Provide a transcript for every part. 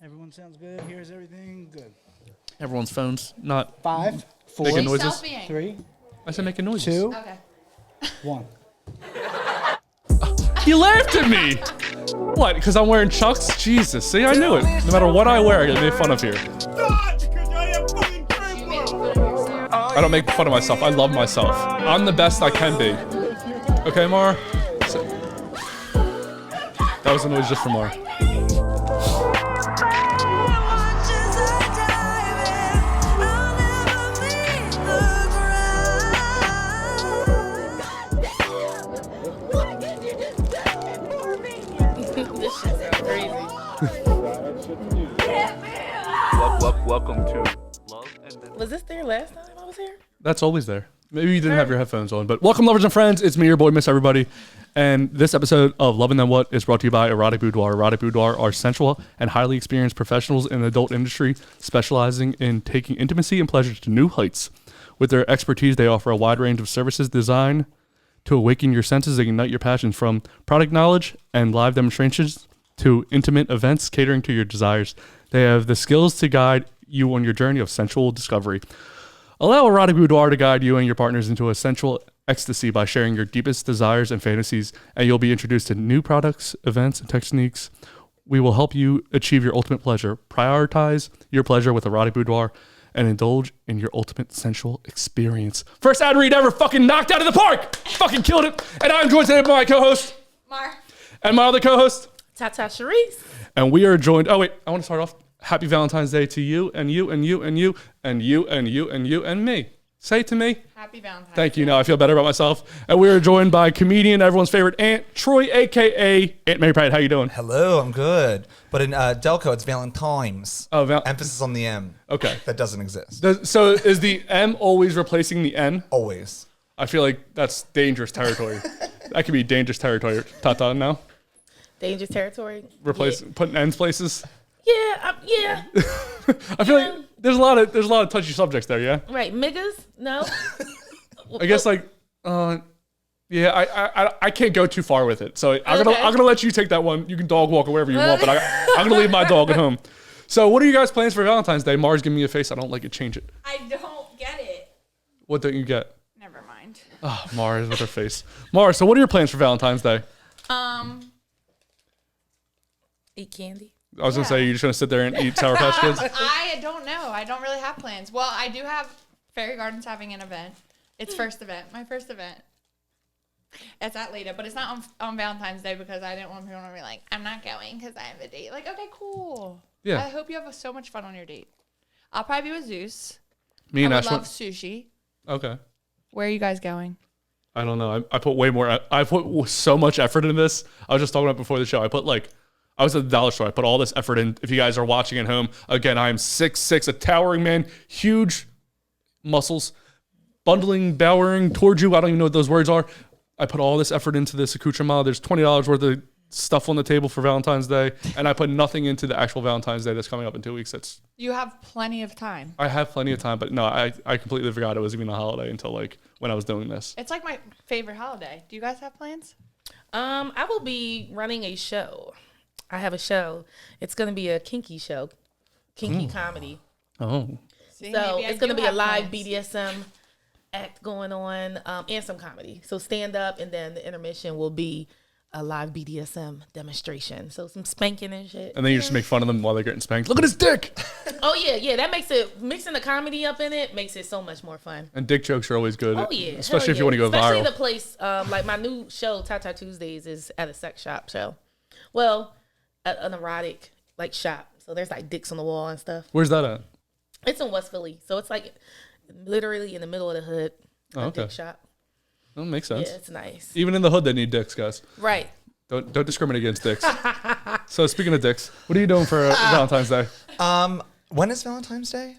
Everyone sounds good. Here's everything good. Everyone's phones not 5, 4, making noises. 3, I said making noises. 2, Okay. 1. You laughed at me. What? Because I'm wearing Chucks? Jesus. See, I knew it. No matter what I wear, I get made fun of here. I don't make fun of myself. I love myself. I'm the best I can be. Okay, Maura? That was a noise just for Maura. Welcome to Love and Then. Was this there last time I was here? That's always there. Maybe you didn't have your headphones on, but welcome, lovers and friends. It's me, your boy, Miss Everybody. And this episode of Love and Then What is brought to you by Erotic Boudoir. Erotic Boudoir are sensual and highly experienced professionals in the adult industry specializing in taking intimacy and pleasure to new heights. With their expertise, they offer a wide range of services designed to awaken your senses and ignite your passions, from product knowledge and live demonstrations to intimate events catering to your desires. They have the skills to guide you on your journey of sensual discovery. Allow Erotic Boudoir to guide you and your partners into a sensual ecstasy by sharing your deepest desires and fantasies, and you'll be introduced to new products, events, and techniques. We will help you achieve your ultimate pleasure. Prioritize your pleasure with Erotic Boudoir and indulge in your ultimate sensual experience. First ad read ever, fucking knocked out of the park! Fucking killed it! And I'm joined today by my co-host, Mar. and my other co-host, Tata, Sherise. and we are joined. Oh wait, I want to start off. Happy Valentine's Day to you and you and you and you and you and you and you and me. Say it to me. Happy Valentine's Thank you. Day. Now I feel better about myself. And we are joined by comedian, everyone's favorite Aunt Troy, aka Aunt Mary Pratt. How you doing? Hello, I'm good. But in Delco, it's Valentine's. Oh, Emphasis on the M. Okay. That doesn't exist. So is the M always replacing the N? Always. I feel like that's dangerous territory. That could be dangerous territory. Tata now. Dangerous territory. Putting N's places. Yeah. I feel like there's a lot of touchy subjects there. Yeah. Right, niggas? No. I guess like, yeah, I can't go too far with it. So I'm gonna let you take that one. You can dog walk wherever you want, but I'm gonna leave my dog at home. So what are you guys' plans for Valentine's Day? Mars giving me a face. I don't like it. Change it. I don't get it. What don't you get? Never mind. Oh, Mars with her face. Mars, so what are your plans for Valentine's Day? Eat candy. I was gonna say you're just gonna sit there and eat Sour Patch Kids. I don't know. I don't really have plans. Well, I do have Fairy Gardens having an event. It's my first event. It's at Leda, but it's not on Valentine's Day because I didn't want people to be like, I'm not going because I have a date. Like, okay, cool. Yeah. I hope you have so much fun on your date. I'll probably be with Zeus. Me and I Ash would love went. sushi. Okay. Where are you guys going? I don't know. I put way more. I put so much effort into this. I was just talking about before the show. I was at the dollar store. I put all this effort in. If you guys are watching at home, again, I am 6'6", a towering man, huge muscles, bundling, bowering towards you. I don't even know what those words are. I put all this effort into this accoutrement. There's $20 worth of stuff on the table for Valentine's Day, and I put nothing into the actual Valentine's Day that's coming up in 2 weeks. You have plenty of time. I have plenty of time, but no, I completely forgot it was even a holiday until like when I was doing this. It's like my favorite holiday. Do you guys have plans? I will be running a show. I have a show. It's going to be a kinky show, kinky comedy. Oh. See, So maybe I it's going to do be a have live plans. BDSM act going on, and some comedy. So stand up, and then the intermission will be a live BDSM demonstration. So some spanking and shit. And then you just make fun of them while they're getting spanked. Look at his dick! Oh yeah. That makes it, mixing the comedy up in it makes it so much more fun. And dick jokes are always good. Oh yeah, Especially hell if you want to go Especially viral. the place, like my new show, Tata Tuesdays, is at a sex shop. So, well, an erotic like shop. So there's like dicks on the wall and stuff. Where's that at? It's in West Philly, so it's like literally in the middle of the hood. Oh, okay. Dick shop. That makes sense. Yeah, it's nice. Even in the hood, they need dicks, guys. Right. Don't discriminate against dicks. So speaking of dicks, what are you doing for Valentine's Day? When is Valentine's Day?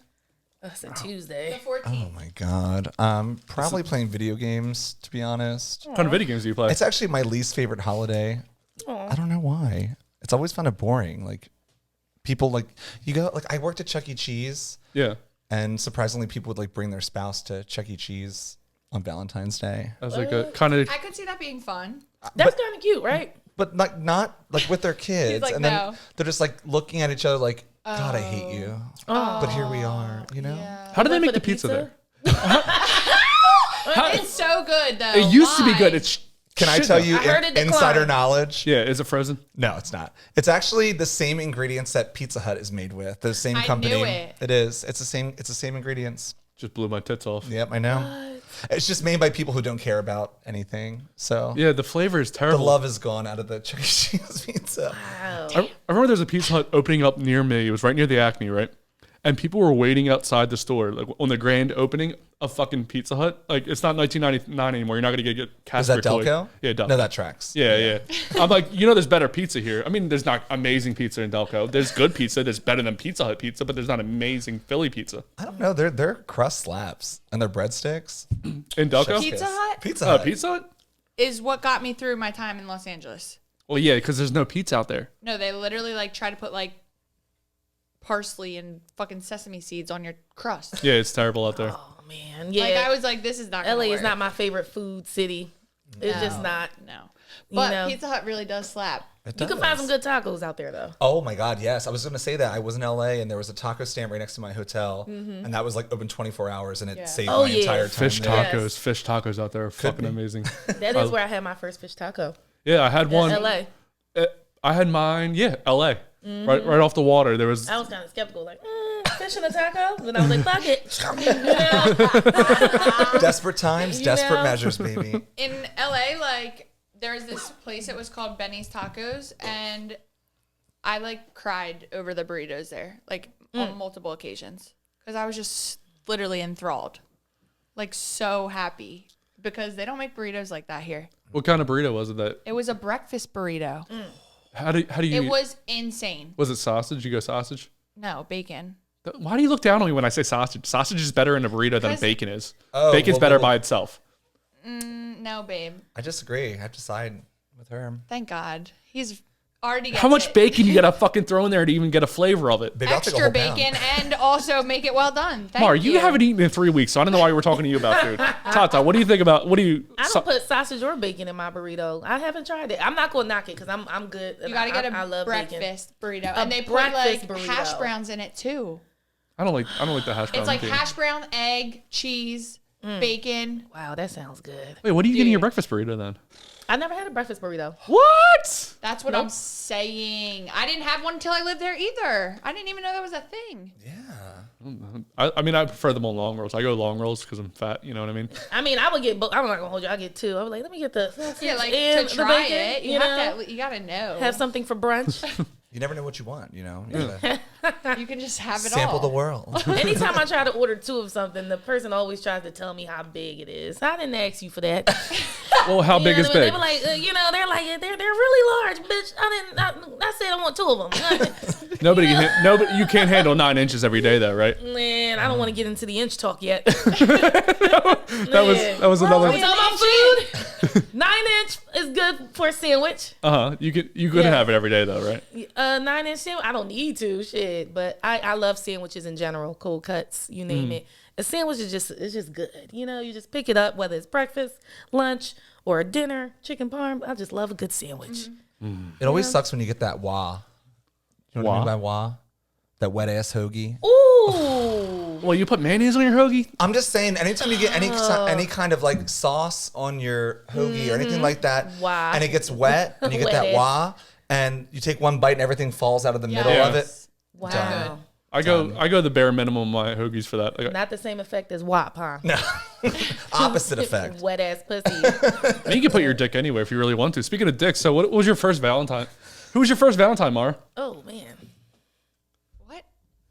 It's a Tuesday. The 14th. Oh my God. Probably playing video games, to be honest. What kind of video games do you play? It's actually my least favorite holiday. I don't know why. It's always kind of boring. Like people I worked at Chuck E. Cheese. Yeah. And surprisingly, people would like bring their spouse to Chuck E. Cheese on Valentine's Day. That was like a kind of. I could see that being fun. That's kind of cute, right? But not like with their kids. like, and no. then they're just like looking at each other like, God, I hate you. Oh. But here we are, you know? Yeah. How do they Went make for the pizza there? It's so good though. It used to be Why? good. It's Can I shit tell now. you I heard it insider declined. knowledge? Yeah, is it frozen? No, it's not. It's actually the same ingredients that Pizza Hut is made with. The same I company. knew it. It is. It's the same. It's the same ingredients. Just blew my tits off. Yep, I know. It's just made by people who don't care about anything. So Yeah, the flavor is the terrible. love is gone out of the Chuck E. Cheese pizza. Wow. I remember there's a Pizza Hut opening up near me. It was right near the Acme, right? And people were waiting outside the store, like on the grand opening of fucking Pizza Hut. Like it's not 1999 anymore. You're not gonna get Is Casper that Delco? Yeah, Delco. No, that tracks. Yeah. I'm like, there's better pizza here. I mean, there's not amazing pizza in Delco. There's good pizza. There's better than Pizza Hut pizza, but there's not amazing Philly pizza I don't know. Their crust slaps and their breadsticks. in Delco. Pizza Hut Pizza Hut. Pizza Hut? is what got me through my time in Los Angeles. Well, yeah, because there's no pizza out there. No, they literally like try to put like parsley and fucking sesame seeds on your crust. Yeah, it's terrible out there. Oh man, yeah. Like I was like, this is not. Gonna LA is work. not my favorite food city. It's just not. No, but know. Pizza Hut really does slap. It You can does. find some good tacos out there though. Oh my God, yes. I was going to say that. I was in LA and there was a taco stand right next to my hotel. And that was like open 24 hours and it Yeah. saved Oh, my yeah. entire time. Fish there. tacos. Yes. Fish tacos out there are fucking be. amazing. That is where I had my first fish taco. Yeah, I had one. LA. I had mine. Yeah, LA. Right off the water. There was. I was kind of skeptical, like fish in a taco. Then I was like, fuck it. Desperate times, desperate know? measures, baby. In LA, like there's this place that was called Benny's Tacos, and I like cried over the burritos there, like on multiple occasions, because I was just literally enthralled, like so happy because they don't make burritos like that here. What kind of burrito was it? That It was a breakfast burrito. how do you? It was insane. Was it sausage? You go sausage? No, bacon. Why do you look down on me when I say sausage? Sausage is better in a burrito than Because- bacon is. Oh, Bacon's whoa, better whoa, whoa. by itself. No, babe. I disagree. I have to side with her. Thank God. He's already How much bacon you gotta fucking throw in there to even get a flavor of it? Baby, I'll take a extra whole pound. bacon and also make it well done. Thank Mar, you haven't eaten in 3 weeks, so I don't know why we're talking to you about food. Tata, what do you think about? What do you? I don't put sausage or bacon in my burrito. I haven't tried it. I'm not gonna knock it because I'm good. You gotta get I a love bacon. breakfast burrito, and they put breakfast like burrito. hash browns in it too. I don't like the hash brown. It's like thing. hash brown, egg, cheese, bacon. Wow, that sounds good. Wait, what are you getting your Dude. breakfast burrito then? I never had a breakfast burrito. What? That's what I'm saying. I didn't have one until I lived there either. I didn't even know that was a thing. I mean, I prefer them on long rolls. I go long rolls because I'm fat. You know what I mean? I mean, I would get. I'm not gonna hold you. I get two. I was like, let me get the sausage Yeah, like and to the try bacon, it, you have to. You gotta know. have something for brunch. You never know what you want, you know? You gotta You can just have it sample all. the world. Anytime I try to order two of something, the person always tries to tell me how big it is. I didn't ask you for that. Well, how You big know is what I mean? big? They were like, they're like, they're really large, bitch. I said I want two of them. Nobody, nobody, you can't handle 9 inches every day, though, right? Man, I don't want to get into the inch talk yet. That was another. We talking about food? 9-inch is good for a sandwich. You could Yeah. have it every day though, right? 9-inch sandwich. I don't need to, shit. But I love sandwiches in general. Cold cuts, you name it. A sandwich is just good. You know, you just pick it up, whether it's breakfast, lunch, or a dinner, chicken parm. I just love a good sandwich. It always sucks when you get that wah. You know what I mean Wah? by wah? That wet ass hoagie. Ooh. Well, you put mayonnaise on your hoagie? I'm just saying, anytime you get any kind of like sauce on your hoagie or anything like that, Wah. and it gets wet, and you get Wet that ass. wah, and you take one bite and everything falls out of the middle Yeah. of it. Wow. Done. I go the bare minimum on my hoagies for that. Like, Not the same effect as WAP, huh? No, opposite effect. Wet ass pussy. you can put your dick anywhere if you really want to. Speaking of dicks, so what was your first Valentine? Who was your first Valentine, Maura? Oh man. What?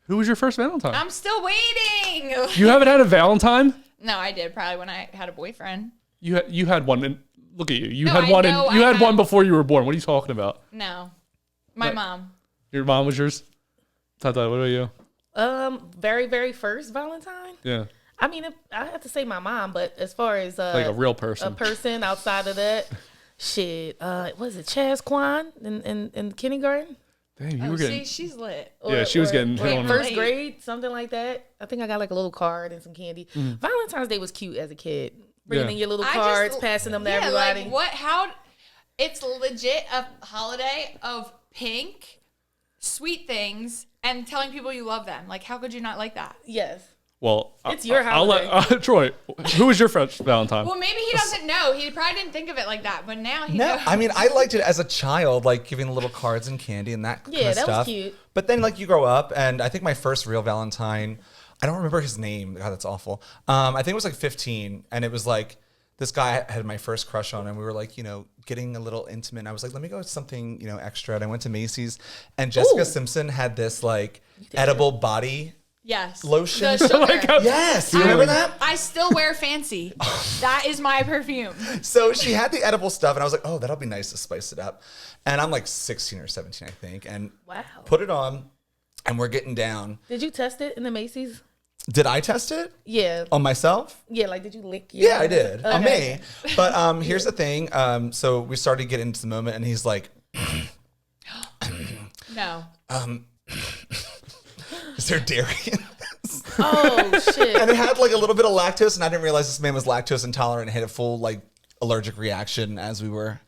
Who was your first Valentine? I'm still waiting. You haven't had a Valentine? No, I did probably when I had a boyfriend. You had one. And look at you. You No, had I one. know And you I had had- one before you were born. What are you talking about? No, my What? mom. Your mom was yours. Tata, what about you? Very, very first Valentine. Yeah, I mean, I have to say my mom, but as far as like a real a person. person outside of that, shit, was it Chaz Kwan in kindergarten? Damn, you Oh, were getting. see, she's lit. Yeah, she was getting hit on. First Relate. grade, something like that. I think I got like a little card and some candy. Valentine's Day was cute as a kid. Bringing Yeah. in your little I cards, just- passing them to yeah, everybody. like what? How? It's legit a holiday of pink, sweet things, and telling people you love them. Like, how could you not like that? Yes. Well, It's your I'll let holiday. Troy. Who was your French Valentine? Well, maybe he doesn't know. He probably didn't think of it like that, but now he No, knows. I mean, I liked it as a child, like giving little cards and candy and that kind Yeah, of that stuff. was cute. But then, like, you grow up, and I think my first real Valentine, I don't remember his name. God, that's awful. I think it was like 15, and it was like this guy I had my first crush on, and we were like, getting a little intimate. And I was like, let me go with something, extra. And I went to Macy's, and Jessica Ooh. Simpson had this like edible body Yes. lotion. The sugar. Yes, you remember that? I still wear fancy. That is my perfume. So she had the edible stuff, and I was like, oh, that'll be nice to spice it up. And I'm like 16 or 17, I think, and Wow. put it on, and we're getting down. Did you test it in the Macy's? Did I test it Yeah. on myself? Yeah, like did you lick your Yeah, I did. On Okay. me. But here's the thing. So we started getting into the moment, and he's like, No. is there dairy in this? Oh shit. And it had like a little bit of lactose, and I didn't realize this man was lactose intolerant and had a full like allergic reaction as we were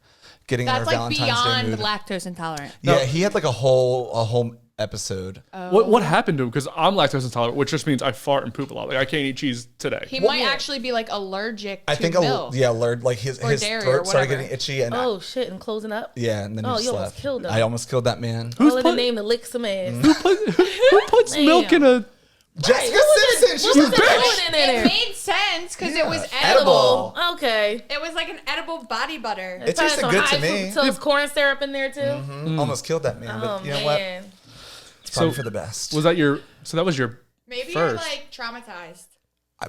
getting That's our like Valentine's Day beyond mood. lactose intolerant. Yeah, he had like a whole episode. What happened to him? Because I'm lactose intolerant, which just means I fart and poop a lot. Like I can't eat cheese today. He might actually be like allergic to I think milk. like his Or dairy or throat started whatever. getting itchy, and Oh shit, and closing up. yeah, and then Oh, he just you almost left. killed him. I almost killed that man. All in the name to lick some ass. Who puts milk in a? Jessica What Simpson, was she's it a bitch. doing in It there? made sense because it was Yeah, edible. edible. Okay. It was like an edible body butter. It tasted Some good to high me. fructose corn syrup in there too. Almost killed that man, Oh but you know what? man. It's probably So, for the best. Was that your? So that was your. Maybe First. you're like traumatized.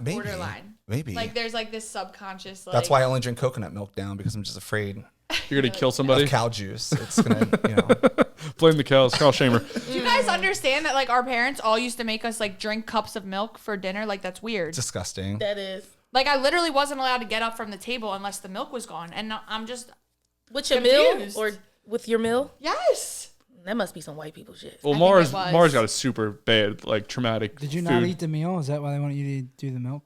Maybe. Borderline. Maybe. Like there's like this subconscious. Like, That's why I only drink coconut milk now, because I'm just afraid You're gonna kill somebody. of cow juice. It's gonna, Blame the cows. Cow shamer. Do you guys understand that like our parents all used to make us like drink cups of milk for dinner? Like that's weird. disgusting. That is. Like I literally wasn't allowed to get up from the table unless the milk was gone, and now I'm just With your meal Confused. or with your meal? yes. That must be some white people shit. Well, think Maura's it was. Maura's got a super bad, like traumatic. Did you food. not eat the meal? Is that why they wanted you to do the milk?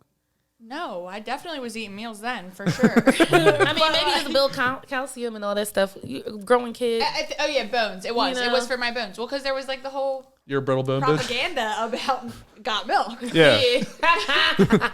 No, I definitely was eating meals then for sure. I mean, maybe just to build calcium and all that stuff. Growing kid. Oh yeah, bones. It was. You It know. was for my bones. Well, because there was like the whole You're a brittle bone bitch. propaganda about got milk. Yeah, Yeah.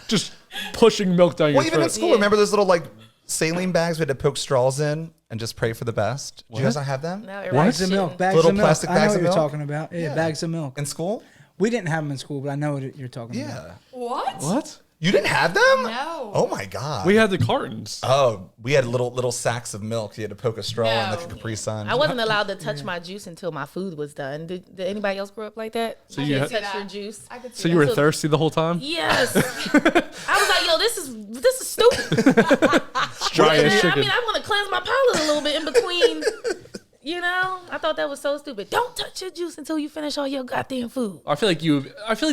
just pushing milk down Well, your even in throat. school, remember those little like saline bags we had to poke straws in and just pray for the best? Do you guys not have them? Now Bags everybody's of milk. shitting. Bags Little of milk. plastic I know bags what of you're milk? talking about. Yeah, bags of milk. In school? We didn't have them in school, but I know what you're talking about. Yeah. What? What? You didn't have them? No. Oh my god. We had the cartons. Oh, we had little sacks of milk. You had to poke a straw in like a No. Capri Sun. I wasn't allowed to touch my juice until my food was done. Did anybody else grow up like that? So You you couldn't had- touch that. your juice. I could see So you were that. thirsty the whole time? Yes. I was like, yo, this is stupid. Dry as I chicken. mean, I want to cleanse my palate a little bit in between. I thought that was so stupid. Don't touch your juice until you finish all your goddamn food. I feel like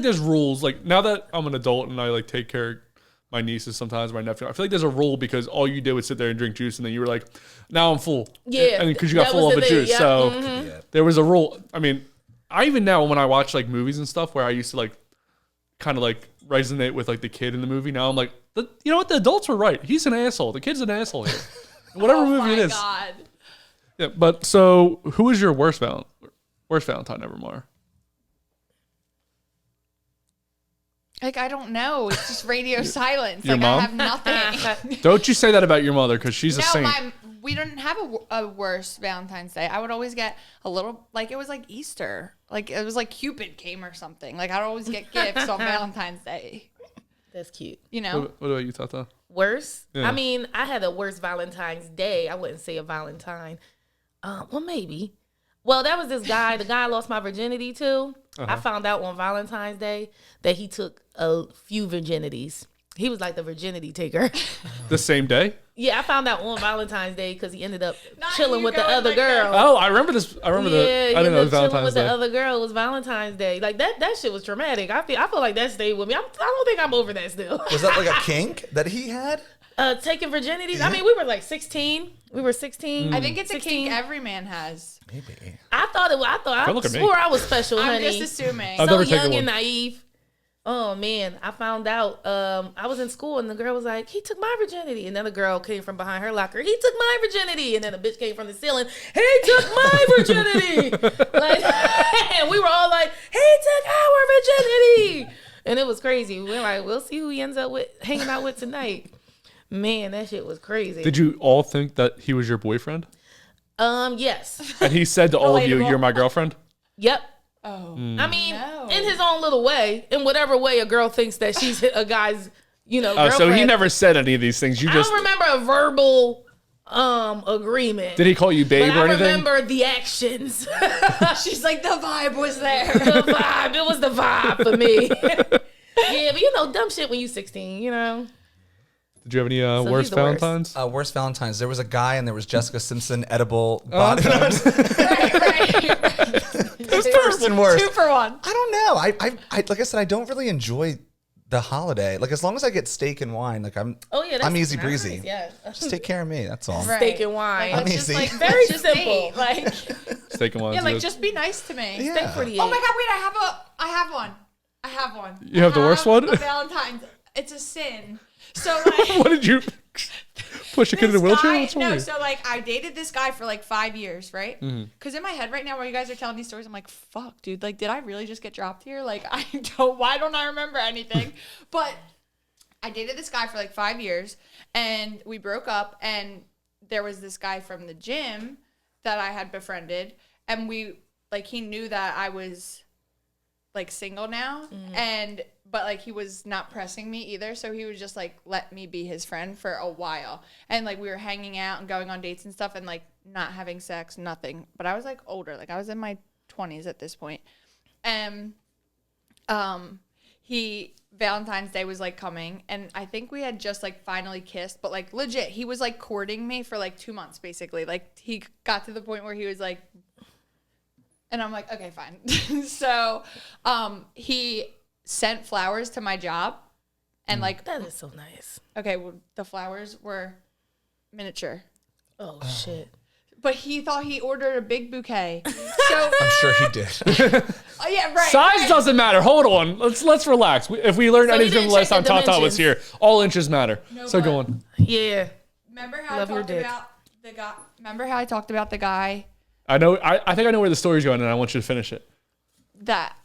there's rules. Like now that I'm an adult and I like take care of my nieces sometimes, my nephew, I feel like there's a rule because all you did was sit there and drink juice, and then you were like, now I'm full. Yeah, and because you got that full was of the the thing, juice, yeah. so Yeah. there was a rule. I mean, I even now when I watch like movies and stuff where I used to like kind of like resonate with like the kid in the movie. Now I'm like, you know what? The adults were right. He's an asshole. The kid's an asshole here. Whatever Oh movie my it is. God. Yeah, but so who was your worst Valentine ever, Maura? Like I don't know. It's just radio silence. your Like mom? I have nothing. Don't you say that about your mother because she's a No, saint. we didn't have a worse Valentine's Day. I would always get a little, like it was like Easter. Like it was like Cupid came or something. Like I'd always get gifts on Valentine's Day. That's cute. You know? What about you, Tata? Worse? Yeah. I mean, I had a worse Valentine's Day. I wouldn't say a Valentine. Well, maybe. Well, that was this guy. The guy I lost my virginity to. I found out on Valentine's Day that he took a few virginities. He was like the virginity taker. The same day? Yeah, I found out on Valentine's Day because he ended up Not chilling you with the going other like girl. Oh, I remember this. I remember Yeah, I didn't know it was chilling Valentine's with Day. the other girl. It was Valentine's Day. Like that shit was traumatic. I feel like that stayed with me. I don't think I'm over that still. Was that like a kink that he had? Taking virginities. I mean, we were like 16. We were 16. I think it's a 16. kink every man has. Maybe. I thought I Don't look at me. swore I was special, I'm honey. just assuming. I've So never taken young and one. naive. Oh man, I found out. I was in school and the girl was like, "He took my virginity," and then the girl came from behind her locker. "He took my virginity," and then a bitch came from the ceiling. "He took my virginity." Like, and we were all like, "He took our virginity," and it was crazy. We were like, "We'll see who he ends up with hanging out with tonight." Man, that shit was crazy. Did you all think that he was your boyfriend? Yes. And he said to all of you, Relatable. "You're my girlfriend." Yep. Oh. I mean, No. in his own little way, in whatever way a girl thinks that she's a guy's, Oh, girlfriend. so he never said any of these things. You I just don't remember a verbal agreement. did he call you babe but or I anything? remember the actions. She's like, the vibe was there. The vibe. It was the vibe for me. Yeah, but dumb shit when you 16, Did you have any he's worst the worst. Valentines? Worst Valentines. There was a guy and there was Jessica Simpson edible body. First and worst. 2 for 1. I don't know. I like I said, I don't really enjoy the holiday. Like as long as I get steak and wine, like I'm That's I'm easy nice, breezy. Yeah. Just take care of me. That's all. Right. Steak and wine. Like, I'm let's just, easy. like, Very let's just simple. date. Like, Steak and wine. yeah, like just be nice to me. Yeah. Steak for the Oh my eight. God, wait, I have one. I have one. You have the worst one? A Valentine's. It's a sin. So like What did you push a kid in a this wheelchair? guy, What's wrong no, with you? so like I dated this guy for like 5 years, right? Because in my head right now, while you guys are telling these stories, I'm like, fuck, dude. Like, did I really just get dropped here? Like, why don't I remember anything? But I dated this guy for like 5 years, and we broke up. And there was this guy from the gym that I had befriended, and he knew that I was like single now, but like he was not pressing me either, so he was just like let me be his friend for a while, and like we were hanging out and going on dates and stuff, and like not having sex, nothing. But I was like older, like I was in my 20s at this point, and Valentine's Day was like coming, and I think we had just like finally kissed, but like legit he was like courting me for like 2 months basically. Like he got to the point where he was like, and I'm like, okay, fine. So he sent flowers to my job, and like, That is so nice. okay, well, the flowers were miniature, Oh, shit. but he thought he ordered a big bouquet. So I'm sure he did. oh, yeah, right. Size right. doesn't matter. Hold on. Let's relax. If we learned So he anything didn't the last time check the Tata was here, dimensions. all inches matter. So go but- on. Yeah. Remember how Love I your talked dick. about the guy? Remember how I talked about the guy I know. I think I know where the story's going, and I want you to finish it. that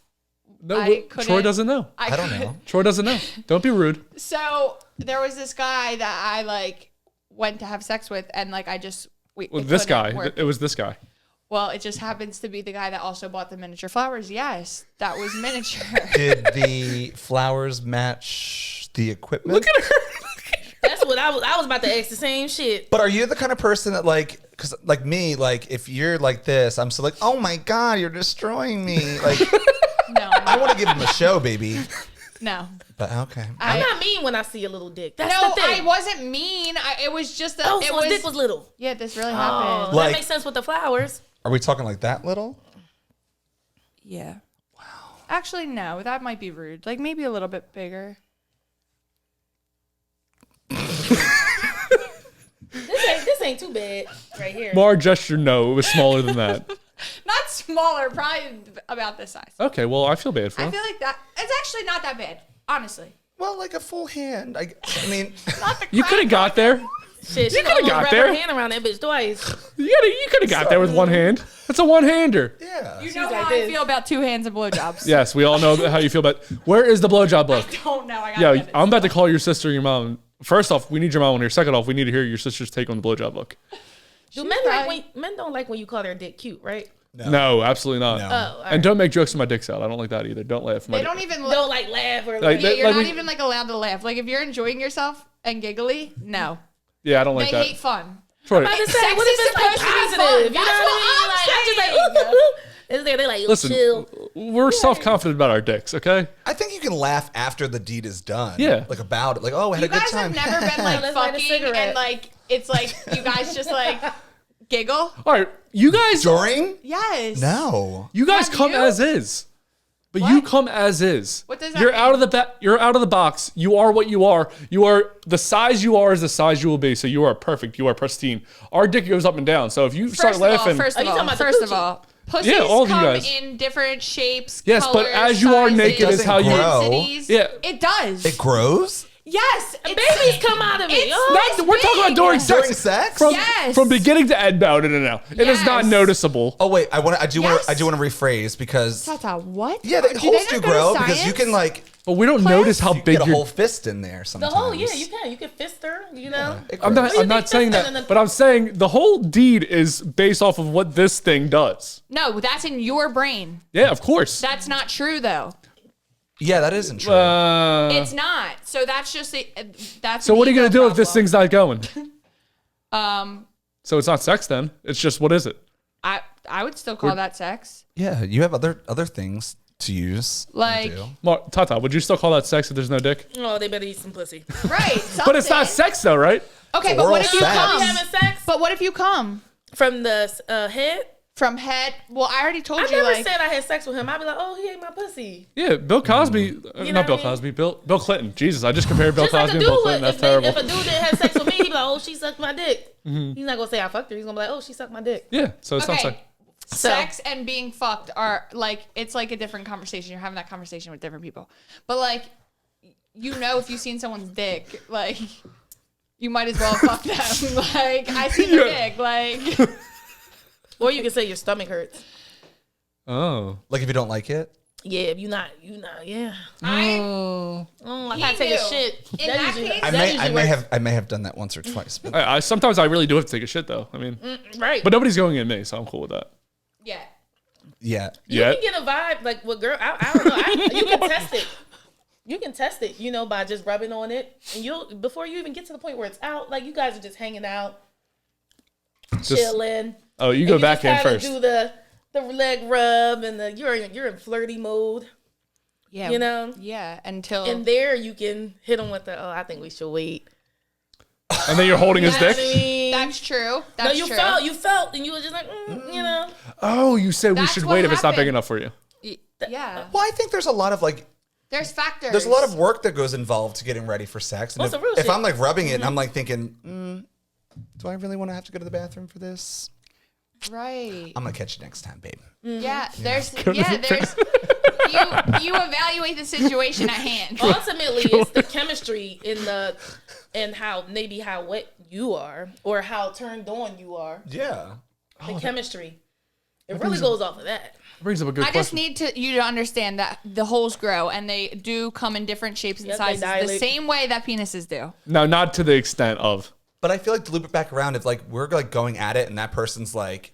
No, I couldn't- Troy doesn't know. I don't know. Troy doesn't know. Don't be rude. So there was this guy that I like went to have sex with, and like I just Well, it this couldn't guy. work. It was this guy. Well, it just happens to be the guy that also bought the miniature flowers. Yes, that was miniature. Did the flowers match the equipment? Look at her. That's what I was about to ask the same shit. But are you the kind of person that like, because like me, like if you're like this, I'm so like, oh my God, you're destroying me. Like No, I want to give him a show, baby. no. But okay. I'm not mean when I see a little dick. That's No, the thing. I wasn't mean. It was just a. Oh, it so was, his dick was little. Yeah, this really Oh, happened. Like- that makes sense with the flowers. Are we talking like that little? Yeah. Wow. Actually, no. That might be rude. Like maybe a little bit bigger. This ain't too bad right here. Mar gesture. No, it was smaller than that. Not smaller, probably about this size. Okay, well, I feel bad for I him. feel like that. It's actually not that bad, honestly. Well, like a full hand. I mean, Not the You could have got there. Shit, she You coulda almost got wrapped there. her hand around that bitch twice. You could have got there with one hand. That's a one-hander. yeah. You know like how this. I feel about 2 hands and blowjobs. Yes, we all know how you feel about. Where is the blowjob book? Don't know. I gotta Yeah, get it. I'm about to call your sister and your mom. First off, we need your mom on here. Second off, we need to hear your sister's take on the blowjob book. Do men men don't like when you call their dick cute, right? No, absolutely not. No. Oh, all right. And don't make jokes with my dick's out. I don't like that either. Don't laugh. at my They dick. don't even Don't like laugh or Like, like. Yeah, they- you're like not we- even like allowed to laugh. Like if you're enjoying yourself and giggly, no. Yeah, I don't like They that. hate fun. Troy, I'm about to say, Sex what is if it's like supposed to be fun. positive? You know That's what I mean? what Like, I'm I'm just like, saying. ooh, ooh, ooh. And they're like, listen, chill. we're self-confident about our dicks, okay? I think you can laugh after the deed is done. Yeah. Like about it. Like, oh, I had You a good guys time. have never been like Let's light a fucking cigarette. and like it's like you guys just like giggle. All right, you guys During? Yes. No. You guys Have come you? as is. But What? you come as is. What does that You're mean? out of the you're out of the box. You are what you are. You are the size you are is the size you will be. So you are perfect. You are pristine. Our dick goes up and down. So if you start First of all, laughing, first Are of you all, talking about the first of coochie? all, Pussies all of you come guys. in different shapes, Yes, but colors, as you are sizes, naked is how you- densities. Yeah. It does. It grows Yes. Babies come out of it. It's Oh, Not, we're talking about during sex. during sex. Yes. Beginning to end. No. It is not Yes. noticeable. Oh wait, I do Yes. want to reprise because Tata, what? yeah, the Do holes they do not go to grow because you science? can like But we don't Plants? notice how you big get a your whole fist in there the sometimes. whole, yeah, you can fist her, you know. It I'm grows. not. you I'm not think saying that's that, better than- but I'm saying the whole deed is based off of what this thing does. No, that's in your brain. Yeah, of course. That's not true, though. Yeah, that isn't true. It's not. So that's just that's. So an what are you ego gonna do if this problem. thing's not going? Um, So it's not sex then. It's just what is it? I would still call that sex. Yeah, you have other things to use. Like- You do. Tata, would you still call that sex if there's no dick? Oh, they better eat some pussy. Right. But it's not something. sex though, right? Okay, It's but what oral if you sex. come? You having sex But what if you come from the head? from head? Well, I already told I you. never Like, said I had sex with him. I'd be like, oh, he ate my pussy. Yeah, Bill Cosby. You know Not Bill what I mean? Cosby. Bill Clinton. Jesus, I just compared Bill Just like Cosby a and dude Bill would. Clinton. That's If terrible. a dude didn't have sex with me, he'd be like, oh, she sucked my dick. He's not gonna say I fucked her. He's gonna be like, oh, she sucked my dick. Yeah, so it's not sex. okay, sex and being fucked are like it's like a different conversation. You're having that conversation with different people. But like, you know, if you've seen someone's dick, like, you might as well fuck them. Like, I see your dick. Like, Or you can say your stomach hurts. Oh. Like if you don't like it. Yeah, if you not, yeah. Oh. I He gotta take a knew. shit. In that usually- case- I that may usually works. have done that once or twice. But I sometimes I really do have to take a shit though. I mean, Right. but nobody's going in me, so I'm cool with that. yeah. yeah. You Yeah. can get a vibe like with girl. I don't know. You can test it. You can test it, you know, by just rubbing on it, and you'll before you even get to the point where it's out. Like you guys are just hanging out, Just- chilling. Oh, you and go back just in kinda first. Do the leg rub and you're in flirty mode, Yeah. you know. Yeah. Until And there you can hit him with the I think we should wait. And then you're holding his You know what dick. I mean? that's true. That's No, you true. felt, and you were just like, you know. Oh, you say we That's should what wait if it's not big happened. enough for you. Yeah. Well, I think there's a lot of like There's factors. there's a lot of work that goes involved to getting ready for sex. And Oh, if, some real if shit. I'm like rubbing it and I'm like thinking, do I really want to have to go to the bathroom for this? Right. I'm gonna catch you next time, babe. Yeah. There's. Yeah. There's. You evaluate the situation at hand. Ultimately, it's the chemistry and how wet you are or how turned on you are. Yeah. The chemistry. It really goes off of that. Brings up a good I just question. need you to understand that the holes grow and they do come in different shapes and Yep, they sizes, the dilate. same way that penises do. No, not to the extent of. But I feel like to loop it back around, if like we're like going at it and that person's like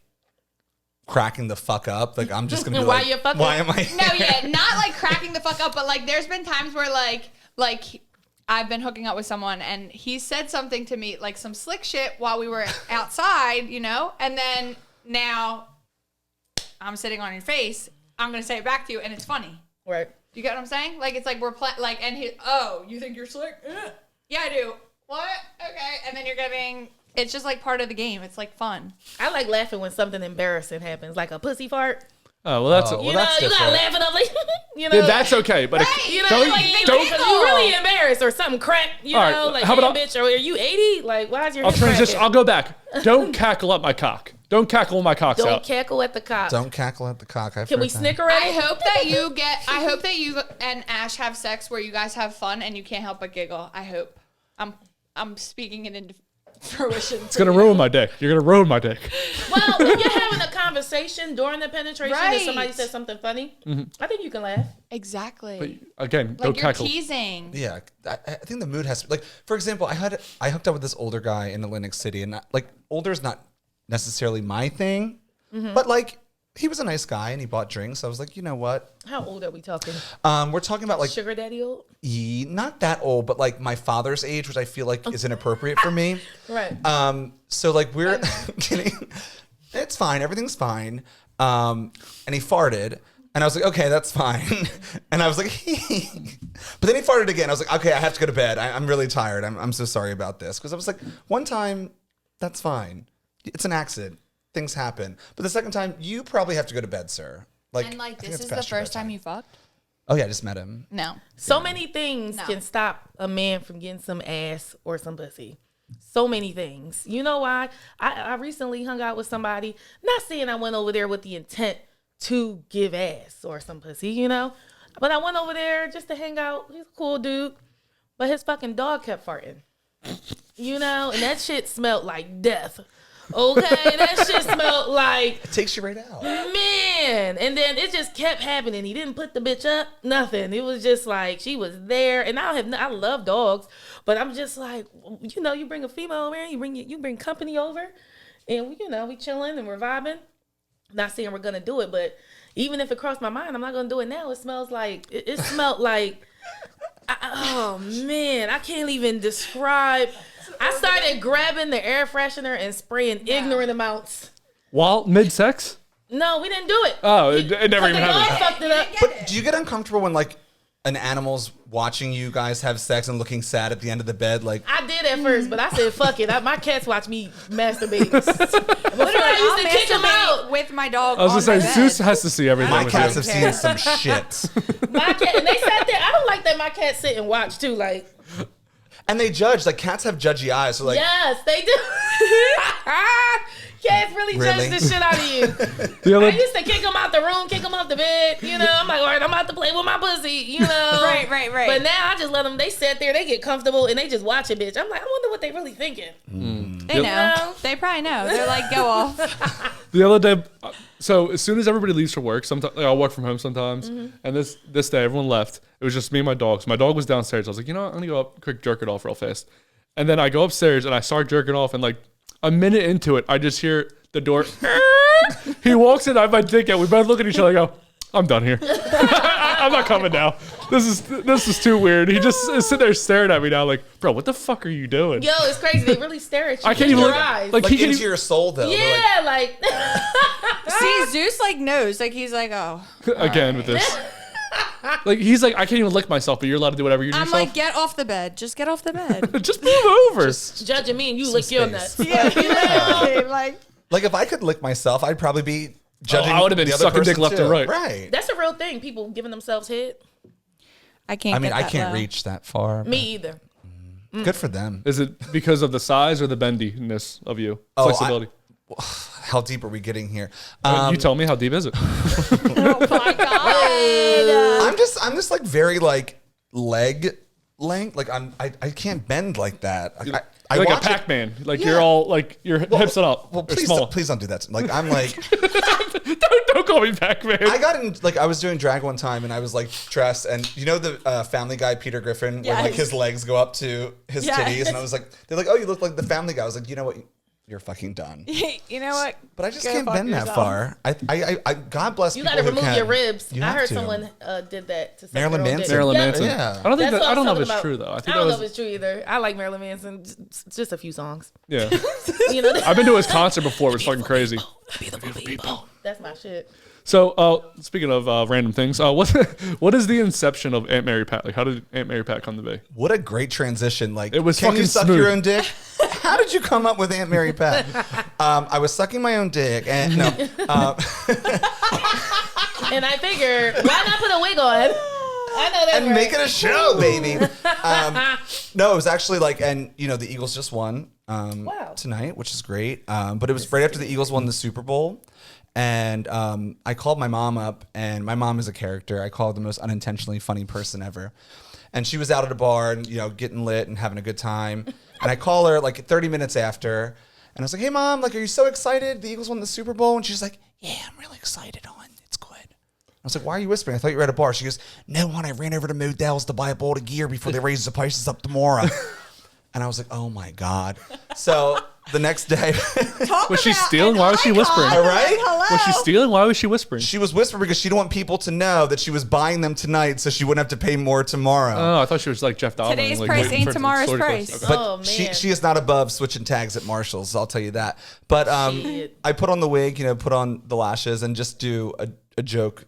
cracking the fuck up, like I'm just gonna be Why like, you fucking- why am I? No, yeah, not like cracking the fuck up, but like there's been times where like I've been hooking up with someone and he said something to me, like some slick shit while we were outside, you know, and then now I'm sitting on your face. I'm gonna say it back to you, and it's funny. Right. You get what I'm saying? Like it's like we're like, and he, you think you're slick? Yeah, I do. What? Okay, and then you're getting. It's just like part of the game. It's like fun. I like laughing when something embarrassing happens, like a pussy fart. Oh, well, that's. Oh, well, You that's know, you gotta different. laugh it up, like, you know. Yeah, that's okay, but Right. You know, don't like, don't. because you really embarrassed or something cracked, you All right, know, like, how hey, about bitch, or are you 80? Like, why is your I'll head transition. cracking? I'll go back. Don't cackle up my cock. Don't cackle my cocks Don't out. cackle at the cock. Don't cackle at the cock. I've Can heard we that. snicker I at it? hope that you get. I hope that you and Ash have sex where you guys have fun and you can't help but giggle. I hope. I'm speaking it into fruition. It's gonna ruin my dick. You're gonna ruin my dick. Well, when you're having a conversation during the penetration and somebody Right. says something funny, I think you can laugh. Exactly. Again, don't Like you're cackle. teasing. Yeah, I think the mood has to, like, for example, I hooked up with this older guy in Atlantic City, and like older is not necessarily my thing, but like he was a nice guy and he bought drinks. I was like, you know what? How old are we talking? We're talking about like Sugar daddy old? not that old, but like my father's age, which I feel like is inappropriate for me. Right. So like we're kidding. It's fine. Everything's fine. And he farted. And I was like, okay, that's fine. And I was like, but then he farted again. I was like, okay, I have to go to bed. I'm really tired. I'm so sorry about this. Because I was like, one time, that's fine. It's an accident. Things happen. But the second time, you probably have to go to bed, sir. And I like think this it's is the past your first time bedtime. you fucked? Oh yeah, I just met him. No. So many things No. can stop a man from getting some ass or some pussy. So many things. You know why? I recently hung out with somebody, not saying I went over there with the intent to give ass or some pussy, you know? But I went over there just to hang out. He's a cool dude. But his fucking dog kept farting. You know? And that shit smelled like death. Okay? That shit smelled like... It takes you right out. Man. And then it just kept happening. He didn't put the bitch up. Nothing. It was just like, she was there. And I love dogs. But I'm just like, you know, you bring a female over here, you bring company over. And, you know, we chilling and we're vibing. Not saying we're going to do it, but even if it crossed my mind, I'm not going to do it now. It smells like, it smelled like, oh man, I can't even describe. I started grabbing the air freshener and spraying ignorant amounts. While mid-sex? No, we didn't do it. Oh, it never even The dog happened. fucked it up. But do you get uncomfortable when like an animal's watching you guys have sex and looking sad at the end of the bed? Like I did at first, but I said, fuck it. My cats watch me masturbate. Before I used to kick them out. with my dog. I was on gonna my say, bed. Zeus has to see everything. my with cats you. have seen some shit. My cat, and they sat there. I don't like that my cats sit and watch too. Like, And they judge. Like cats have judgy eyes. So like yes, they do. Cats really Really? judge the shit out of you. The I other, used to kick them out the room, kick them off the bed. You know, I'm like, all right, I'm about to play with my pussy. You know, Right. But now I just let them. They sit there, they get comfortable, and they just watch it, bitch. I'm like, I wonder what they really thinking. They know. know? They probably know. They're like, go off. the other day, so as soon as everybody leaves for work, sometimes like, I'll work from home sometimes, and this day everyone left. It was just me and my dog. So my dog was downstairs. I was like, you know what? I'm gonna go up, quick jerk it off real fast. And then I go upstairs and I start jerking off, and like a minute into it, I just hear the door. He walks in, I have my dick out. We both look at each other and go, I'm done here. I'm not coming now. This is too weird. He just is sitting there staring at me now like, bro, what the fuck are you doing? Yo, it's crazy. They really stare at you. I can't in even your look, eyes. like like he can into even, your soul though. They're yeah, like. See, Zeus like knows. Like he's like, oh. again with this. Like he's like, I can't even lick myself, but you're allowed to do whatever you do I'm yourself. like, get off the bed. Just get off the bed. Just move over. Judging me and you lick your space. nuts. Yeah. Like. Like if I could lick myself, I'd probably be judging. I would have been the other sucking dick person left too. and right. Right. That's a real thing. People giving themselves head. I can't. I mean, get I that can't low. reach that far. Me either. Good for them. Is it because of the size or the bendiness of you? Oh, Flexibility. How deep are we getting here? You tell me, how deep is it? Oh my god. I'm just like very like leg length. Like I can't bend like that. I like a watch it- Pac-Man. Like Yeah. you're all like your hips are up. Well, or please, small. please don't do that. Like I'm like don't call me Pac-Man. I got in like I was doing drag one time and I was like dressed and you know the Family Guy Peter Griffin where like Yes. his legs go up to his Yes. titties and I was like they're like, oh, you look like the Family Guy. I was like, you know what, you're fucking done. You know what? But I just Go can't fuck bend that yourself. far. I God bless You people got to who remove can. your ribs. You I have heard to. someone did that to suck Marilyn their own Manson. dick. Marilyn Yeah. Manson. Yeah. I don't think That's that. what I don't know if was it's talking true about. though. I I think don't know that if was. it's true either. I like Marilyn Manson. Just a few songs. Yeah. You know, I've been to his concert before. It was fucking crazy. that's my shit. So, speaking of random things, what is the inception of Aunt Mary Pat? Like, how did Aunt Mary Pat come to be? What a great transition. Like, It was can you fucking suck smooth. your own dick? How did you come up with Aunt Mary Pat? I was sucking my own dick. And no, And I figured, why not put a wig on? I know that. and make it a show, baby. No, it was actually like, and you know, the Eagles just won Wow. tonight, which is great. But it was right after the Eagles won the Super Bowl. And I called my mom up, and my mom is a character. I call her the most unintentionally funny person ever. And she was out at a bar and, you know, getting lit and having a good time. And I call her like 30 minutes after, and I was like, hey, Mom, like, are you so excited? The Eagles won the Super Bowl? And she's like, yeah, I'm really excited, Owen. It's good. I was like, why are you whispering? I thought you were at a bar. She goes, no, hon, I ran over to Modell's to buy a bolt of gear before they raised the prices up tomorrow. And I was like, oh, my God. So the next day, Was she stealing? Why was she whispering? all right? Hello. Was she stealing? Why was she whispering? She was whispering because she didn't want people to know that she was buying them tonight so she wouldn't have to pay more tomorrow. Oh, I thought she was like Jeff Dahmer. Today's like, price waiting ain't for it to tomorrow's sort of price. close. Okay. But Oh, man. she is not above switching tags at Marshall's, I'll tell you that. But Shit. I put on the wig, you know, put on the lashes and just do a joke,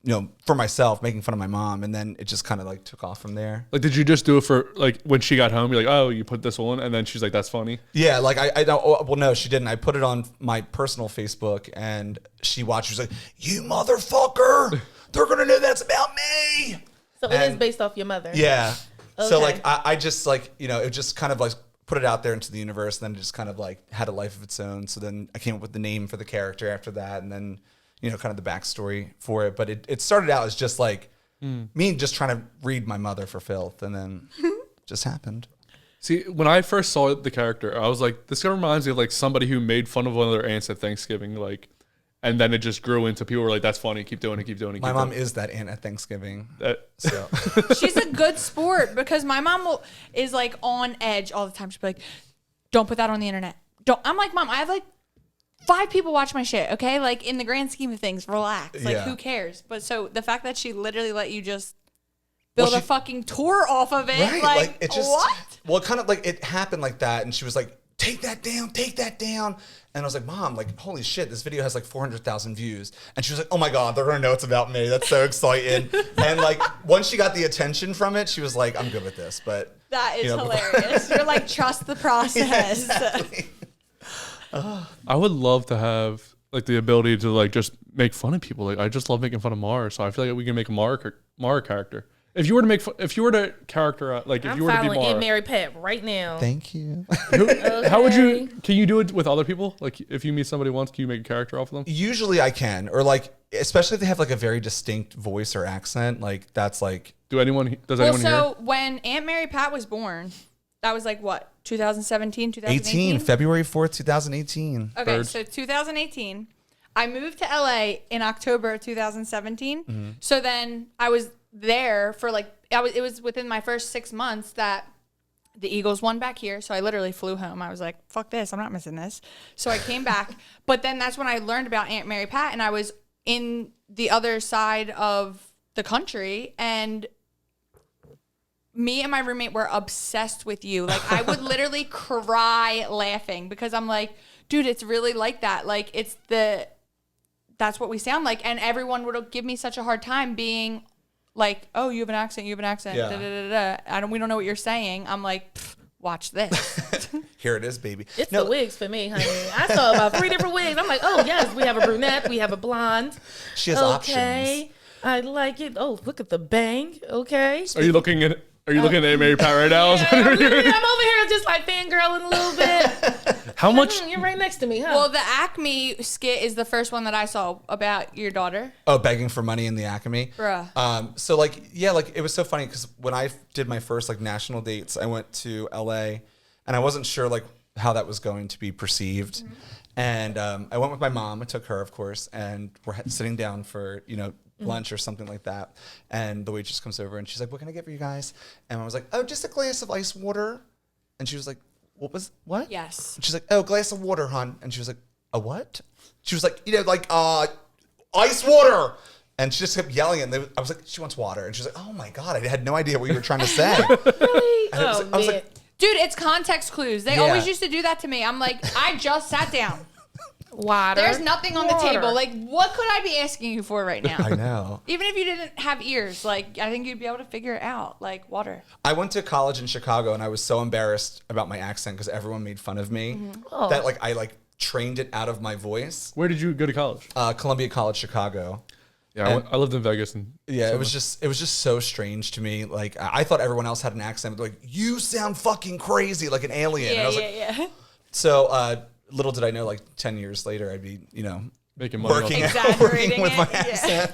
you know, for myself, making fun of my mom. And then it just kind of like took off from there. Like, did you just do it for like when she got home? You're like, oh, you put this on, and then she's like, that's funny. Yeah, like I don't, oh, well, no, she didn't. I put it on my personal Facebook and she watched. She was like, you motherfucker, they're going to know that's about me. So it is And- based off your mother. Yeah. So Okay. like I just like, you know, it just kind of like put it out there into the universe, and then it just kind of like had a life of its own. So then I came up with the name for the character after that, and then kind of the backstory for it. But it started out as just like me just trying to read my mother for filth, and then just happened. See, when I first saw the character, I was like, this guy reminds me of like somebody who made fun of one of their aunts at Thanksgiving, like, and then it just grew into people were like, that's funny, keep doing it, keep doing it. My mom is that aunt at Thanksgiving. So She's a good sport because my mom is like on edge all the time. She'll be like, don't put that on the internet. Don't. I'm like, Mom, I have like 5 people watch my shit, okay? Like, in the grand scheme of things, relax. Like, who cares? But so the fact that she literally let you just build a fucking tour off of it, right, like it just, what? Well, kind of like it happened like that, and she was like, take that down. And I was like, Mom, like, holy shit, this video has like 400,000 views. And she was like, oh my God, they're gonna know it's about me. That's so exciting. And like, once she got the attention from it, she was like, I'm good with this. But That is hilarious. You're like, trust the process. Yeah, exactly. I would love to have like the ability to like just make fun of people. Like I just love making fun of Maura, so I feel like we can make a Maura character. If you were to make, if you were to character, like if I'm you were to be following Maura, Aunt Mary Pat right now. Thank you. how would you? Can you do it with other people? Like if you meet somebody once, can you make a character off of them? Usually I can, or like, especially if they have like a very distinct voice or accent, like that's like. Does anyone Well, hear? so when Aunt Mary Pat was born, that was like what, 2017, 2018? 18, February 4th, 2018. Okay, Birds. so 2018. I moved to LA in October of 2017. So then I was there for like, it was within my first 6 months that the Eagles won back here. So I literally flew home. I was like, fuck this, I'm not missing this. So I came back. But then that's when I learned about Aunt Mary Pat, and I was in the other side of the country, and me and my roommate were obsessed with you. Like, I would literally cry laughing because I'm like, dude, it's really like that. Like, that's what we sound like. And everyone would give me such a hard time being like, oh, you have an accent. Yeah. Da, da, da, da. We don't know what you're saying. I'm like, watch this. Here it is, baby. It's the wigs for me, honey. I saw about 3 different wigs. I'm like, oh, yes, we have a brunette. We have a blonde. She has options. I like it. Oh, look at the bang. Okay. Are you looking at Aunt Mary Pat right now? Yeah, I'm over here just like fangirling a little bit. How much? You're right next to me, huh? Well, the Acme skit is the first one that I saw about your daughter. Oh, begging for money in the Acme. Bruh. So like, yeah, like it was so funny because when I did my first like national dates, I went to LA, and I wasn't sure like how that was going to be perceived. Mm-hmm. And I went with my mom. I took her, of course, and we're sitting down for, lunch or something like that. And the waitress comes over and she's like, what can I get for you guys? And I was like, oh, just a glass of ice water. And she was like, what? Yes. And she's like, oh, glass of water, hon. And she was like, a what? She was like, ice water. And she just kept yelling. And I was like, she wants water. And she's like, oh my God, I had no idea what you were trying to say. Really? And I was like, dude, it's context clues. They always used to do that to me. I'm like, I just sat down. Water. There's nothing on the table. Like, what could I be asking you for right now? I know. Even if you didn't have ears, like, I think you'd be able to figure it out. Like, water. I went to college in Chicago, and I was so embarrassed about my accent because everyone made fun of me that like I like trained it out of my voice. Where did you go to college? Columbia College, Chicago. Yeah, I lived in Vegas, and it was just so strange to me. Like I thought everyone else had an accent, but like you sound fucking crazy, like an alien. And I was like, So little did I know, like 10 years later, I'd be making money working with my accent.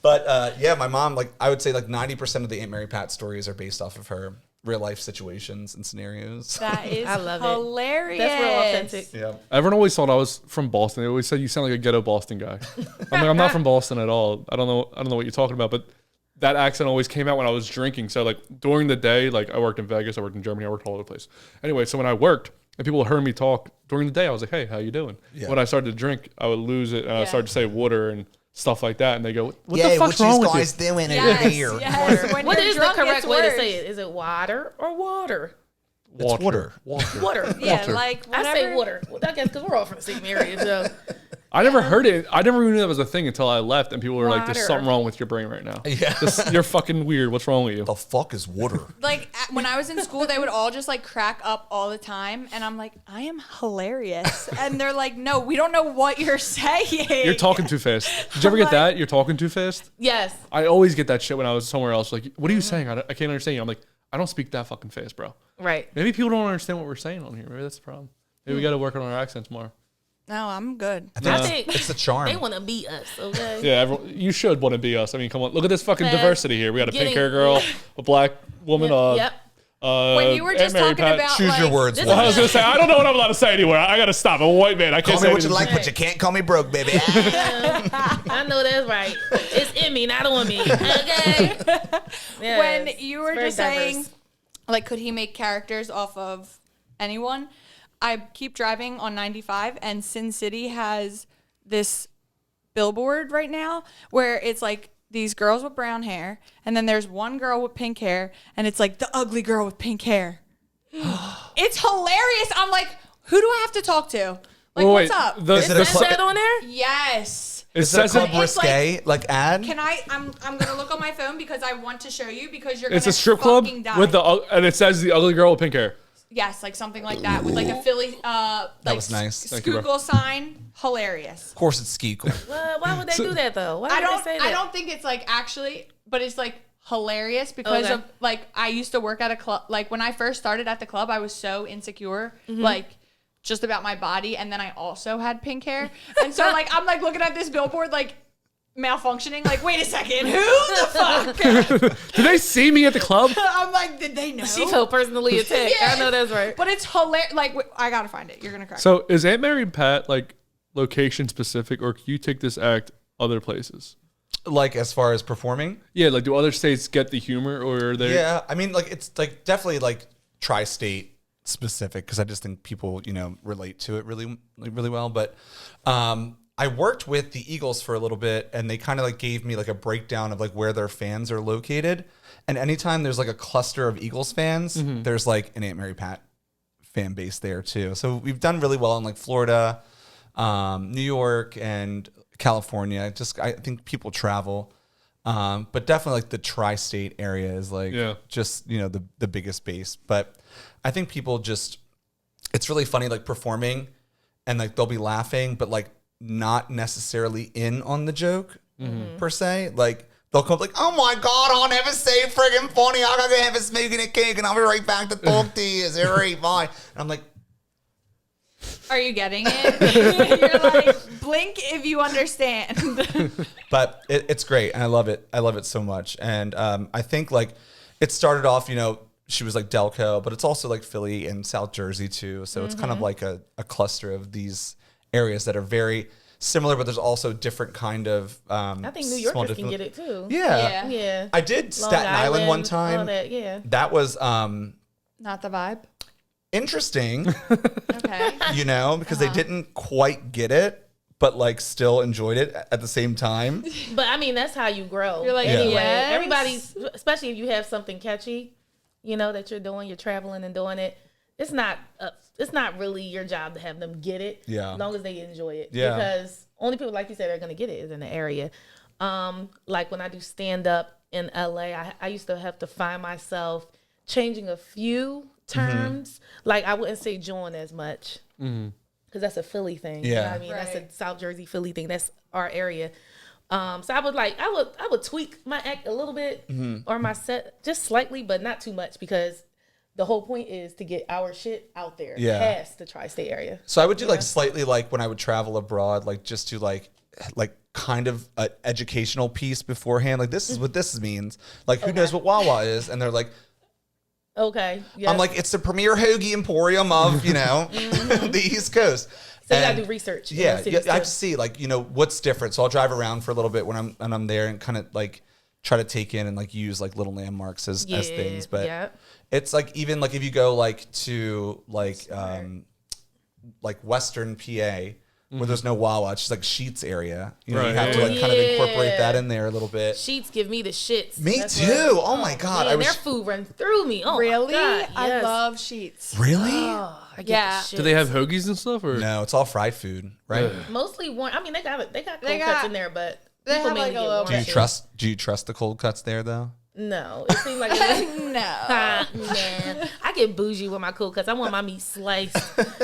But my mom, like I would say, like 90% of the Aunt Mary Pat stories are based off of her real life situations and scenarios. That is I love hilarious. That's real authentic. Yeah. Everyone always thought I was from Boston. They always said you sound like a ghetto Boston guy. I'm like, I'm not from Boston at all. I don't know what you're talking about, but that accent always came out when I was drinking. So like during the day, like I worked in Vegas, I worked in Germany, I worked all over the place. Anyway, so when I worked and people heard me talk during the day, I was like, hey, how you doing? Yeah. When I started to drink, I would lose it, and I started to say water and stuff like that, and they go, what the fuck's wrong with you? What you guys doing over here? Yes. What is the correct way to say it? Is it water or water? It's water. Water. Yeah, like whatever. I say water. Well, I guess because we're all from the same area, so. I never heard it. I never even knew that was a thing until I left, and people were like, there's Water. something wrong with your brain right now. Yeah. You're fucking weird. What's wrong with you? The fuck is water? Like when I was in school, they would all just like crack up all the time, and I'm like, I am hilarious, and they're like, no, we don't know what you're saying. You're talking too fast. Did you ever get that? You're talking too fast? Yes. I always get that shit when I was somewhere else. Like, what are you saying? I can't understand you. I'm like, I don't speak that fucking fast, bro. Right. Maybe people don't understand what we're saying on here. Maybe that's the problem. Maybe we got to work on our accents more. No, I'm good. I think It's the charm. they want to beat us, okay? Yeah, you should want to be us. I mean, come on. Look at this fucking Man, diversity here. We got a pink getting- hair girl, a black woman, Yep. When you were just Aunt Mary talking Pat. about Choose your like, words. this Well, I was Juan. gonna say I don't know what I'm allowed to say anywhere. I gotta stop. I'm a white man. I can't Call say me what you anything. like, but you can't call me broke, baby. I know that's right. It's in me, not on me. Okay. Yes, when you were it's very just saying, diverse. like, could he make characters off of anyone? I keep driving on 95, and Sin City has this billboard right now where it's like these girls with brown hair, and then there's one girl with pink hair, and it's like the ugly girl with pink hair. It's hilarious. I'm like, who do I have to talk to? Like, Wait, what's up? Is it a Is club? that on there? Yes. It Is it a says club it, It's risque like ad? Can I'm gonna look on my phone because I want to show you because you're gonna it's a strip club fucking die. with and it says the ugly girl with pink hair. Yes, like something like that with like a Philly That like was nice. Thank you, bro. Schuylkill sign. Hilarious. Of course, it's Skeekle. Why would they do that though? Why would they say that? I don't think it's like actually, but it's like hilarious because Okay. of like I used to work at a club. Like when I first started at the club, I was so insecure, Mm-hmm. like just about my body, and then I also had pink hair, and so like I'm like looking at this billboard like malfunctioning. Like wait a second, who the fuck? Did they see me at the club? I'm like, did they know? She felt personally attacked. Yes. I know that's right. But it's hilarious. Like I gotta find it. You're gonna cry. So is Aunt Mary Pat like location specific, or can you take this act other places? Like as far as performing? Yeah, like do other states get the humor, or are they? Yeah, I mean, like it's like definitely like tri-state specific because I just think people relate to it really well. But I worked with the Eagles for a little bit, and they kind of like gave me like a breakdown of like where their fans are located. And anytime there's like a cluster of Eagles fans, there's like an Aunt Mary Pat fan base there too. So we've done really well in like Florida, New York, and California. I think people travel. But definitely like the tri-state area is like just, the biggest base. But I think people it's really funny, like performing and like they'll be laughing, but like not necessarily in on the joke per se. Like they'll come up like, oh my God, I'll never say friggin' funny. I gotta have a smoking a cake and I'll be right back to talk to you. Is it right? Bye. And I'm like, Are you getting it? You're like, blink if you understand. but it's great and I love it. I love it so much. And I think like it started off, she was like Delco, but it's also like Philly and South Jersey too. So it's kind of like a cluster of these areas that are very similar, but there's also different kind of. I think New Yorkers can get it too. Yeah. Yeah. I did Staten Island one time. All that, yeah. That was Not the vibe. interesting, Okay. because they didn't quite get it, but like still enjoyed it at the same time. But I mean, that's how you grow. You're like, anyway, yes. everybody's, especially if you have something catchy, that you're doing, you're traveling and doing it. It's not really your job to have them get it. Yeah. As long as they enjoy it. Yeah. Because only people, like you said, are going to get it is in the area. Like when I do stand up in LA, I used to have to find myself changing a few terms. Like I wouldn't say join as much. Because that's a Philly thing. You know what I mean? That's a South Jersey Philly thing. That's our area. So I would tweak my act a little bit or my set just slightly, but not too much because the whole point is to get our shit out there past the tri-state area. So I would do like slightly like when I would travel abroad, like just to like kind of an educational piece beforehand. Like this is what this means. Like who knows what Wawa is? And they're like, okay. Yep. I'm like, it's the premier hoagie emporium of, the East Coast. So you gotta do research. in Yeah, those cities I have too. to see like, what's different. So I'll drive around for a little bit when I'm there and kind of like try to take in and like use like little landmarks as things. But it's like even like if you go like to like Western PA where there's no Wawa, it's just like Sheets area. You have to like kind of incorporate that in there a little bit. Sheets give me the shits. Me That's too. what- Oh my God. Man, their food runs through me. Oh Really? my God, I yes. love Sheets. Really? Oh, I get Yeah. the Do they shits. have hoagies and stuff, or No, it's all fried food, right? Mostly warm. I mean, they got cold They cuts got- in there, but they people have, mainly like, a get little warm Do you shit. do you trust the cold cuts there though? No, it seems like man, I get bougie with my cold cuts. I want my meat sliced.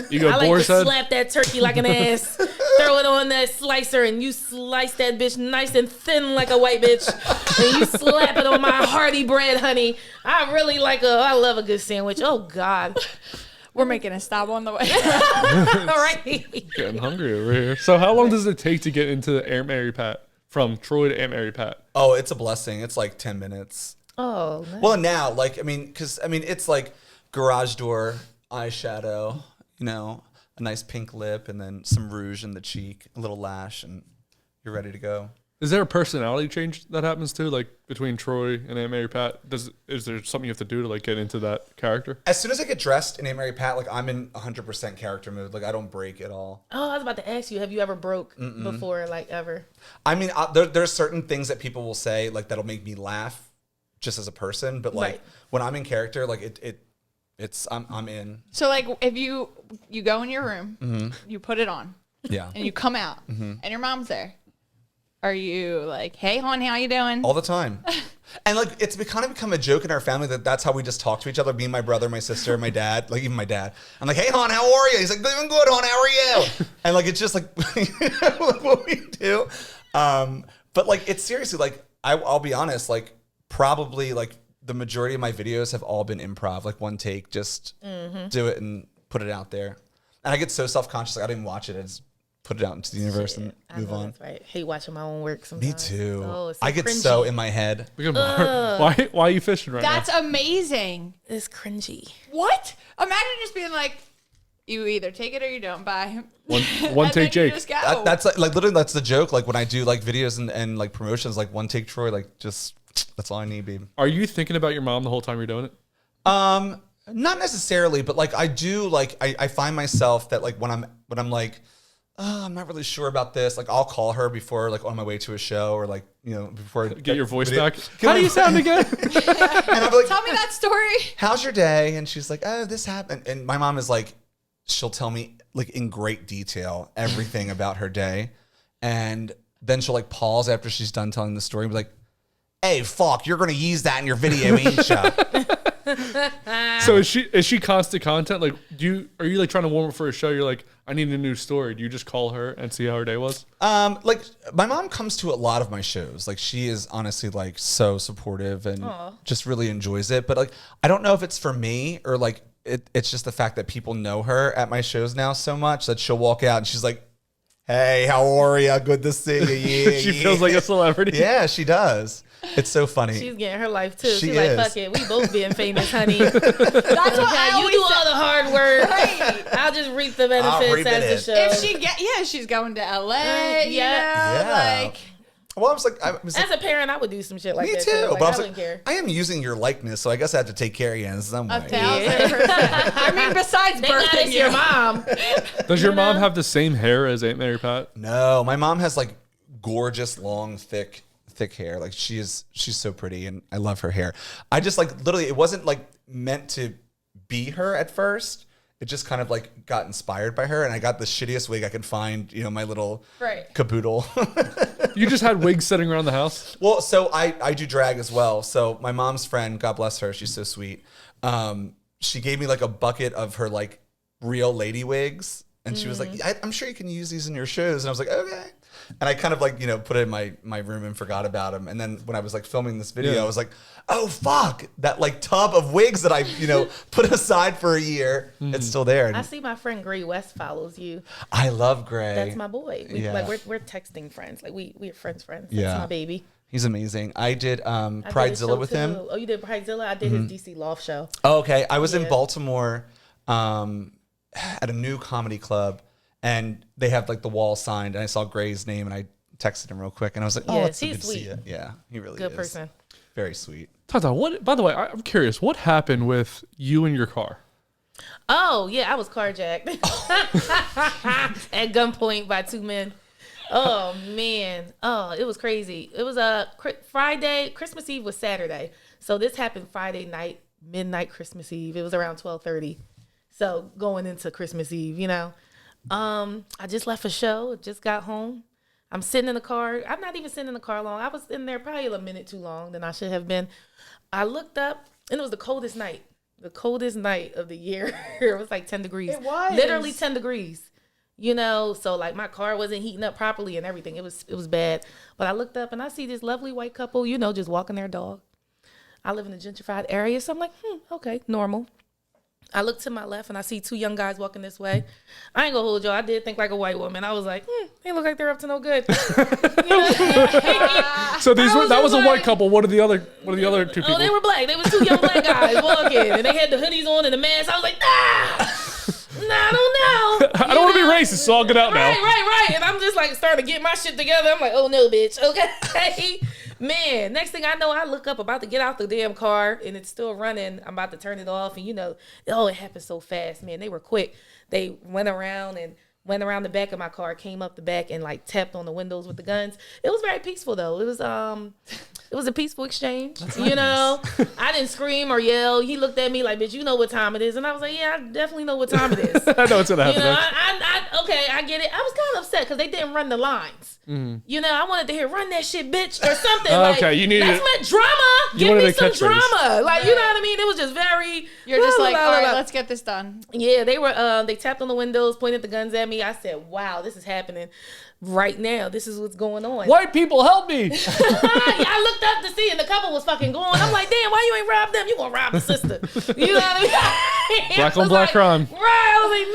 you go I like boar's to head? slap that turkey like an ass. throw it on that slicer, and you slice that bitch nice and thin like a white bitch, and you slap it on my hearty bread, honey. I love a good sandwich. Oh God. We're making a stop on the way. All right. Getting hungry over here. So how long does it take to get into Aunt Mary Pat? From Troy to Aunt Mary Pat? Oh, it's a blessing. It's like 10 minutes. Oh, nice. Well, now, like, it's like garage door, eyeshadow, a nice pink lip, and then some rouge in the cheek, a little lash, and you're ready to go. Is there a personality change that happens too, like between Troy and Aunt Mary Pat? Is there something you have to do to like get into that character? As soon as I get dressed in Aunt Mary Pat, like I'm in 100% character mode. Like I don't break at all. Oh, I was about to ask you, have you ever broke before, like ever? I mean, there's certain things that people will say like that'll make me laugh, just as a person. But like when I'm in character, like I'm in. So like if you go in your room, you put it on, and you come out, and your mom's there. Are you like, hey, hon, how you doing? All the time. And like, it's kind of become a joke in our family that's how we just talk to each other. Me, my brother, my sister, my dad, like even my dad. I'm like, hey, hon, how are you? He's like, doing good, hon, how are you? And like, it's just like what we do. But like, it's seriously like, I'll be honest, like probably like the majority of my videos have all been improv, like one take, just do it and put it out there. And I get so self-conscious, like I didn't watch it. I just put it out into the universe and move on. That's right. Hate watching my own work sometimes. Me too. Oh, it's so I get cringy. so in my head. Why are you fishing right That's amazing. It's cringy. What? Imagine just being like, you either take it or you don't. Bye. now? One And take then you Jake. just go. That's like literally that's the joke. Like when I do like videos and like promotions, like one take Troy, like just that's all I need, babe. Are you thinking about your mom the whole time you're doing it? Not necessarily, but like I do like I find myself that like when I'm like, oh, I'm not really sure about this. Like I'll call her before like on my way to a show or like, before I Get your voice video. back. How do you sound again? And I'll be like, Tell me that story. how's your day? And she's like, oh, this happened. And my mom is like, she'll tell me like in great detail everything about her day. And then she'll like pause after she's done telling the story and be like, hey, fuck, you're going to use that in your video, ain't you? So is she constant content? Like, are you like trying to warm up for a show? You're like, I need a new story. Do you just call her and see how her day was? Like my mom comes to a lot of my shows. Like she is honestly like so supportive and just really enjoys it. But like, I don't know if it's for me or like it's just the fact that people know her at my shows now so much that she'll walk out and she's like, hey, how are you? Good to see you. Yeah, She feels like a celebrity. Yeah, she does. It's so funny. She's getting her life too. She She's is. like, fuck it, we both being famous, honey. That's what I You always do all the hard work. Right. I'll just reap the I'll benefits reap as the it. show. She's going to LA. Yeah. Yeah. Like, Well, I was like, As a parent, I would do some shit like me that too. Like, But I I was wouldn't like, care. I am using your likeness, so I guess I have to take care of you in some way. 1,000%. I mean, besides Thank God birthing it's you. your mom. Does your mom have the same hair as Aunt Mary Pat? No, my mom has like gorgeous, long, thick hair. Like she's so pretty, and I love her hair. I just like literally, it wasn't like meant to be her at first. It just kind of like got inspired by her, and I got the shittiest wig I could find. My little caboodle. You just had wigs sitting around the house? Well, so I do drag as well. So my mom's friend, God bless her, she's so sweet. She gave me like a bucket of her like real lady wigs. And she was like, I'm sure you can use these in your shows. And I was like, okay. And I kind of like, put it in my room and forgot about them. And then when I was like filming this video, I was like, oh, fuck. That like tub of wigs that I, put aside for a year, it's still there. And I see my friend Gray West follows you. I love Gray. That's my boy. Yeah. Like we're texting friends. Like we're friends. That's Yeah. my baby. He's amazing. I did I did his Pridezilla show with too. him. Oh, you did Pridezilla? I did his DC Loft show. Oh, okay. I was in Yeah. Baltimore at a new comedy club, and they have like the wall signed, and I saw Gray's name, and I texted him real quick, and I was like, oh, Yeah, it's so he's good to see sweet. you. Yeah, he really Good is. person. Very sweet. Tata, by the way, I'm curious, what happened with you and your car? Oh, yeah, I was carjacked at gunpoint by two men. Oh, man. Oh, it was crazy. It was a Friday. Christmas Eve was Saturday. So this happened Friday night, midnight Christmas Eve. It was around 12:30. So going into Christmas Eve, I just left a show, just got home. I'm sitting in the car. I'm not even sitting in the car long. I was in there probably a minute too long than I should have been. I looked up, and it was the coldest night of the year. It was like 10 degrees. It was. Literally 10 degrees. You know, so like my car wasn't heating up properly and everything. It was bad. But I looked up and I see this lovely white couple, you know, just walking their dog. I live in a gentrified area, so I'm like, okay, normal. I look to my left and I see 2 young guys walking this way. I ain't gonna hold y'all. I did think like a white woman. I was like, they look like they're up to no good. You know? So that was a like, white couple. What are the other 2 people? Oh, they were black. They was 2 young black guys walking, and they had the hoodies on and the mask. I was like, nah, I don't know. I don't want to be racist, so I'll get out now. Right. And I'm just like starting to get my shit together. I'm like, oh no, bitch. Okay. Man, next thing I know, I look up about to get out the damn car and it's still running. I'm about to turn it off. And you know, it happened so fast, man. They were quick. They went around the back of my car, came up the back and like tapped on the windows with the guns. It was very peaceful though. It was a peaceful exchange. You know, I didn't scream or yell. He looked at me like, bitch, you know what time it is. And I was like, yeah, I definitely know what time it is. I know what's going to happen. You know, okay, I get it. I was kind of upset because they didn't run the lines. You know, I wanted to hear "run that shit, bitch" or something. Okay, you needed drama. Give me some drama. Like, you know what I mean? It was just very. You're just like, all right, let's get this done. Yeah, they were. They tapped on the windows, pointed the guns at me. I said, "Wow, this is happening right now. This is what's going on." White people, help me! I looked up to see, and the couple was fucking going. I'm like, damn, why you ain't robbed them? You gonna rob the sister? You know what I mean? Black on black crime. Right. I was like,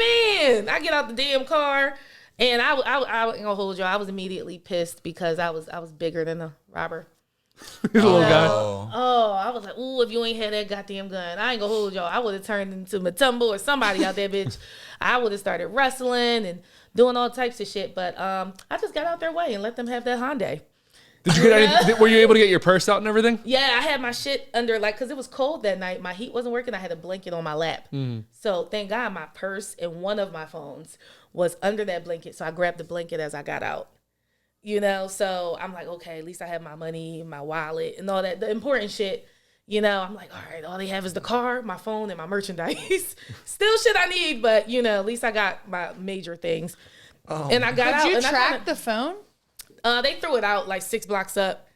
man, I get out the damn car. And I ain't gonna hold you. I was immediately pissed because I was bigger than the robber. He's a little guy. Oh, I was like, ooh, if you ain't had that goddamn gun, I ain't gonna hold y'all. I would have turned into Matumbo or somebody out there, bitch. I would have started wrestling and doing all types of shit. But I just got out their way and let them have that Hyundai. Did you get were you able to get your purse out and everything? Yeah, I had my shit under, like, because it was cold that night. My heat wasn't working. I had a blanket on my lap. So thank God my purse and one of my phones was under that blanket. So I grabbed the blanket as I got out. You know, so I'm like, okay, at least I have my money, my wallet, and all that, the important shit. You know, I'm like, all right, all they have is the car, my phone, and my merchandise. Still shit I need, but, you know, at least I got my major things. And I got out. Did you track the phone? They threw it out like 6 blocks up.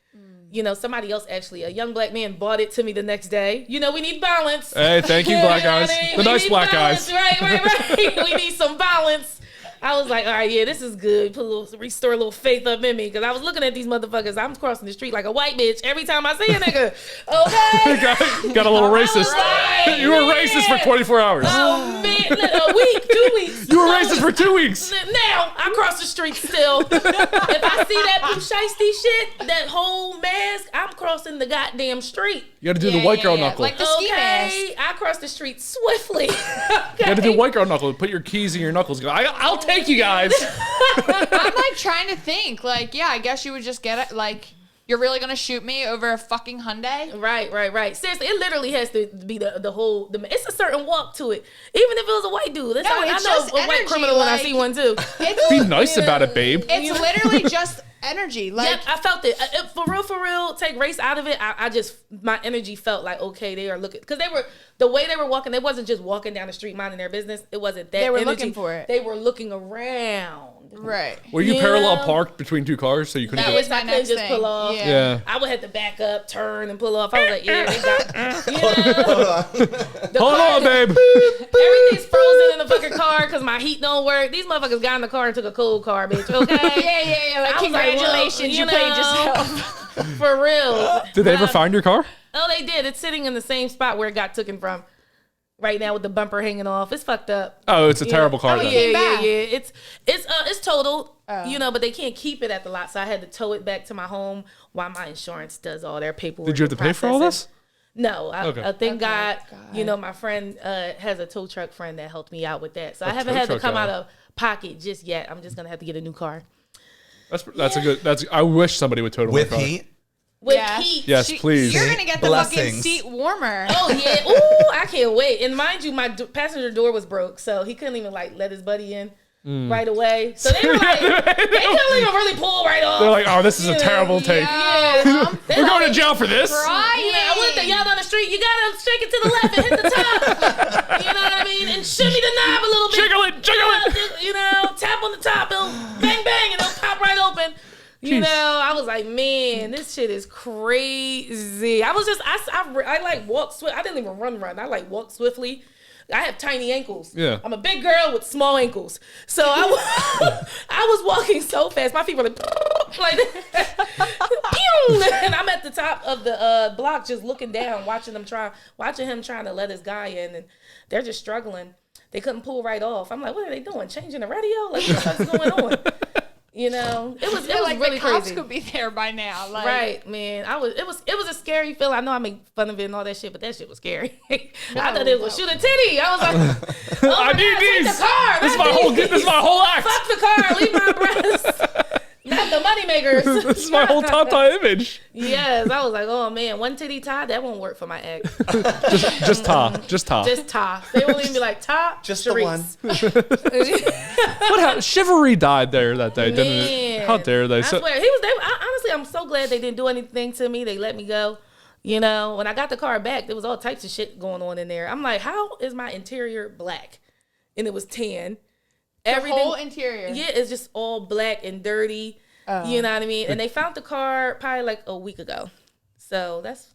You know, somebody else actually, a young black man bought it to me the next day. You know, we need balance. Hey, thank you, black guys. The nice black guys. Right. We need some balance. I was like, all right, yeah, this is good. Restore a little faith up in me. Because I was looking at these motherfuckers. I'm crossing the street like a white bitch every time I see a nigga. Okay. got a little racist. Right, you were racist for 24 hours. Oh, man. A week, 2 weeks. You were racist for 2 weeks. Now, I cross the street still. If I see that blue shiesty shit, that whole mask, I'm crossing the goddamn street. You got to do the white girl knuckle. Like the ski mask. I cross the street swiftly. You got to do white girl knuckle. Put your keys in your knuckles. Go, I'll take you guys. I'm like trying to think. Like, yeah, I guess you would just get it. Like, you're really gonna shoot me over a fucking Hyundai? Right. Seriously, it literally has to be the whole. It's a certain walk to it. Even if it was a white dude, It's I know just a white energy, criminal when I see one too. Be nice about it, babe. It's literally just energy. Like, Yep, I felt it. For real. Take race out of it. I just, my energy felt like, okay, they are looking, because the way they were walking, they wasn't just walking down the street minding their business. It wasn't that. They were energy. looking for it. They were looking around. right. Were you parallel parked between 2 cars so you couldn't That get... was my next just thing. pull off. Yeah. I would have to back up, turn, and pull off. I was like, yeah, they got, you know. Hold on, babe. Everything's frozen in the fucking car because my heat don't work. These motherfuckers got in the car and took a cold car, bitch. Okay. Yeah. Like, I was like, congratulations, well, you played yourself. For real. Did they ever find your car? Oh, they did. It's sitting in the same spot where it got taken from. Right now with the bumper hanging off. It's fucked up. Oh, it's a terrible car. Oh, Then. yeah. It's totaled. You know, but they can't keep it at the lot, so I had to tow it back to my home while my insurance does all their paperwork. Did you have to pay for all this? No, Okay. Thank God. You know, my friend has a tow truck friend that helped me out with that, so I haven't had to come out of pocket just yet. I'm just gonna have to get a new car. That's a good. I wish somebody would total With my car. heat? With Yeah. heat. Yes, please. You're gonna get the fucking Blessings. seat warmer. Oh yeah. Ooh, I can't wait. And mind you, my passenger door was broke, so he couldn't even like let his buddy in right away. So they were like, they couldn't even really pull right off. They're like, oh, this is a terrible take. Yeah. We're going to jail for this. Crying. You know, I went to yell down the street, you gotta shake it to the left and hit the top. You know what I mean? And shimmy the knob a little bit. Jiggle it. Just, you know, tap on the top, it'll bang, and it'll pop right open. You know, I was like, man, this shit is crazy. I was just, I like walked swift. I didn't even run. I like walked swiftly I have tiny ankles. Yeah. I'm a big girl with small ankles. So I was walking so fast. My feet were like and I'm at the top of the block just looking down, watching him trying to let his guy in, and they're just struggling. They couldn't pull right off. I'm like, what are they doing? Changing the radio? Like, what the fuck's going on? You know, it was like really the cops crazy. could be there by now. Like, Right, man. It was a scary feeling. I know I make fun of it and all that shit, but that shit was scary. I thought it was shoot a titty. I was like, oh I need these. the car. This is my whole act. Fuck the car. Leave my breasts. Not the money makers. This is my whole Tata image. Yes, I was like, oh man, one titty tie, that won't work for my ex. Just Ta. Just Ta. Just tie. They won't even be like Ta. Just Sherise. What happened? Chivalry died there that day, didn't it? Man. How dare they? I swear, honestly, I'm so glad they didn't do anything to me. They let me go. You know, when I got the car back, there was all types of shit going on in there. I'm like, how is my interior black? And it was tan. The whole interior. Yeah, it's just all black and dirty. You know what I mean? And they found the car probably like a week ago. So that's,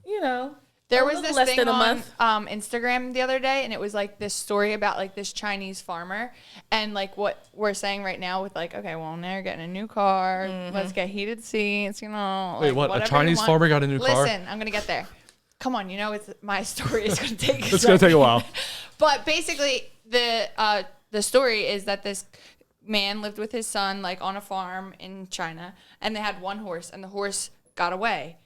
you know. There a was little this less thing than a on month. Instagram the other day, and it was like this story about like this Chinese farmer, and like what we're saying right now with like, okay, well now you're getting a new car, let's get heated seats, you know. Wait, like, what? A whatever you Chinese want. farmer got a new car? Listen, I'm gonna get there. Come on, you know it's my story is gonna take. It's gonna take a while. But basically, the story is that this man lived with his son like on a farm in China, and they had one horse, and the horse got away,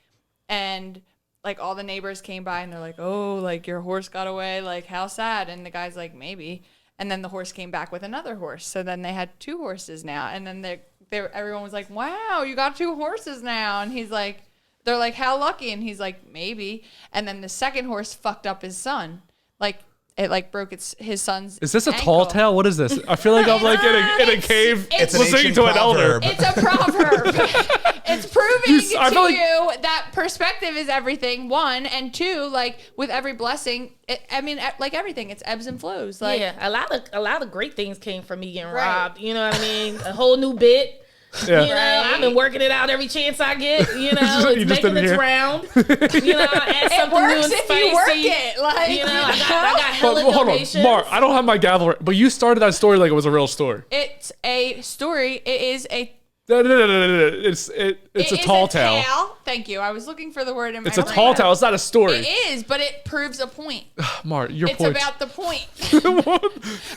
and like all the neighbors came by and they're like, oh, like your horse got away, like how sad. And the guy's like, maybe. And then the horse came back with another horse, so then they had two horses now. And then everyone was like, wow, you got two horses now. And he's like, they're like, how lucky? And he's like, maybe. And then the second horse fucked up his son, like it like broke his son's Is this a ankle. tall tale? What is this? I feel like I'm like in a cave it's an listening ancient to an elder. proverb. It's a proverb. It's proving I feel like- you that perspective is everything, one. And two, like with every blessing, like everything, it's ebbs and flows. Like, yeah, a lot of great things came from me getting Right. robbed. You know what I mean? A whole new bit. Yeah. You know, I've been working it out every chance I get. You know, You it's just making didn't its hear. round. You know, add it something new works and if spicy. you work it. Like, You know, I got hella Hold on, donations. Mark. I don't have my gavel, but you started that story like it was a real story. it's a story. It is a. No. It's a tall tale. Thank you. I was looking for the word in my It's a brain. tall tale. It's not a story. It is, but it proves a point. Mark, your It's point. about the point.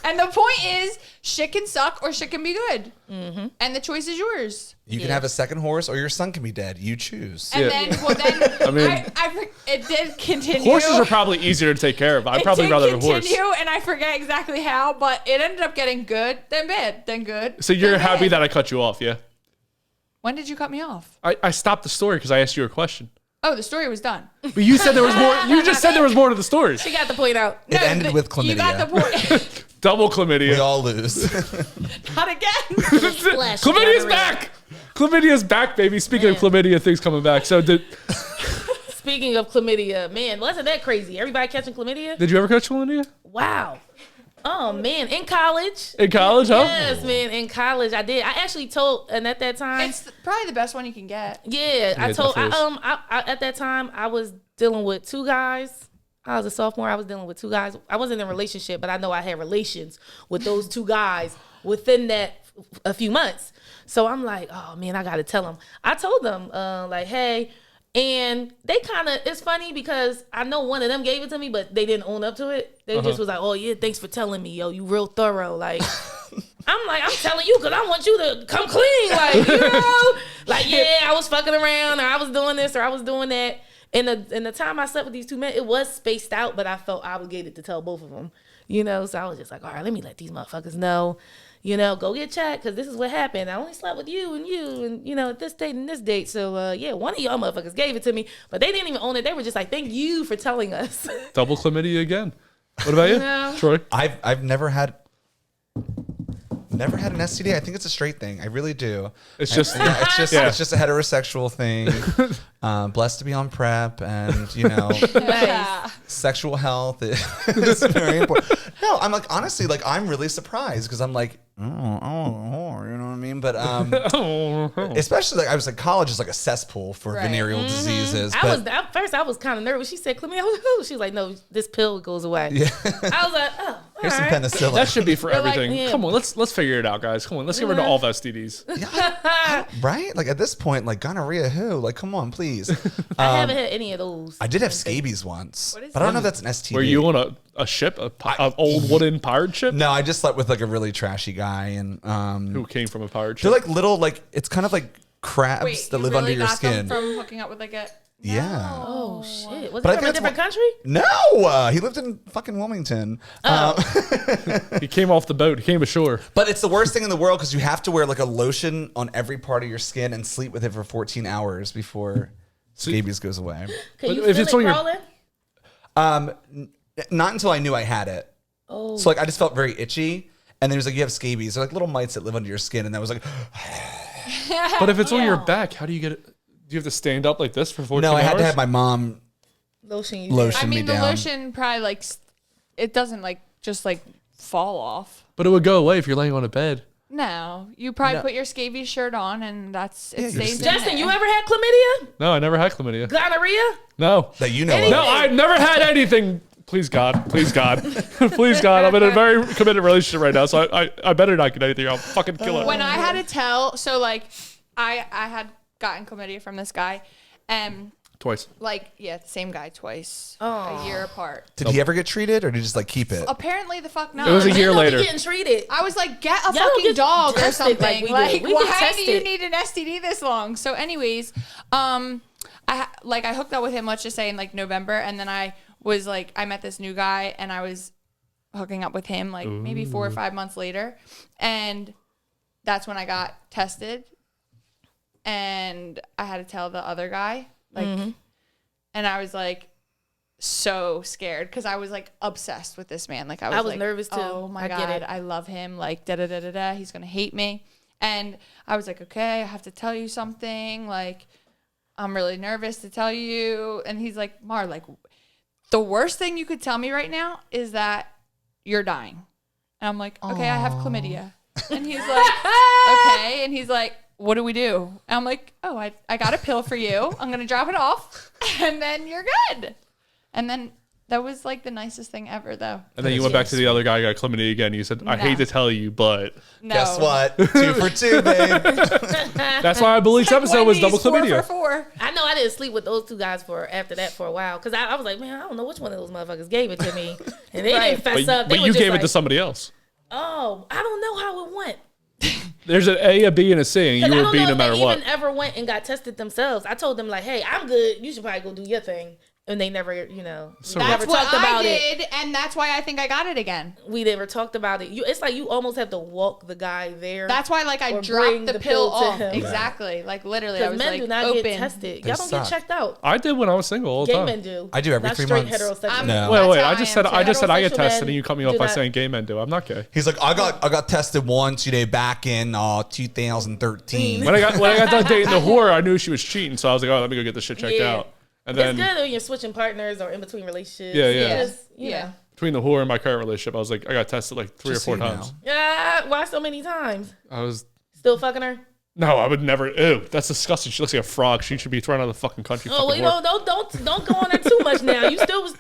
And the point is, shit can suck or shit can be good. Mm-hmm. And the choice is yours. You can have a second horse, or your son can be dead. You choose. And Yeah. then, I mean- it did continue. Horses are probably easier to take care of. I'd It probably did rather have a continue, horse. and I forget exactly how, but it ended up getting good, then bad, then good. So you're then happy bad. that I cut you off, yeah? When did you cut me off? I stopped the story because I asked you a question. Oh, the story was done. But you said there was more. You just said there was more to the story. She got the point out. It ended with chlamydia. You got the point. Double We chlamydia. all lose. Not again. Splash Chlamydia's gathering. back. Chlamydia's back, baby. Speaking of chlamydia, things coming back. So did Speaking of chlamydia, man, wasn't that crazy? Everybody catching chlamydia? you ever catch chlamydia Wow. Oh man, in college. in college? Huh? Yes, man, in college I did. I actually told, and at that time, It's probably the best one you can get. yeah, I it told. definitely is. I at that time I was dealing with two guys. I was a sophomore. I was dealing with two guys. I wasn't in a relationship, but I know I had relations with those two guys within that a few months. So I'm like, oh man, I got to tell them. I told them like, hey. And they kind of, it's funny because I know one of them gave it to me, but they didn't own up to it. They just was like, oh yeah, thanks for telling me, yo, you real thorough. Like, I'm telling you because I want you to come clean. Like, you know, like, yeah, I was fucking around or I was doing this or I was doing that. And the time I slept with these two men, it was spaced out, but I felt obligated to tell both of them, you know? So I was just like, all right, let me let these motherfuckers know. You know, go get checked because this is what happened. I only slept with you, and you know, at this date and this date. So yeah, one of y'all motherfuckers gave it to me, but they didn't even own it. They were just like, thank you for telling us. Double chlamydia again. What about you, No. Troy? I've never had an STD. I think it's a straight thing. I really do. It's just Yeah, Yeah. it's just a heterosexual thing. Blessed to be on PrEP, and you know, Nice. sexual health is very important. No, I'm like honestly, like I'm really surprised because I'm like, oh, you know what what I mean? But especially like I was like college is like a cesspool for venereal diseases. At first I was kind of nervous. She said chlamydia. I was like, "Ooh." She was like, "No, this pill goes away." Yeah. I was like, "Oh, Here's some all right." penicillin. That should be for like, everything. yeah. Come on, let's figure it out, guys. Come on, let's get rid of all of STDs. Right? Like at this point, like gonorrhea, who? Like, come on, please. I haven't had any of those. I did have scabies once, What is but I don't know that? if that's an STD. Were you on a ship, an old wooden pirate ship? No, I just slept with like a really trashy guy, and Who came from a pirate they're ship? like little, like it's kind of like crabs Wait, that you live really under your got them skin. from hooking up with like a. Yeah. Oh shit! Was But I he from think a that's different what- country? No, he lived in fucking Wilmington. He came off the boat. He came ashore. But it's the worst thing in the world because you have to wear like a lotion on every part of your skin and sleep with it for 14 hours before scabies goes away. Can you if feel it's it on your- crawling? Not until I knew I had it. Oh. So like I just felt very itchy. And then it was like, you have scabies. They're like little mites that live under your skin. And that was like, But if it's on your back, how do you get it? Do you have to stand up like this for 14 no, hours? I had to have my mom Lotion. You lotion I me mean, the down. lotion probably like it doesn't like just like fall off. But it would go away if you're laying on a bed. No, you probably put your scabies shirt on, and that's it you're stays. in Justin, there. you ever had chlamydia? No, I never had chlamydia. Gonorrhea? No. That you know No, of. I've never had anything. Please God. Please God. Please God. I'm in a very committed relationship right now, so I better not get anything. I'll fucking kill it. When I had to tell, so like I had gotten chlamydia from this guy, and Twice. like the same guy twice, Oh. a year apart. Did he ever get treated or did he just like keep it? Apparently, the fuck no. It was a Men year don't be later. getting treated. I was like, get a Y'all fucking get dog or tested something. like we Like, do. We get why do you tested. need an STD this long? So, anyways, I hooked up with him. Let's just say in like November, and then I was like, I met this new guy, and I was hooking up with him like maybe 4 or 5 months later, and that's when I got tested, and I had to tell the other guy like, and I was like so scared because I was like obsessed with this man. Like I was was like, nervous, too. Oh my I God, get it. I love him. Like da da da da da. He's gonna hate me. And I was like, okay, I have to tell you something. Like I'm really nervous to tell you. And he's like, Mar, like the worst thing you could tell me right now is that you're dying. And I'm like, okay, I have chlamydia. And he's like, okay. And he's like, what do we do? And I'm like, oh, I got a pill for you. I'm going to drop it off and then you're good. And then that was like the nicest thing ever though. And then you went back to the other guy, got chlamydia again. You said, I hate to tell you, but No. Guess what? 2 for 2, babe. that's why I believe each episode was double Wendy's chlamydia. 4 for 4. I know I didn't sleep with those two guys after that for a while because I was like, man, I don't know which one of those motherfuckers gave it to me, and they didn't fess up. They But were you just gave like, it to somebody else. Oh, I don't know how it went. There's an A, a B, and a C, and Because you I were don't B know no if matter they what. even ever went and got tested themselves. I told them like, hey, I'm good. You should probably go do your thing. And they never, we That's never what talked about I it. did, and that's why I think I got it again. We never talked about it. It's like you almost have to walk the guy there. That's why, like, I Or dropped bring the the pill pill to off. him. Exactly. Like, literally, I because was men like, do not open. get tested. They Y'all don't get suck. checked out. I did when I was single all the Gay time. men do. I do every Not 3 straight months. heterosexual. No. Wait, That's I how just I said am, I just said I get Heterosexual tested, men and you cut me off do by not- saying gay men do. I'm not gay. He's like, I got tested once, back in 2013. When I got done dating the whore, I knew she was cheating, so I was like, oh, let me go get this shit checked Yeah. out. And It's then good when you're switching partners or in between relationships. Yeah, yeah. Just, you Yeah. know. between the whore and my current relationship, I was like, I got tested like 3 Just or 4 so you times. know. Yeah, why so many times? I was Still fucking her? no, I would never. Ew, that's disgusting. She looks like a frog. She should be thrown out of the fucking country. Oh, well, fucking don't go on her too much now. You still was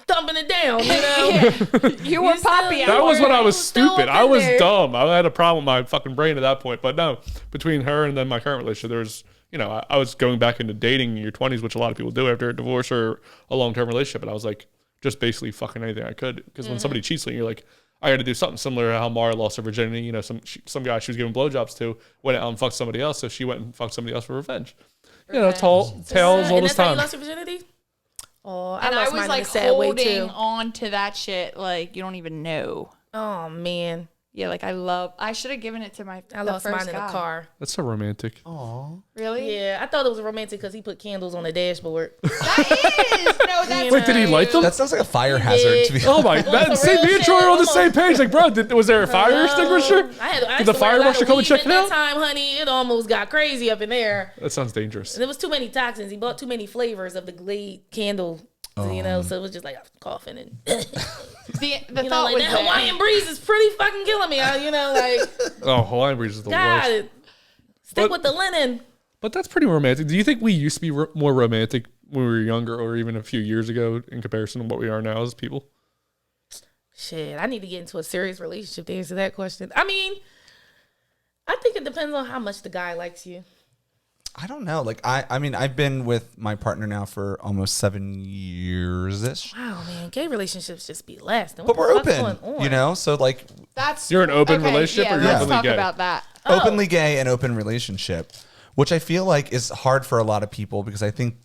thumping it down, you know? You were poppy. that was when I was still stupid. up I in was there. dumb. I had a problem with my fucking brain at that point. But no, between her and then my current relationship, there was, I was going back into dating in your 20s, which a lot of people do after a divorce or a long-term relationship. And I was like, just basically fucking anything I could. Because when somebody cheats on you, you're like, I got to do something similar to how Maura lost her virginity. Some guy she was giving blowjobs to went out and fucked somebody else. So she went and fucked somebody else for revenge. Tales all And this that's how you time. lost your virginity? Oh, I And I lost was mine like in a sad way holding too. on to that shit like you don't even know. Oh man, Yeah, like I should have given it to my. I the lost first mine in guy. a car. That's so romantic. Really? Yeah, I thought it was romantic because he put candles on the dashboard. That is. No, that's. Wait, did he light them? That sounds like a fire hazard to be Oh my! Well, for See, real me and shit, Troy are on the almost. same page. Like, bro, was there a fire extinguisher? I Did the fire marshal come and check it out? That time, honey, it almost got crazy up in there. That sounds dangerous. And there was too many toxins. He bought too many flavors of the Glade candle. You know, so it was just like I was coughing and The you know, thought like was that there. Hawaiian breeze is pretty fucking killing me. You know, like Oh, Hawaiian breeze is the worst. God, stick But- with the linen. But that's pretty romantic. Do you think we used to be more romantic when we were younger, or even a few years ago, in comparison to what we are now as people? Shit, I need to get into a serious relationship to answer that question. I mean, I think it depends on how much the guy likes you. I don't know. Like I mean, I've been with my partner now for almost 7 years ish. Wow, man, gay relationships just be lasting. But What we're the fuck's open, going on? you know. So like, That's You're an open relationship, yeah, or you're let's openly talk gay? about that. Oh. openly gay and open relationship, which I feel like is hard for a lot of people because I think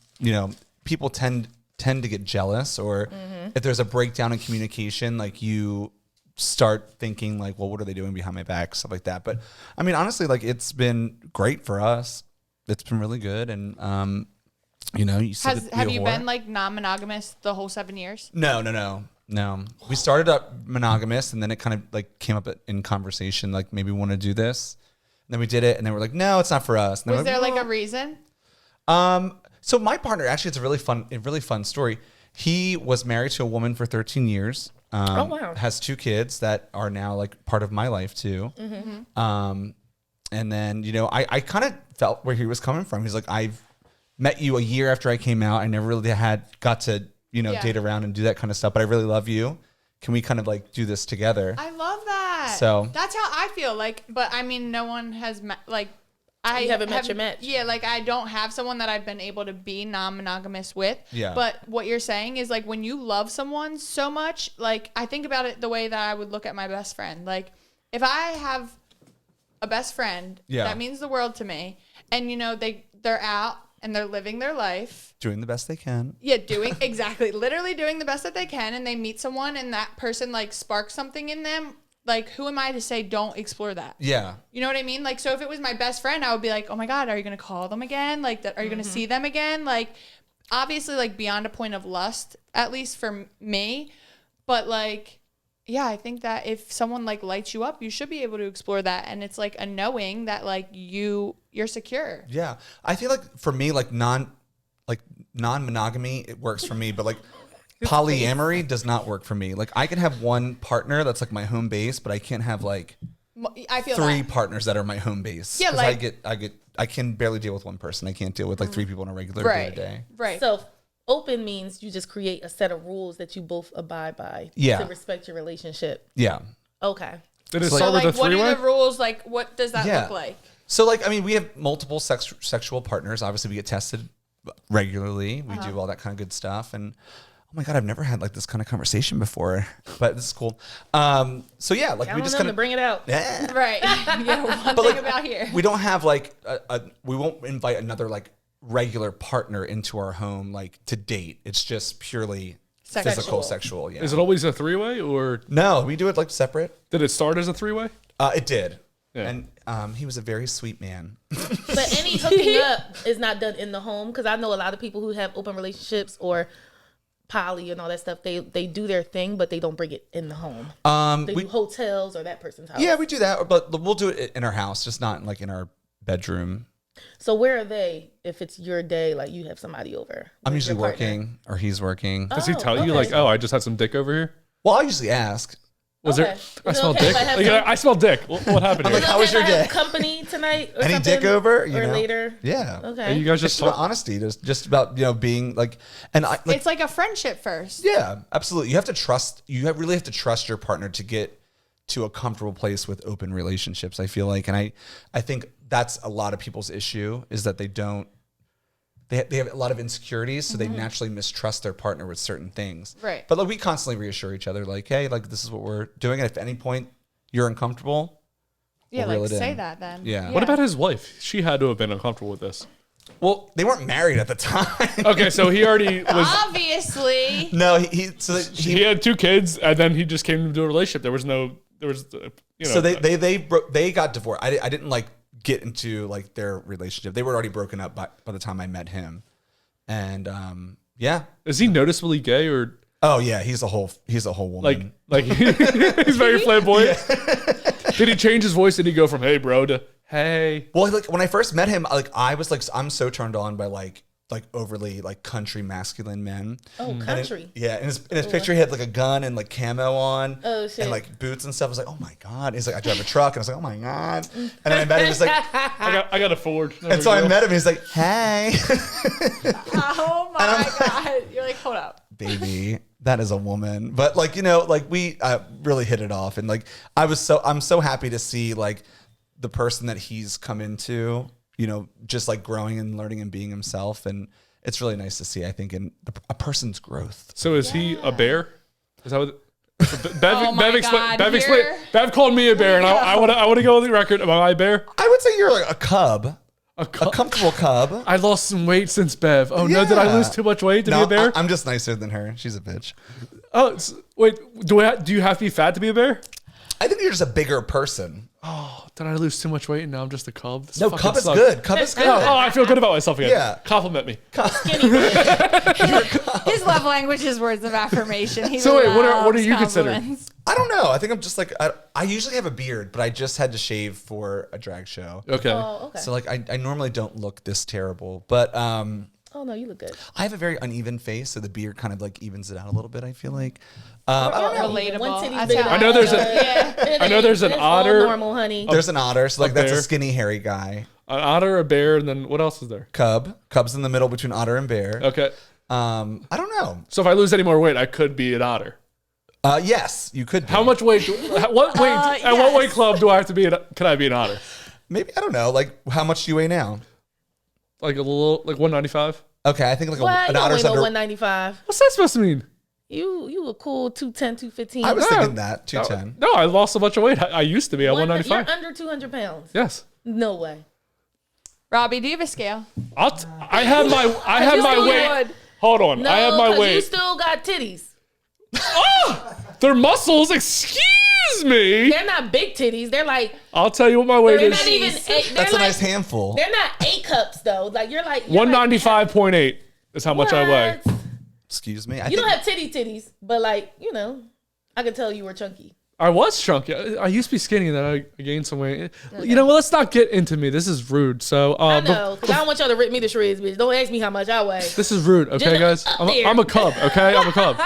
people tend to get jealous, or if there's a breakdown in communication, like you start thinking like, well, what are they doing behind my back, stuff like that. But I mean, honestly, like it's been great for us. It's been really good, and you still get to be Have a you whore. been like non-monogamous the whole 7 years? No. We started up monogamous, and then it kind of like came up in conversation, like maybe we want to do this. And then we did it, and then we're like, no, it's not for us. And then Was we're there like "Well." a reason? So my partner, actually, it's a really fun story. He was married to a woman for 13 years. Oh, wow. Has 2 kids that are now like part of my life too. And then, I kind of felt where he was coming from. He's like, I've met you a year after I came out. I never really got to, Yeah. date around and do that kind of stuff, but I really love you. Can we kind of like do this together? I love that. So- that's how I feel. Like, but I mean, no one has met, like, You haven't met your match. Yeah, like I don't have someone that I've been able to be non-monogamous with. Yeah. But what you're saying is like when you love someone so much, like I think about it the way that I would look at my best friend. Like if I have a best friend, Yeah. that means the world to me. And they're out and they're living their life. Doing the best they can. Yeah, literally doing the best that they can, and they meet someone and that person like sparks something in them. Like, who am I to say don't explore that? Yeah. You know what I mean? Like, so if it was my best friend, I would be like, oh my God, are you going to call them again? Like, are you going to see them again? Like, obviously, like, beyond a point of lust, at least for me. But, like, yeah, I think that if someone, like, lights you up, you should be able to explore that. And it's, like, a knowing that, like, you're secure. Yeah. I feel like for me, like non-monogamy, it works for me, but like polyamory does not work for me. Like I can have one partner that's like my home base, but I can't have like I feel 3 that. partners that are my home base. Yeah, 'Cause like- I can barely deal with one person. I can't deal with like 3 people on a regular Right. day. Right. So open means you just create a set of rules that you both abide by Yeah. to respect your relationship. Yeah. Okay. Did it So, start so, with like, a what three-way? are the rules? Like, what does that Yeah. look like? So like, I mean, we have multiple sexual partners. Obviously we get tested regularly. We do all that kind of good stuff. And oh my God, I've never had like this kind of conversation before, but this is cool. So yeah, like Count we on just them kind to of, bring it out. yeah. Right. Yeah, one But thing like, about here. we don't have like we won't invite another like regular partner into our home like to date. It's just purely Sexual. physical, sexual. Yeah. Is it always a three-way, or No, we do it like separate. did it start as a three-way? It did. Yeah. And he was a very sweet man. But any hooking up is not done in the home, because I know a lot of people who have open relationships or poly and all that stuff. They do their thing, but they don't bring it in the home. They do hotels or that person's house. Yeah, we do that, but we'll do it in our house, just not like in our bedroom. So where are they if it's your day? Like you have somebody over. I'm Where's usually your partner? working or he's working. Does he Oh, tell you okay. like, oh, I just had some dick over here? Well, I usually ask. Was Okay. there? Is I it smell okay dick. if I have Like, some- I smell dick. What happened I'm here? like, how was your If I have day? company tonight or Any something? dick over? Or later? Yeah. Okay. And you guys Just just about talk. honesty. Just about being like, and I like It's like a friendship first. yeah, absolutely. You have to trust. Really have to trust your partner to get to a comfortable place with open relationships. I feel like, and I think that's a lot of people's issue is that they don't. They have a lot of insecurities, so they naturally mistrust their partner with certain things. Right. But like we constantly reassure each other, like, hey, like this is what we're doing, and if at any point you're uncomfortable, Yeah, we'll reel like it say in. that then. Yeah. What about his wife? She had to have been uncomfortable with this. Well, they weren't married at the time. Okay, so he already was. Obviously. No, He had 2 kids, and then he just came into a relationship. There was, So they got divorced. I didn't like get into like their relationship. They were already broken up by the time I met him. And yeah. Is he noticeably gay, or Oh yeah, he's a whole woman. like he's very flamboyant? Did he change his voice? Did he go from "Hey, bro" to "Hey"? Well, like when I first met him, like I was like I'm so turned on by like like overly like country masculine men. Oh, country. In his picture, he had like a gun and like camo on. Oh, shit. And like boots and stuff. I was like, oh my God. He's like, I drive a truck. And I was like, oh my God. And then I met him. He's like, I got a Ford. No and big so I deal. met him. He's like, hey. Oh my God. You're like, hold up. Baby, that is a woman. But like, you know, like we really hit it off. And like, I'm so happy to see like the person that he's come into, you know, just like growing and learning and being himself. And it's really nice to see, I think, in a person's growth. So is he a bear? Is that what? Oh my God, here- Bev called me a bear, and I want to go on the record. Am I a bear? I would say you're like a cub. A A comfortable cub. I lost some weight since Bev. Oh no, did I lose too much weight to be a bear? I'm just nicer than her. She's a bitch. Oh, wait. Do you have to be fat to be a bear? I think you're just a bigger person. Oh, did I lose too much weight and now I'm just a cub? This No, fucking cub is sucks. good. Cub is good. Oh, I feel good about myself again. Yeah. Compliment me. His love language is words of affirmation. He So wait, what are loves you considering? compliments. I don't know. I think I'm just like, I usually have a beard, but I just had to shave for a drag show. Okay. Oh, okay. So like, I normally don't look this terrible, but Oh no, you look good. I have a very uneven face, so the beard kind of like evens it out a little bit, I feel like. Relatable. One titty That's bigger how I know there's It I know ain't- there's an it's all otter. normal, honey. There's an otter, so like that's bear. a skinny, hairy guy. An otter, a bear, and then what else is there? Cub's in the middle between otter and bear. Okay. I don't know. So if I lose any more weight, I could be an otter. Yes, you could be. How much weight? At what weight club do I have to be? Can I be an otter? Maybe, I don't know. Like, how much do you weigh now? Like a little, like 195. Okay, I think like What? an You don't otter's weigh no under. 195. What's that supposed to mean? You a cool 210, 215. I was Yeah. thinking that 210. No, I lost a bunch of weight. I used to be at You're 195. under 200 pounds. Yes. No way. Robbie, do you have a scale? I have my still weight. would. Hold on. No, I have my because you weight. still got titties. They're muscles. Excuse me. They're not big titties. They're like I'll tell you what my weight they're is. not even. They're That's a like, nice handful. They're not 8 cups though. Like you're like 195.8 is how much I weigh. What? Excuse me. You don't have titties, but like you know, I could tell you were chunky. I was chunky. I used to be skinny, and then I gained some weight. You know, well, let's not get into me. This is rude. So I know, because I don't want y'all to rip me to shreds, bitch. Don't ask me how much I weigh. this is rude. Okay, guys. Just up there. I'm a cub. Okay, I'm a cub.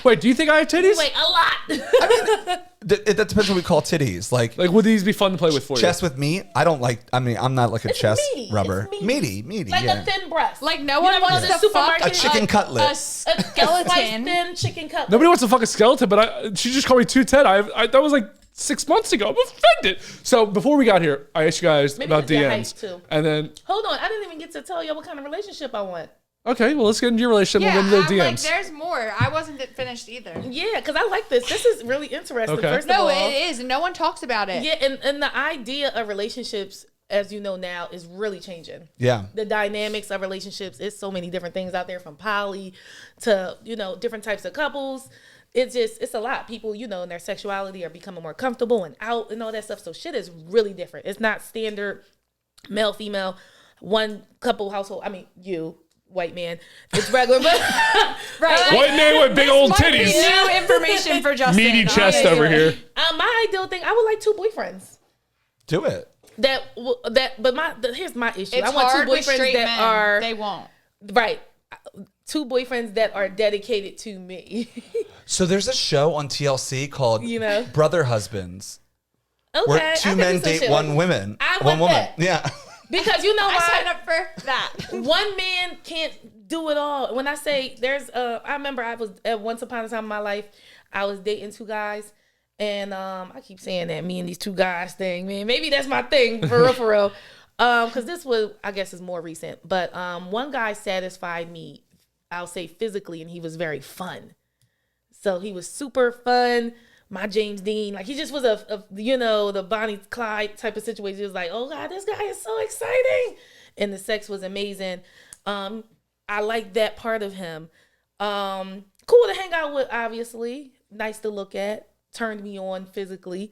Wait, do you think I have titties? Wait, a lot. That depends what we call titties. Like Like, would these be fun to play with for you? chest with meat. I don't like. I mean, I'm not like a It's chest meaty. rubber. It's Meaty. Like Yeah. a thin breast. Like no You one never wants go to to the supermarket? fuck A chicken cutlet. a a sliced skeleton. thin chicken cutlet. Nobody wants to fuck a skeleton, but she just called me 210. That was like 6 months ago. I'm offended. So before we got here, I asked you guys Maybe about it's your height, DMs, too. and then Hold on, I didn't even get to tell y'all what kind of relationship I want. okay, well, let's get into your relationship. Yeah, and then I'm the like, DMs. there's more. I wasn't finished either. Yeah, because I like this. This is really interesting. Okay. First of No, all, it is. No one talks about it. yeah, and the idea of relationships, as you know now, is really changing. Yeah. The dynamics of relationships, it's so many different things out there, from poly to different types of couples. It's a lot. People, in their sexuality are becoming more comfortable and out and all that stuff. So shit is really different. It's not standard male, female, one couple household. I mean, you, white man. It's regular, but Right. White man with big old Might be titties. new information for Justin. Meaty Oh, chest yeah, over yeah. here. my ideal thing, I would like 2 boyfriends. Do it. But here's my issue. It's I want 2 hard with boyfriends straight that men. are They won't. right. 2 boyfriends that are dedicated to me. So there's a show on TLC called Brother Husbands, Okay, where I 2 could men do some date shit one like- woman. I One want woman. that. Yeah. Because you know I why? signed up for that. One man can't do it all. When I say there's I remember I was at once upon a time in my life, I was dating 2 guys, and I keep saying that me and these 2 guys thing, man. Maybe that's my thing for real. Because this was, I guess, is more recent. But one guy satisfied me, I'll say physically, and he was very fun. So he was super fun. My James Dean, like he just was the Bonnie Clyde type of situation. It was like, oh God, this guy is so exciting, and the sex was amazing. I like that part of him. Cool to hang out with, obviously. Nice to look at. Turned me on physically.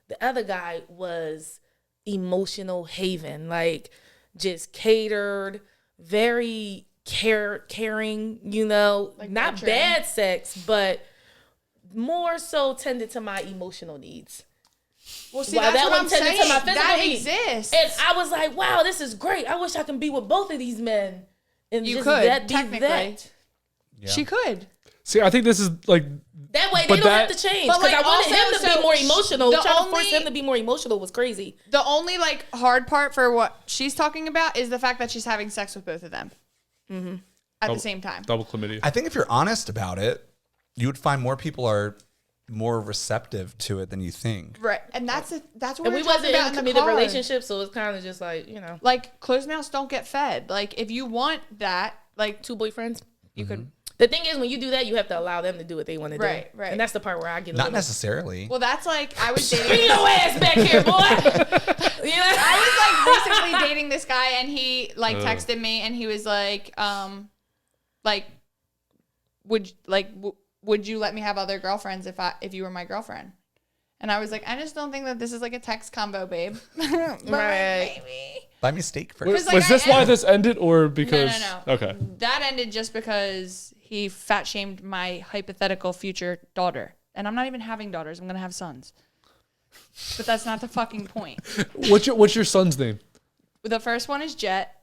The other guy was emotional haven, like just catered, very caring. Like not nurturing. bad sex, but more so tended to my emotional needs. Well, see, Well, that's that what one I'm tended to saying. my physical That needs. exists. And I was like, wow, this is great. I wish I can be with both of these men And You just could, that be technically. that. Yeah. She could. See, I think this is like That way they But don't that- have to change. But, Because like, I wanted also, him to so be more emotional. the Trying to force only- him to be more emotional was crazy. The only like hard part for what she's talking about is the fact that she's having sex with both of them at the same time. double chlamydia. I think if you're honest about it, you would find more people are more receptive to it than you think. Right, and that's what And we we were talking wasn't in about a in the committed car. relationship, so it's kind of just like, you know, Like closed mouths don't get fed. Like if you want that, like two boyfriends. you could. The thing is, when you do that, you have to allow them to do what they want to do. Right, right. And that's the part where I get a Not little... necessarily. Well, that's like I was Bring dating. your ass back here, boy. You know? I was like recently dating this guy, and he like texted me, and he was like, would you let me have other girlfriends if you were my girlfriend? And I was like, I just don't think that this is like a text combo, babe. But like, Right. maybe. By mistake for Was, like, was this I why am- this ended, or because? No. Okay. That ended just because he fat shamed my hypothetical future daughter. And I'm not even having daughters. I'm going to have sons. But that's not the fucking point. What's your son's name? The first one is Jet.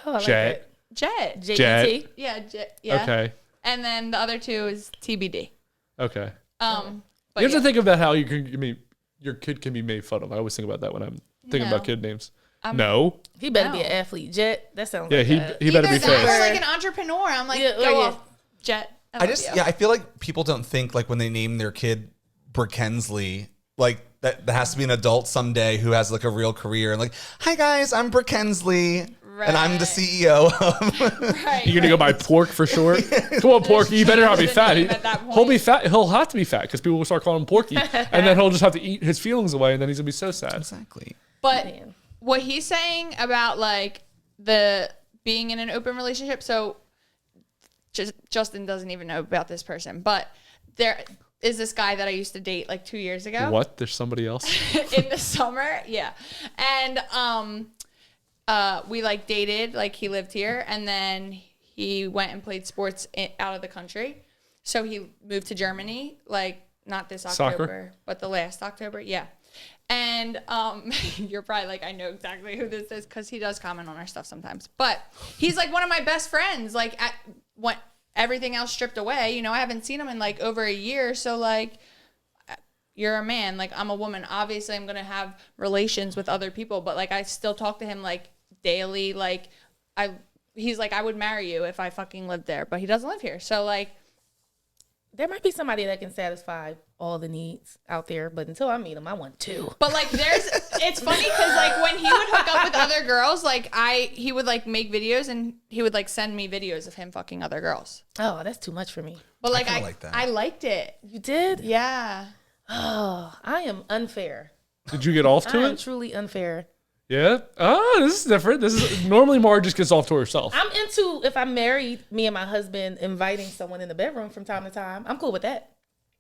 Oh, I like Jet. Jet. that. Jet. JET. Yeah, Jet. Yeah. Okay. And then the other two is TBD. Okay. But You have yeah. to think about how your kid can be made fun of. I always think about that when I'm thinking No. about kid names. No. He better be No. an athlete. Jet. That sounds Yeah, like he better be Either that or fast. like an entrepreneur. I'm like, Yeah, go yeah. off, Jet. I love just you. I feel like people don't think like when they name their kid Brickensley, like that has to be an adult someday who has like a real career and like, hi guys, I'm Brickensley. And I'm the Right. CEO of Right, You're gonna go by Pork for short. Come on, Porky. You better not be change fat. the name at that He'll point. be fat. He'll have to be fat because people will start calling him Porky, and then he'll just have to eat his feelings away, and then he's gonna be so sad. Exactly. But Man. what he's saying about like the being in an open relationship, so Justin doesn't even know about this person, but there is this guy that I used to date like 2 years ago. What? There's somebody else? In the summer, yeah. And we like dated, like he lived here, and then he went and played sports out of the country. So he moved to Germany, like not this October, Soccer? but the last October, yeah. And you're probably like, I know exactly who this is because he does comment on our stuff sometimes. But he's like one of my best friends. Like when everything else stripped away, you know, I haven't seen him in like over a year. So like, you're a man, like I'm a woman. Obviously, I'm gonna have relations with other people, but like I still talk to him like daily. Like he's like, I would marry you if I fucking lived there, but he doesn't live here. So like, There might be somebody that can satisfy all the needs out there, but until I meet him, I want two. but like it's funny because like when he would hook up with other girls, like he would like make videos and he would like send me videos of him fucking other girls. Oh, that's too much for me. But like kinda like that. I liked it. You did? Yeah. Oh, I am unfair. Did you get off I to am it? truly unfair. Yeah. Oh, this is different. This is normally Maura just gets off to herself. I'm into, if I'm married, me and my husband inviting someone in the bedroom from time to time. I'm cool with that.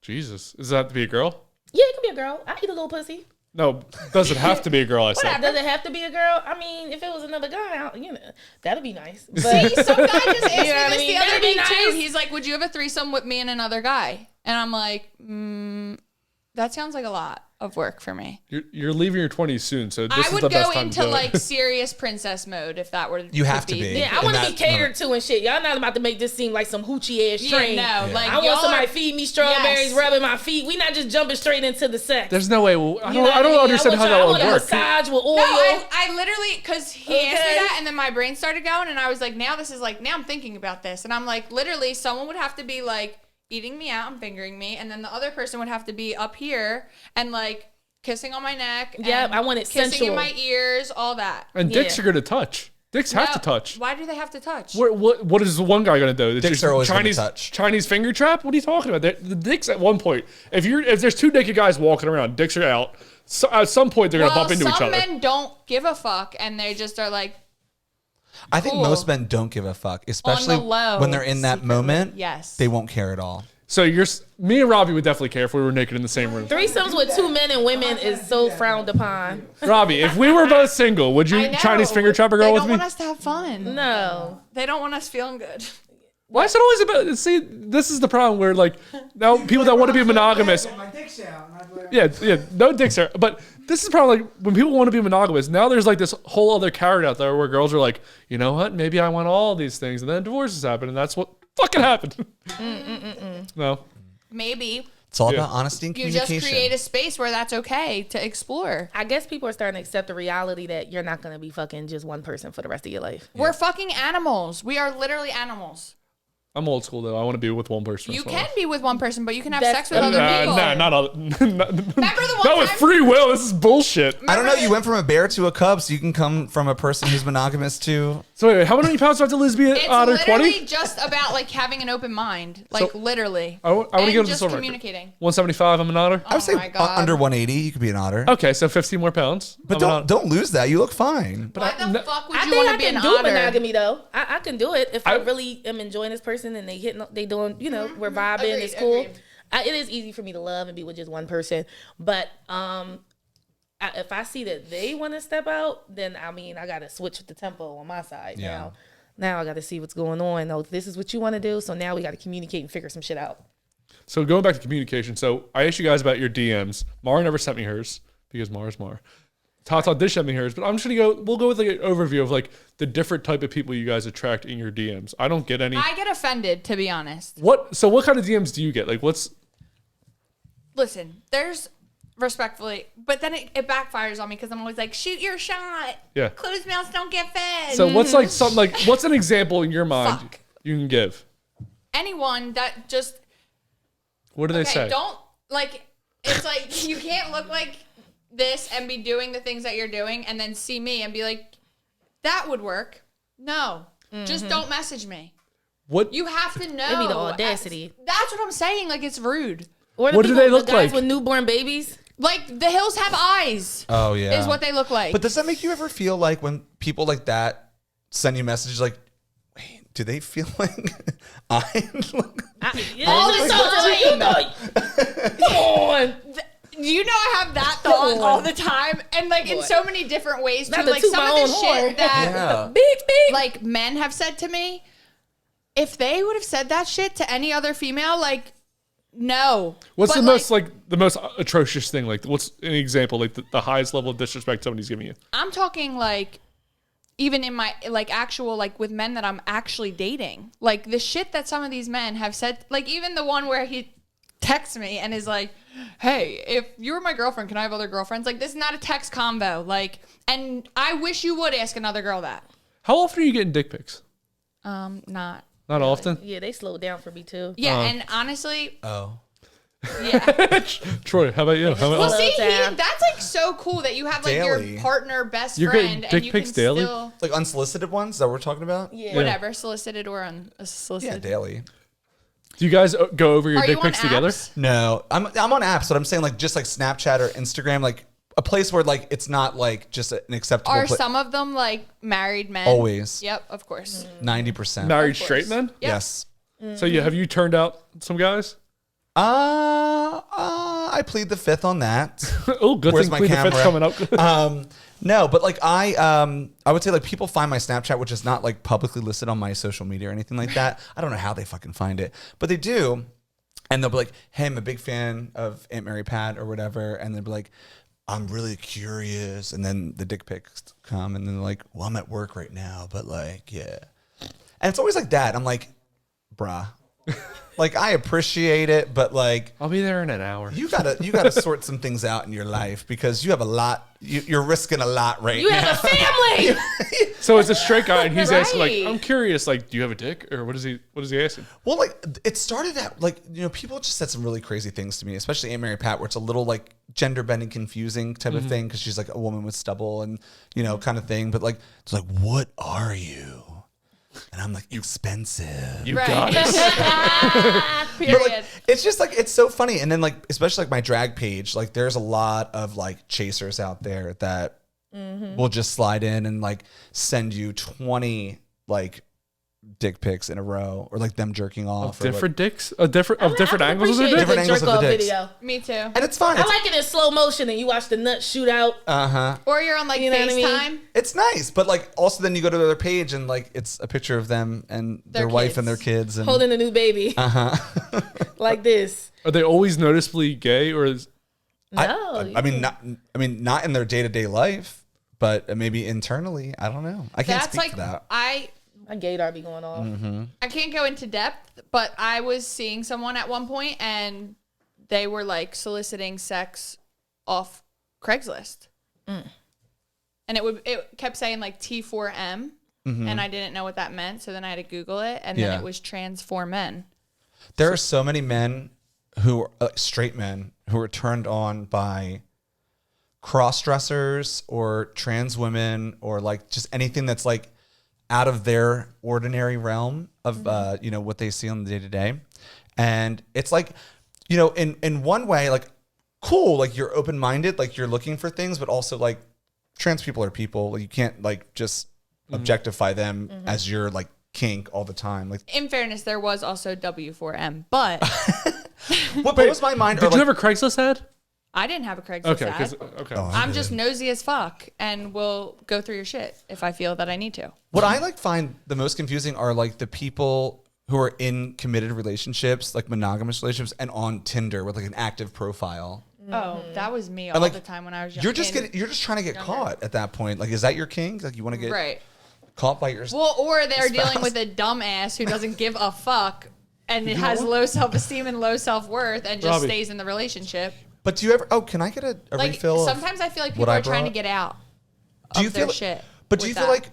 Jesus, does that have to be a girl? Yeah, it can be a girl. I eat a little pussy. No, does it have to be a girl? I But said. does it have to be a girl? I mean, if it was another guy, you know, that'd be nice. But Some guy just asked You know me what I this mean? the other That'd be day too. nice. He's like, "Would you have a threesome with me and another guy?" And I'm like, "That sounds like a lot of work for me." You're leaving your 20s soon, so this I is would the best go time into to do like it. serious princess mode if that were. You have to be. yeah, I in want to be that catered moment. to and shit. Y'all not about to make this seem like some hoochie ass Yeah, train. no, like I y'all want somebody are- feed me strawberries, Yes. rubbing my feet. We not just jumping straight into the sex. There's no way. I You know don't what I mean? understand I how want that I would want a work. massage with oil. No, I literally, because he asked me Okay. that, and then my brain started going, and I was like, now I'm thinking about this. And I'm like, literally, someone would have to be like eating me out and fingering me, and then the other person would have to be up here and like kissing on my neck. Yeah, and I want it kissing sensual. in my ears, all that. And dicks Yeah. are going to touch. Dicks have to No, touch. Why do they have to touch? What is the one guy going to do? It's Dicks just are always gonna Chinese touch. Chinese finger trap? What are you talking about? The dicks at one point, if there's two naked guys walking around, dicks are out. So at some point they're going to bump into each some other. men don't give a fuck, and they just are like, I think Cool. most men don't give a fuck, especially low, when they're in that secretly. moment. Yes. They won't care at all. So me and Robbie would definitely care if we were naked in the same room. Threesomes with two men and women is so frowned upon. Robbie, if we were both single, would I you know. Chinese finger trap a girl They with don't me? want us to have fun. No. They don't want us feeling good. Why is it always about? See, this is the problem where like now people that want to be monogamous. My dick's out. And I'd wear- Yeah, no dicks are. But this is probably like when people want to be monogamous. Now there's like this whole other carrot out there where girls are like, you know what? Maybe I want all these things, and then divorces happen, and that's what fucking happened. No, Maybe It's all about honesty and you communication. just create a space where that's okay to explore. I guess people are starting to accept the reality that you're not going to be fucking just one person for the rest of your life. We're fucking animals. We are literally animals. I'm old school though. I want to be with one person. You as well. can be with one person, but you can have That's sex with other people. Nah, not all. Remember the one Not with time? free will. This is bullshit. I don't know. You went from a bear to a cub, so you can come from a person who's monogamous to. So wait, how many pounds do I have to lose to be It's under literally 20? just about like having an open mind, like So, literally. I want to And give this just on record. communicating. 175. I'm an otter. I would say my God. under 180, you could be an otter. Okay, so 15 more pounds. But I'm an otter. don't lose that. You look fine. Why I- the no- fuck would I you think want I to be can an do otter? monogamy though. I can do it if I I- really am enjoying this person and they doing, you know, we're vibing. Agreed, It's cool. agreed. It is easy for me to love and be with just one person, but if I see that they want to step out, then I mean I got to switch the tempo on my side Yeah. now. Now I got to see what's going on. Oh, this is what you want to do. So now we got to communicate and figure some shit out. So going back to communication. So I asked you guys about your DMs. Maura never sent me hers because Maura's Maura. Tata did send me hers, but I'm just gonna go. We'll go with like an overview of like the different type of people you guys attract in your DMs. I don't get any. I get offended, to be honest. So what kind of DMs do you get? Like what's Listen, there's respectfully, but then it backfires on me because I'm always like, shoot your shot. Yeah. Closed mouths don't get fed. so what's like something like what's an example in your mind Fuck. you can give? Anyone that just What do they say? don't like. It's like you can't look like this and be doing the things that you're doing, and then see me and be like, that would work. No, just don't message me. What You have to know. Maybe the audacity. That's what I'm saying. Like it's rude. Or What do they look the guys like? with newborn babies? Like the hills have eyes. Oh yeah. Is what they look like. But does that make you ever feel like when people like that send you messages like, wait, do they feel like I look? All the time. Come on. You know I have that thought all the time, and like in so many different ways too. Not to Like toot some my of the own shit horn. that Yeah. Big. like men have said to me, if they would have said that shit to any other female, like no. What's But, the most atrocious thing? Like what's an example? Like the highest level of disrespect somebody's giving you? I'm talking like even in my like actual like with men that I'm actually dating, like the shit that some of these men have said. Like even the one where he texts me and is like, hey, if you were my girlfriend, can I have other girlfriends? Like this is not a text combo. Like, and I wish you would ask another girl that. How often are you getting dick pics? Not. Not often. Yeah, they slowed down for me too. Yeah, and honestly, Oh. yeah. Troy, how about you? How Well, about, see, time. that's like so cool that you have like Daily. your partner, best You're getting friend, dick and you pics can daily? still Like unsolicited ones that we're talking about? Yeah. whatever, solicited or Yeah, unsolicited. daily. do you guys go over your Are dick you on pics together? apps? No, I'm on apps, but I'm saying like just like Snapchat or Instagram, like a place where like it's not like just an acceptable. Are some of them like married men? Always. Yep, of course. 90%. Married Of course. straight men? Yep. Yes. So have you turned out some guys? I plead the fifth on that. Oh, good Where's thing my Plead the Fifth's camera? coming up. No, but like I would say like people find my Snapchat, which is not like publicly listed on my social media or anything like that. I don't know how they fucking find it, but they do. And they'll be like, hey, I'm a big fan of Aunt Mary Pat or whatever. And they'll be like, I'm really curious. And then the dick pics come and then they're like, well, I'm at work right now, but like, yeah. And it's always like that. I'm like, bruh. Like I appreciate it, but like I'll be there in an hour. you gotta sort some things out in your life because you have a lot. You're risking a lot right You now. have a family. So it's a straight guy, and he's asking, like, Right. I'm curious, like, do you have a dick, or what is he asking? Well, like it started at like people just said some really crazy things to me, especially Aunt Mary Pat, where it's a little like gender bending, confusing type of thing because she's like a woman with stubble and kind of thing. But like it's like, what are you? And I'm like, expensive. You Right. got it. Period. But like, it's just like it's so funny. And then like especially like my drag page, like there's a lot of like chasers out there that will just slide in and like send you 20 like dick pics in a row or like them jerking off. Or, like- Different dicks, different angles of their appreciate dick. Different the angles of the jerk-off dicks. video. Me too. and it's fun. I like it in slow motion and you watch the nut shoot out. Or you're on like You know what I mean? FaceTime. It's nice, but like also then you go to their page and like it's a picture of them and their Their wife and their kids. kids and Holding a new baby. Like this. Are they always noticeably gay, or is No. I mean, not in their day-to-day life, but maybe internally. I don't know. I can't speak to that. My gaydar be going off. I can't go into depth, but I was seeing someone at one point and they were like soliciting sex off Craigslist. And it kept saying like T4M, and I didn't know what that meant, so then I had to Google it, and then it was trans for men. There are so many men who are straight men who are turned on by cross-dressers or trans women or like just anything that's like out of their ordinary realm of what they see on the day-to-day. And it's like, in one way, like, cool, like you're open-minded, like you're looking for things, but also like trans people are people. Like, you can't like just objectify them as your like kink all the time. Like, in fairness, there was also W4M, but what blows my mind Did you have a Craigslist ad? I didn't have a Craigslist ad. Okay. I'm just nosy as fuck and will go through your shit if I feel that I need to. What I like find the most confusing are like the people who are in committed relationships, like monogamous relationships, and on Tinder with like an active profile. Oh, that was me all like, the time when I was young. You're just trying to get caught at that point. Like, is that your king? Like, you want to get caught by your Well, or they're spouse? dealing with a dumbass who doesn't give a fuck and it has low self-esteem and low self-worth and just stays in the relationship. But do you ever? Oh, can I get a Like, refill? sometimes I feel like people are trying to get out of their shit. But do you feel like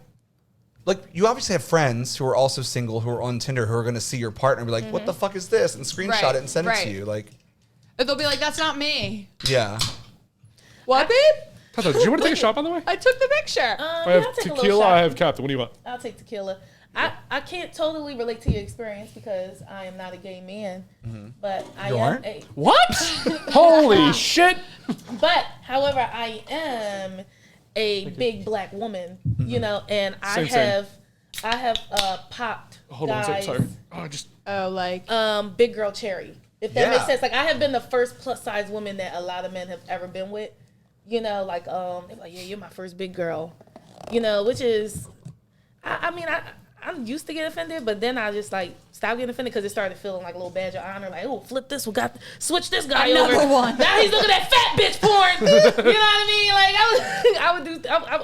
you obviously have friends who are also single who are on Tinder who are going to see your partner and be like, "What the fuck is this?" and screenshot it and send it to you. Like, they'll be like, "That's not me." Yeah. What, babe? Tata, do you want to take a shot, by the way? I took the picture. I have I'll take a little tequila. shot. I have Captain. What do you want? I'll take tequila. I can't totally relate to your experience because I am not a gay man, but I You am aren't? a. What? Holy shit! But however, I am a big black woman, and I Same. have popped Hold on a guys, second. Sorry. big girl cherry. If that Yeah. makes sense. Like, I have been the first plus size woman that a lot of men have ever been with. They're like, yeah, you're my first big girl. Which is, I'm used to get offended, but then I just like stopped getting offended because it started feeling like a little badge of honor. Like, oh, flip this, switch this guy Another over. one. Now he's looking at fat bitch porn. You know what I mean? Like,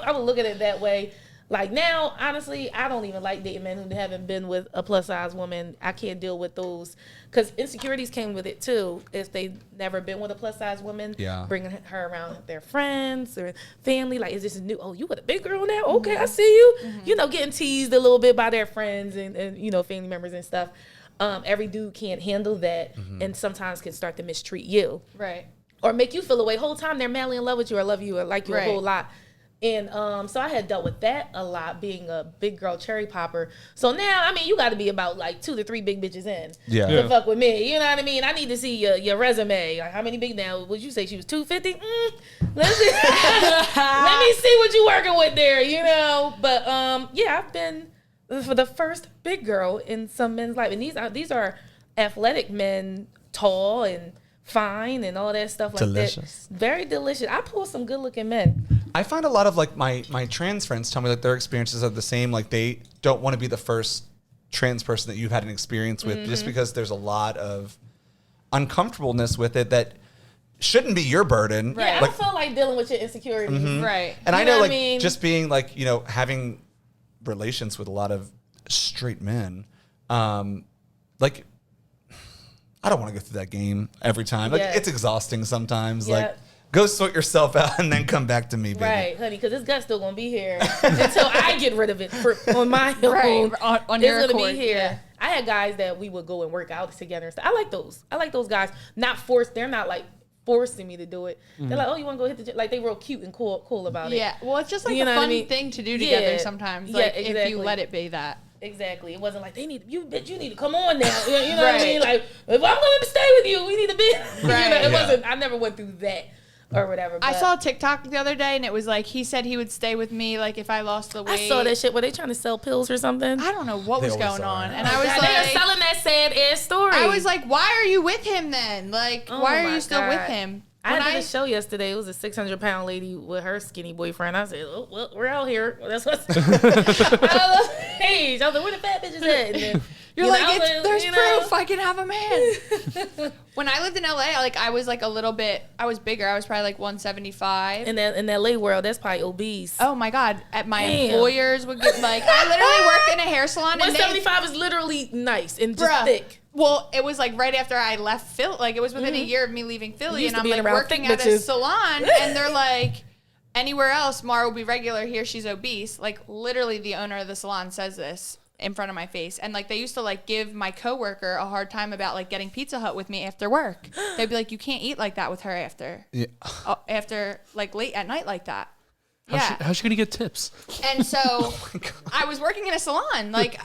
I would look at it that way. Like, now, honestly, I don't even like dating men who haven't been with a plus size woman. I can't deal with those because insecurities came with it too. If they've never been with a plus size woman, bringing her around their friends or family, like, is this new? Oh, you with a big girl now? Okay, I see you. Getting teased a little bit by their friends and family members and stuff. Every dude can't handle that, and sometimes can start to mistreat you, Right. or make you feel away. Whole time they're madly in love with you or love you or like you a whole lot. And so I had dealt with that a lot, being a big girl cherry popper. So now, you got to be about like 2 to 3 big bitches in to fuck with me. You know what I mean? I need to see your resume. Like, how many big now? Would you say she was 250? Let's see. Let me see what you working with there. But I've been for the first big girl in some men's life, and these are athletic men, tall and fine and all that stuff like Delicious. that. Very delicious. I pull some good looking men. I find a lot of like my trans friends tell me like their experiences are the same. Like, they don't want to be the first trans person that you've had an experience with, just because there's a lot of uncomfortableness with it that shouldn't be your burden. Right. I don't feel like dealing with your insecurities. Right. And I You know know, what like, I mean? just being like, having relations with a lot of straight men, like, I don't want to go through that game every time. Like, it's exhausting sometimes. Yeah. Like, go sort yourself out and then come back to me, baby. Right, honey, because this gut's still going to be here until I get rid of it on my own. Right, on your It's going to accord, be here. yeah. I had guys that we would go and work out together and stuff. I like those. I like those guys. Not forced. They're not like forcing me to do it. They're like, oh, you want to go hit the gym? Like, they real cute and cool about it. Yeah. Well, it's just like You a know what I fun mean? thing to do together Yeah. sometimes. Yeah, Like, if exactly. you let it be that. Exactly. It wasn't like they need you, bitch. You need to come on now. You know what I Right. mean? Like, if I'm going to stay with you, we need to be. Right. It wasn't. I never went through that or whatever. I but saw a TikTok the other day, and it was like he said he would stay with me, like if I lost the weight. I saw that shit. Were they trying to sell pills or something? I don't know what They was always going are. on, and I was God, they are like, selling that sad ass story. I was like, why are you with him then? Like, Oh why are my you still with God. him? I When did a show yesterday. It was a 600-pound lady with her skinny boyfriend. I said, oh, well, we're out here. That's what's I love age. I was like, where the fat bitches at? And then You're You like, know, there's you know? proof. I can have a man. When I lived in LA, I was like a little bit. I was bigger. I was probably like 175. In LA world, that's probably obese. Oh my God! At my Damn. employers would get like. I literally worked in a hair salon. And 175 is literally nice and just thick. Well, it was like right after I left Philly. Like it was within a year of me leaving Philly, used and to I'm being like around working thick at a bitches. salon, and they're like, anywhere else, Maura will be regular. Here, she's obese. Like literally, the owner of the salon says this in front of my face, and like they used to like give my coworker a hard time about like getting Pizza Hut with me after work. They'd be like, you can't eat like that with her after after like late at night like that. How's she gonna get tips? And so I was working in a salon. Like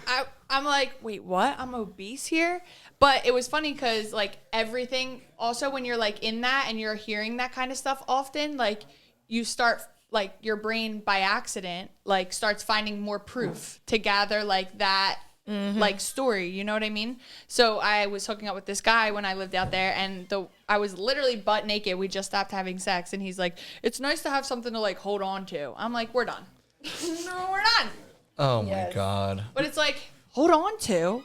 I'm like, wait, what? I'm obese here? But it was funny because like everything, also when you're like in that and you're hearing that kind of stuff often, like you start like your brain by accident like starts finding more proof to gather like that like story, you know what I mean? So I was hooking up with this guy when I lived out there, and I was literally butt naked. We just stopped having sex, and he's like, it's nice to have something to like hold on to. I'm like, we're done. No, we're done. Oh my God. But it's like, hold on to.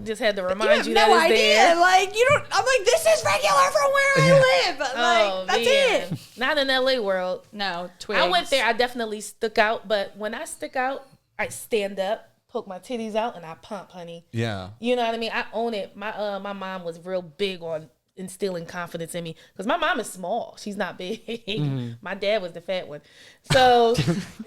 Just had to You remind have you, no that it's idea. there. Like, you don't, I'm like, this is regular from where I live. Like, that's man. it. Not in LA world. No, twigs. I went there. I definitely stuck out. But when I stick out, I stand up, poke my titties out, and I pump, honey. Yeah. You know what I mean? I own it. My mom was real big on instilling confidence in me because my mom is small. She's not big. My dad was the fat one. So,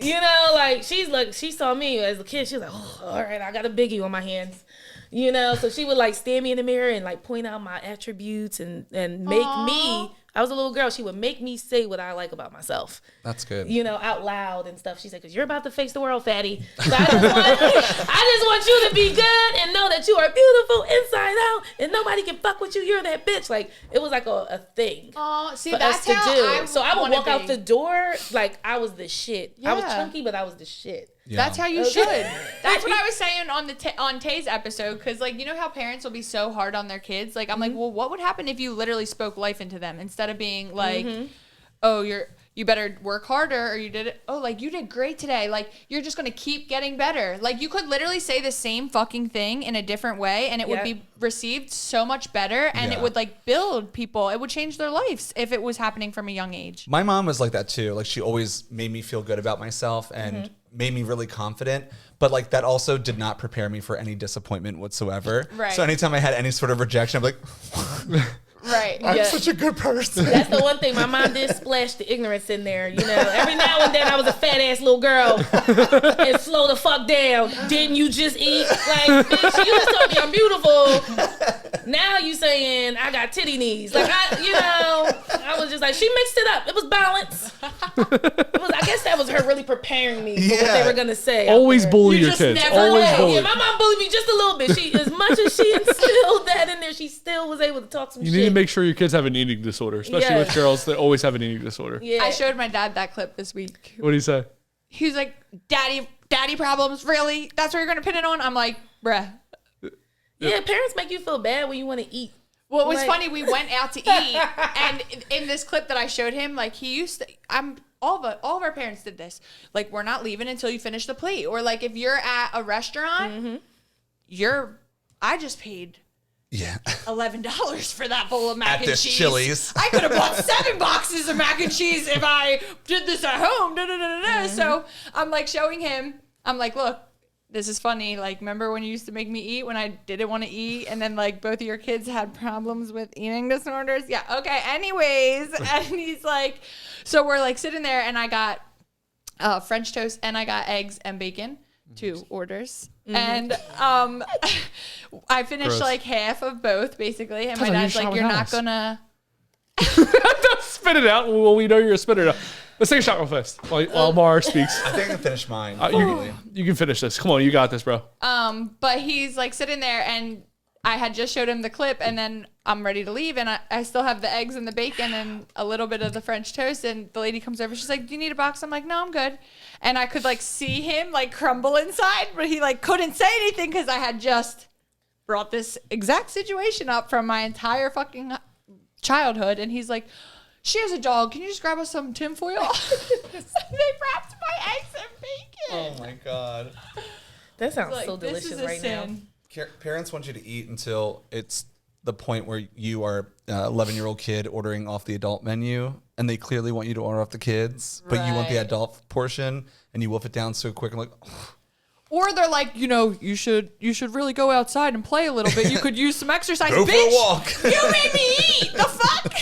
you know, like she saw me as a kid. She was like, oh, all right, I got a biggie on my hands. You know, so she would like stand me in the mirror and like point out my attributes and make me. I was a little girl. She would make me say what I like about myself. That's good. You know, out loud and stuff. She said, because you're about to face the world, fatty. So I just want you to be good and know that you are beautiful inside out and nobody can fuck with you. You're that bitch. Like, it was like a thing. Oh, see, for that's us to how do. I So I would wanna walk out be. the door like I was the shit. I was Yeah. chunky, but I was the shit. Yeah. That's how you should. That's what I was saying on Tay's episode, because like you know how parents will be so hard on their kids. Like I'm like, well, what would happen if you literally spoke life into them instead of being like, oh, you better work harder, or you did it. Oh, like you did great today. Like you're just gonna keep getting better. Like you could literally say the same fucking thing in a different way, and it would be received so much better, and it would like build people. It would change their lives if it was happening from a young age. My mom was like that too. Like she always made me feel good about myself and made me really confident. But like that also did not prepare me for any disappointment whatsoever. Right. So anytime I had any sort of rejection, I'm like, Right. I'm such a good person. That's the one thing. My mom did splash the ignorance in there. You know, every now and then I was a fat ass little girl and slow the fuck down. Didn't you just eat? Like, bitch, you just told me I'm beautiful. Now you saying I got titty knees. Like, I was just like, she mixed it up. It was balance. I guess that was her really preparing me for what they were gonna say. Always bully You your just kids. never Always know. bully. Yeah, my mom bullied me just a little bit. She, as much as she instilled that in there, she still was able to talk some You shit. need to make sure your kids have an eating disorder, especially with girls that always have an eating disorder. Yeah. I showed my dad that clip this week. What do you say? He was like, daddy problems, really? That's what you're gonna pin it on? I'm like, bruh. Yeah, parents make you feel bad when you want to eat. Well, it was Like- funny. We went out to eat, and in this clip that I showed him, like he used to. All of our parents did this. Like, we're not leaving until you finish the plate, or like if you're at a restaurant, I just paid Yeah. $11 for that bowl of mac At and this cheese. Chili's. I could have bought 7 boxes of mac and cheese if I did this at home. So I'm like showing him. I'm like, look. This is funny. Like, remember when you used to make me eat when I didn't want to eat? And then, like, both of your kids had problems with eating disorders? Yeah, okay. Anyways. And he's like, so we're, like, sitting there, and I got French toast, and I got eggs and bacon. 2 orders. And I finished, Gross. like, half of both, basically. And my Tata, dad's you like, shot you're with not us." going to... Spit it out. Well, we know you're a spitter now. Let's take a shot real fast while Maura speaks. I think I can finish mine. You can finish this. Come on, you got this, bro. But he's like sitting there, and I had just showed him the clip, and then I'm ready to leave, and I still have the eggs and the bacon and a little bit of the French toast, and the lady comes over. She's like, do you need a box? I'm like, no, I'm good. And I could like see him like crumble inside, but he like couldn't say anything because I had just brought this exact situation up from my entire fucking childhood. And he's like, she has a dog. Can you just grab us some tinfoil? They wrapped my eggs and bacon. Oh my God. That sounds Like, so this delicious is a right now. sin. Parents want you to eat until it's the point where you are 11-year-old kid ordering off the adult menu, and they clearly want you to order off the kids, but you want the Right. adult portion, and you wolf it down so quick. I'm like, oh. Or they're like, you should really go outside and play a little bit. You could use some exercise. Go for a Bitch, walk. you made me eat. The fuck?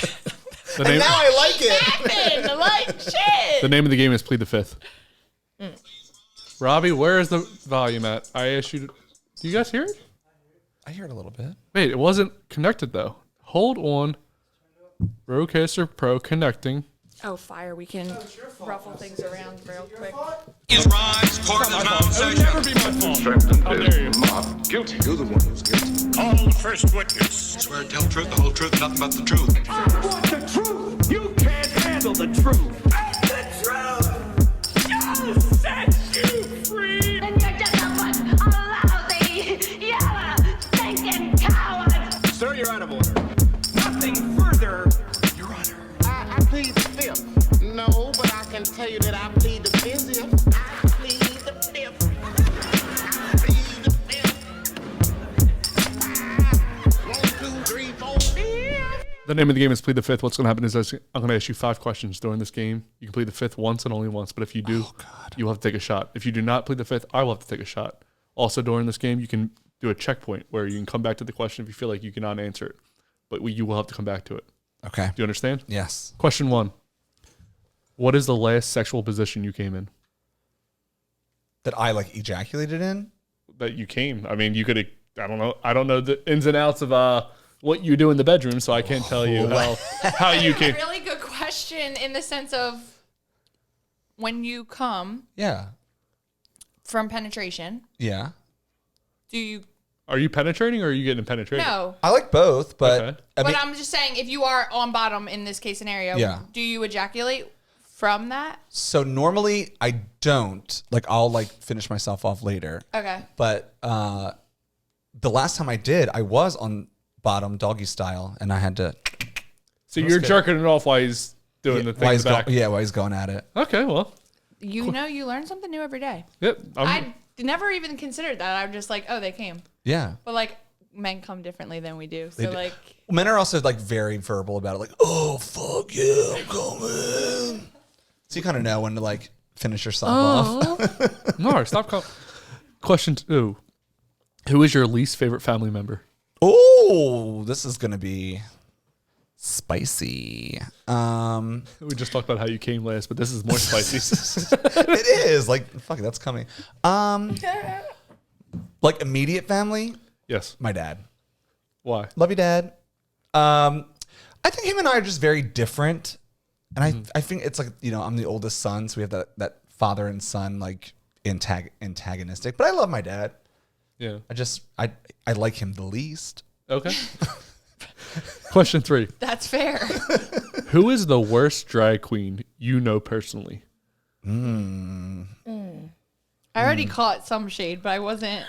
The name, Now I like it. Happened. Like shit. the name of the game is Plead the Fifth. Robbie, where is the volume at? I asked you. Do you guys hear it? I hear it a little bit. Wait, it wasn't connected though. Hold on. Rodecaster Pro connecting. Oh, fire. We can ruffle things around real quick. Is rise, court is now in session. Never be my fault. Strengthened How dare you? is mob guilty. You're the one who's guilty. Call the first witness. Swear to tell the truth, the whole truth, nothing but the truth. I want the truth. You can't handle the truth. The truth! I'll set you free! Then you're just a lousy, yellow, stinking coward! Sir, you're out of order. Nothing further, Your Honor. I plead the fifth. No, but I can tell you that I plead the fifth. I plead the fifth. I plead the fifth. 1, 2, 3, 4, 5. The name of the game is Plead the Fifth. What's going to happen is I'm going to ask you 5 questions during this game. You can plead the fifth once and only once, but if you do, you will have to take a shot. If you do not plead the fifth, I will have to take a shot. Also, during this game, you can do a checkpoint where you can come back to the question if you feel like you cannot answer it, but you will have to come back to it. Okay. Do you understand? Yes. Question 1. What is the last sexual position you came in? That I like ejaculated in? That you came? I mean, you could, I don't know the ins and outs of what you do in the bedroom, so I can't tell you how you That's came. a really good question in the sense of when you come Yeah. from penetration, Yeah. do you? Are you penetrating or are you getting penetrated? No. I like both, but Okay. I mean, But I'm just saying, if you are on bottom in this case scenario, Yeah. do you ejaculate from that? so normally I don't. Like, I'll like finish myself off later. Okay. But the last time I did, I was on bottom doggy style, and I had to. So you're jerking it off while he's doing the thing While in he's the back. while he's going at it. Okay, well. You know, you learn something new every day. Yep. I never even considered that. I'm just like, oh, they came. Yeah. But like, men come differently than we do. So do. like, Men are also like very verbal about it, like, "Oh fuck yeah, I'm coming." So you kind of know when to like finish yourself off. No, stop. Question 2. Who is your least favorite family member? Oh, this is gonna be spicy. We just talked about how you came last, but this is more spicy. It is like fuck. That's coming. Like immediate family. Yes. My dad. Why? Love you, Dad. I think him and I are just very different, and I think it's like, you know, I'm the oldest son, so we have that father and son like antagonistic. But I love my dad. Yeah. I like him the least. Okay. Question 3. that's fair. Who is the worst drag queen you know personally? I already caught some shade, but I wasn't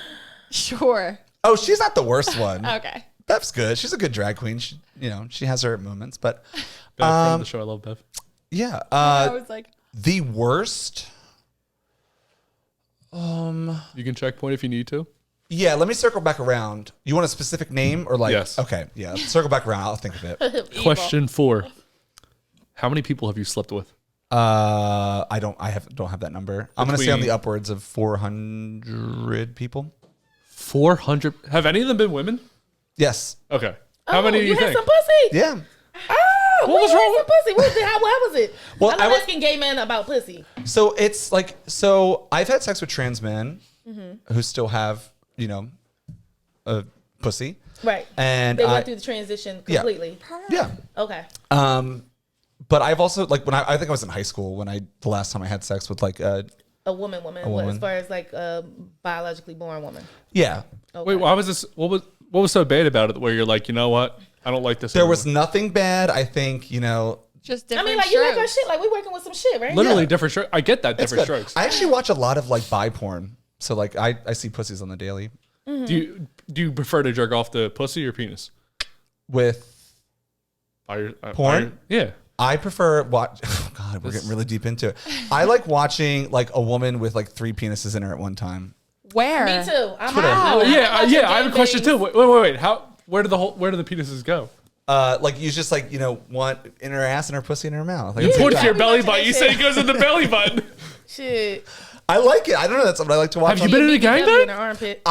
sure. Oh, she's not the worst one. Okay. Bev's good. She's a good drag queen. She, you know, she has her moments, but Bev, friend of the show. I love Bev. yeah. I was like, The worst. You can checkpoint if you need to. Yeah, let me circle back around. You want a specific name or like? Yes. Okay. Yeah. Circle back around. I'll think of it. Question 4. How many people have you slept with? I don't have that number. I'm gonna say on Between- the upwards of 400 people. 400. Have any of them been women? Yes. Okay. How many do you had think? some pussy? Yeah. Oh, What was wrong with pussy? How was it? Well, I'm I not would- asking gay men about pussy. So it's like, so I've had sex with trans men who still have, you know, a pussy. Right. And They I- went through the transition Yeah. completely. Yeah. Okay. But I've also like when I think I was in high school when the last time I had sex with like A woman. woman. As far as like a biologically born woman. yeah. Wait, why was this? What was so bad about it? Where you're like, you know what? I don't like this. There anymore. was nothing bad. I think, you know, just I different mean, like you like our strokes. shit. Like we working with some shit, right? literally Yeah. different strokes. I get that it's different good. strokes. I actually watch a lot of like bi porn. So like I see pussies on the daily Do you prefer to jerk off the pussy or penis? with. Porn? Yeah. I prefer watch. Oh God, we're getting really deep into it. I like watching like a woman with like 3 penises in her at one time. Where? Me too. I'm Twitter. Oh, yeah. I have a question too. Wait. Where do the penises go? Like you just like want in her ass and her pussy in her mouth. Like, Put to your belly button. You say it goes in the belly button. Shit. I like it. I don't know. That's something I like to watch. Have you been in a gangbang? In her armpit.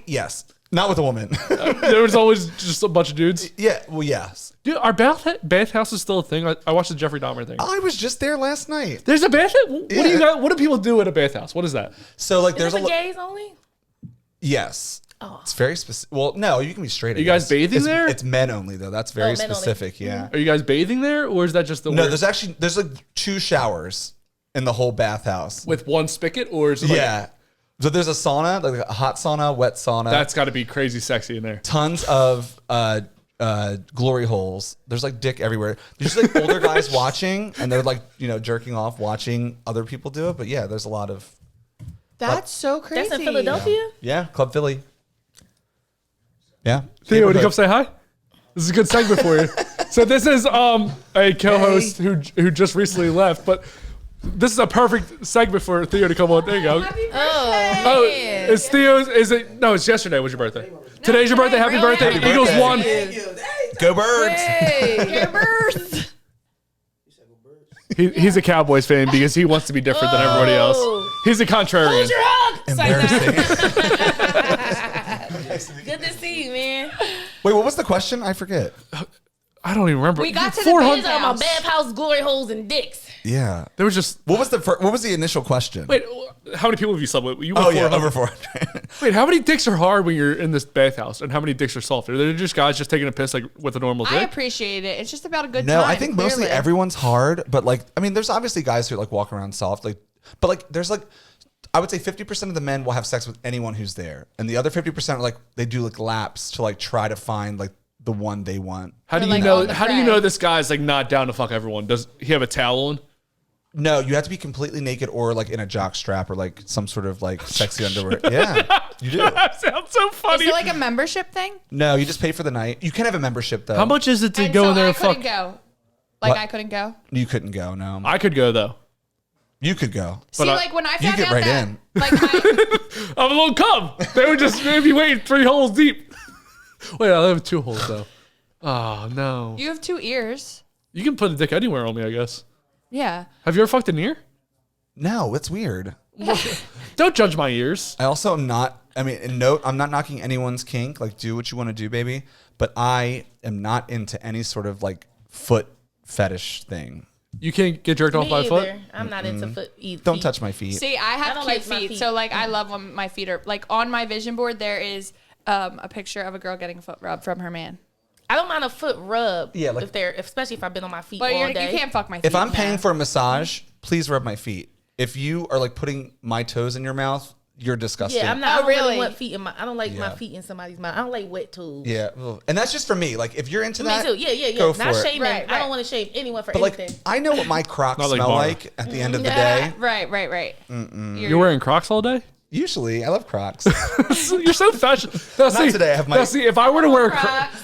Yes, not with a woman. There was always just a bunch of dudes. Yeah. Well, yes. Dude, are bathhouses still a thing? I watched the Jeffrey Dahmer thing. I was just there last night. There's a bath. What do you got? What do people do at a bathhouse? What is that? So like, Is there's it a for gays only? Yes. Oh. It's very specific. Well, no, you can be straight. You guys bathing it's, there? It's men only though. That's very men only. specific. Yeah. Are you guys bathing there, or is that just the No, weird- there's like 2 showers in the whole bathhouse. with one spigot, or is it like, Yeah. So there's a sauna, like a hot sauna, wet sauna. that's got to be crazy sexy in there. Tons of glory holes. There's like dick everywhere. There's just like older guys watching, and they're like jerking off, watching other people do it. But yeah, there's a lot of That's so crazy. That's in Philadelphia? Club Philly. Yeah, Theo, would you come say hi? This is a good segment for you. So this is a co-host who just recently left, but this is a perfect segment for Theo to come on. There you go. Oh, it's Theo's. Is it? No, it's yesterday. Was your birthday? Today's your birthday. Happy birthday. Happy Eagles birthday. won. Go Birds. Go Birds. He's a Cowboys fan because he wants to be different than everybody else. He's a contrarian. Hold your hug. Embarrassing. Good to see you, man. Wait, what was the question? I forget. I don't even remember. We got to the 400 He's talking about bathhouse, glory holes, and dicks. Yeah. There was just What was the initial question? wait. How many people have you slept with? You went Oh yeah, 400. over 400. Wait, how many dicks are hard when you're in this bathhouse, and how many dicks are soft? Are they just guys just taking a piss like with a normal I dick? appreciate it. It's just about a good No, time. I think mostly clearly. everyone's hard, but like, I mean, there's obviously guys who like walk around soft, like, but like, there's like, I would say 50% of the men will have sex with anyone who's there, and the other 50% are like they do like laps to like try to find like the one they want. How do Or, you like, know? on the How do you prey. know this guy's like not down to fuck everyone? Does he have a towel on? No, you have to be completely naked or like in a jock strap or like some sort of like sexy underwear. Yeah, you do. That sounds so Is funny. it like a membership thing? No, you just pay for the night. You can have a membership though. How much is it to And go so in there I and fuck? couldn't go. Like What? I couldn't go. You couldn't go. No, I could go though. you could go. See, I- like when I You found get out right that, in. like I, I'm a little cum. They would just maybe wait 3 holes deep. Wait, I have 2 holes though. Oh no. you have 2 ears. You can put a dick anywhere on me, I guess. Yeah. Have you ever fucked an ear? No, it's weird. Don't judge my ears. I also am not. I mean, and note, I'm not knocking anyone's kink. Like, do what you want to do, baby. But I am not into any sort of like foot fetish thing. You can't get jerked off Me by a foot. either. I'm not into foot either. Don't touch my feet. See, I have don't cute like my feet, feet. so like I love when my feet are like on my vision board. There is a picture of a girl getting a foot rub from her man. I don't mind a foot rub. Yeah, like- especially if I've been on my feet But all you day. can't fuck my feet. If I'm paying for a massage, please rub my feet. If you are like putting my toes in your mouth, you're disgusting. Yeah, I'm not. Oh, I don't really really? want feet in my. I don't like my Yeah. feet in somebody's mouth. I don't like wet tools. Yeah, ugh. And that's just for me. Like, if you're into Me that, too. Yeah. go Not for it. shaming. Right, I right. don't want to shame anyone for But like, anything. I know what my Crocs Not like smell Maura. like at the end of the Yeah, day. right. You're wearing Crocs all day? Usually, I love Crocs. You're so fashion. Now, see, today, I have my- Now, see, if I were to wear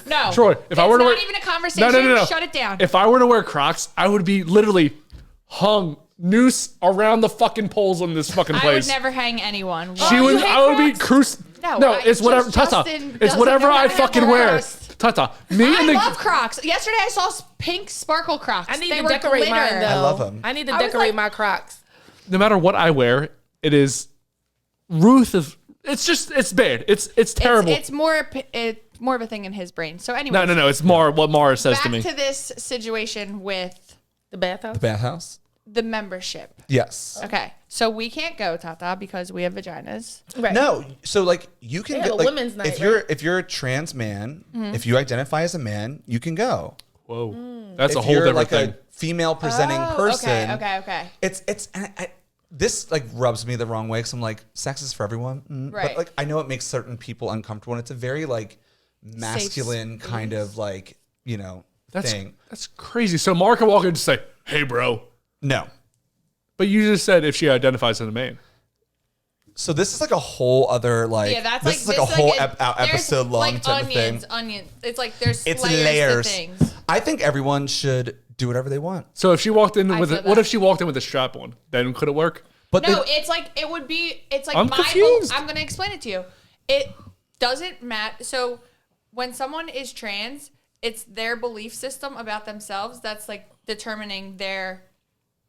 No, Troy, if I were to it's wear, not even a conversation. No. Shut it down. If I were to wear Crocs, I would be literally hung noose around the fucking poles on this fucking I place. would never hang anyone. She Why? would. You hate I would be Crocs? No, No, it's whatever. just Tata. Justin It's doesn't whatever know how I to fucking handle wear. Crocs. Tata. Me I and the. love Crocs. Yesterday I saw pink sparkle Crocs. I need They to were decorate mine glitter. though. I love 'em. I need to I was decorate like- my Crocs. No matter what I wear, it is Ruth of. It's just. It's bad. It's terrible. It's more of a thing in his brain. So anyway, no. It's Mara. What Mara says back to me. to this situation with The bathhouse. Bathhouse? the membership. Yes. Okay, so we can't go, Tata, because we have vaginas. Right. No, so like you can They get have a like, women's night, if you're a trans man, if you identify as a man, you can go. Whoa. That's If a whole you're different like thing. a female presenting Oh, person, Okay. it's this like rubs me the wrong way because I'm like, sex is for everyone, Right. but like I know it makes certain people uncomfortable, and it's a very like masculine kind of like thing. That's crazy. So Mara can walk in and just say, "Hey, bro." No. But you just said if she identifies as a man. So this is like a whole other like Yeah, that's this like is like a whole there's episode long like type onions, of thing. onions. It's like there's It's layers, layers. to things. I think everyone should do whatever they want. So if she walked in I with feel what that. if she walked in with a strap on? Then could it work? But no, it's like it would be. It's like I'm my. confused. I'm gonna explain it to you. It doesn't matter. So when someone is trans, it's their belief system about themselves that's like determining their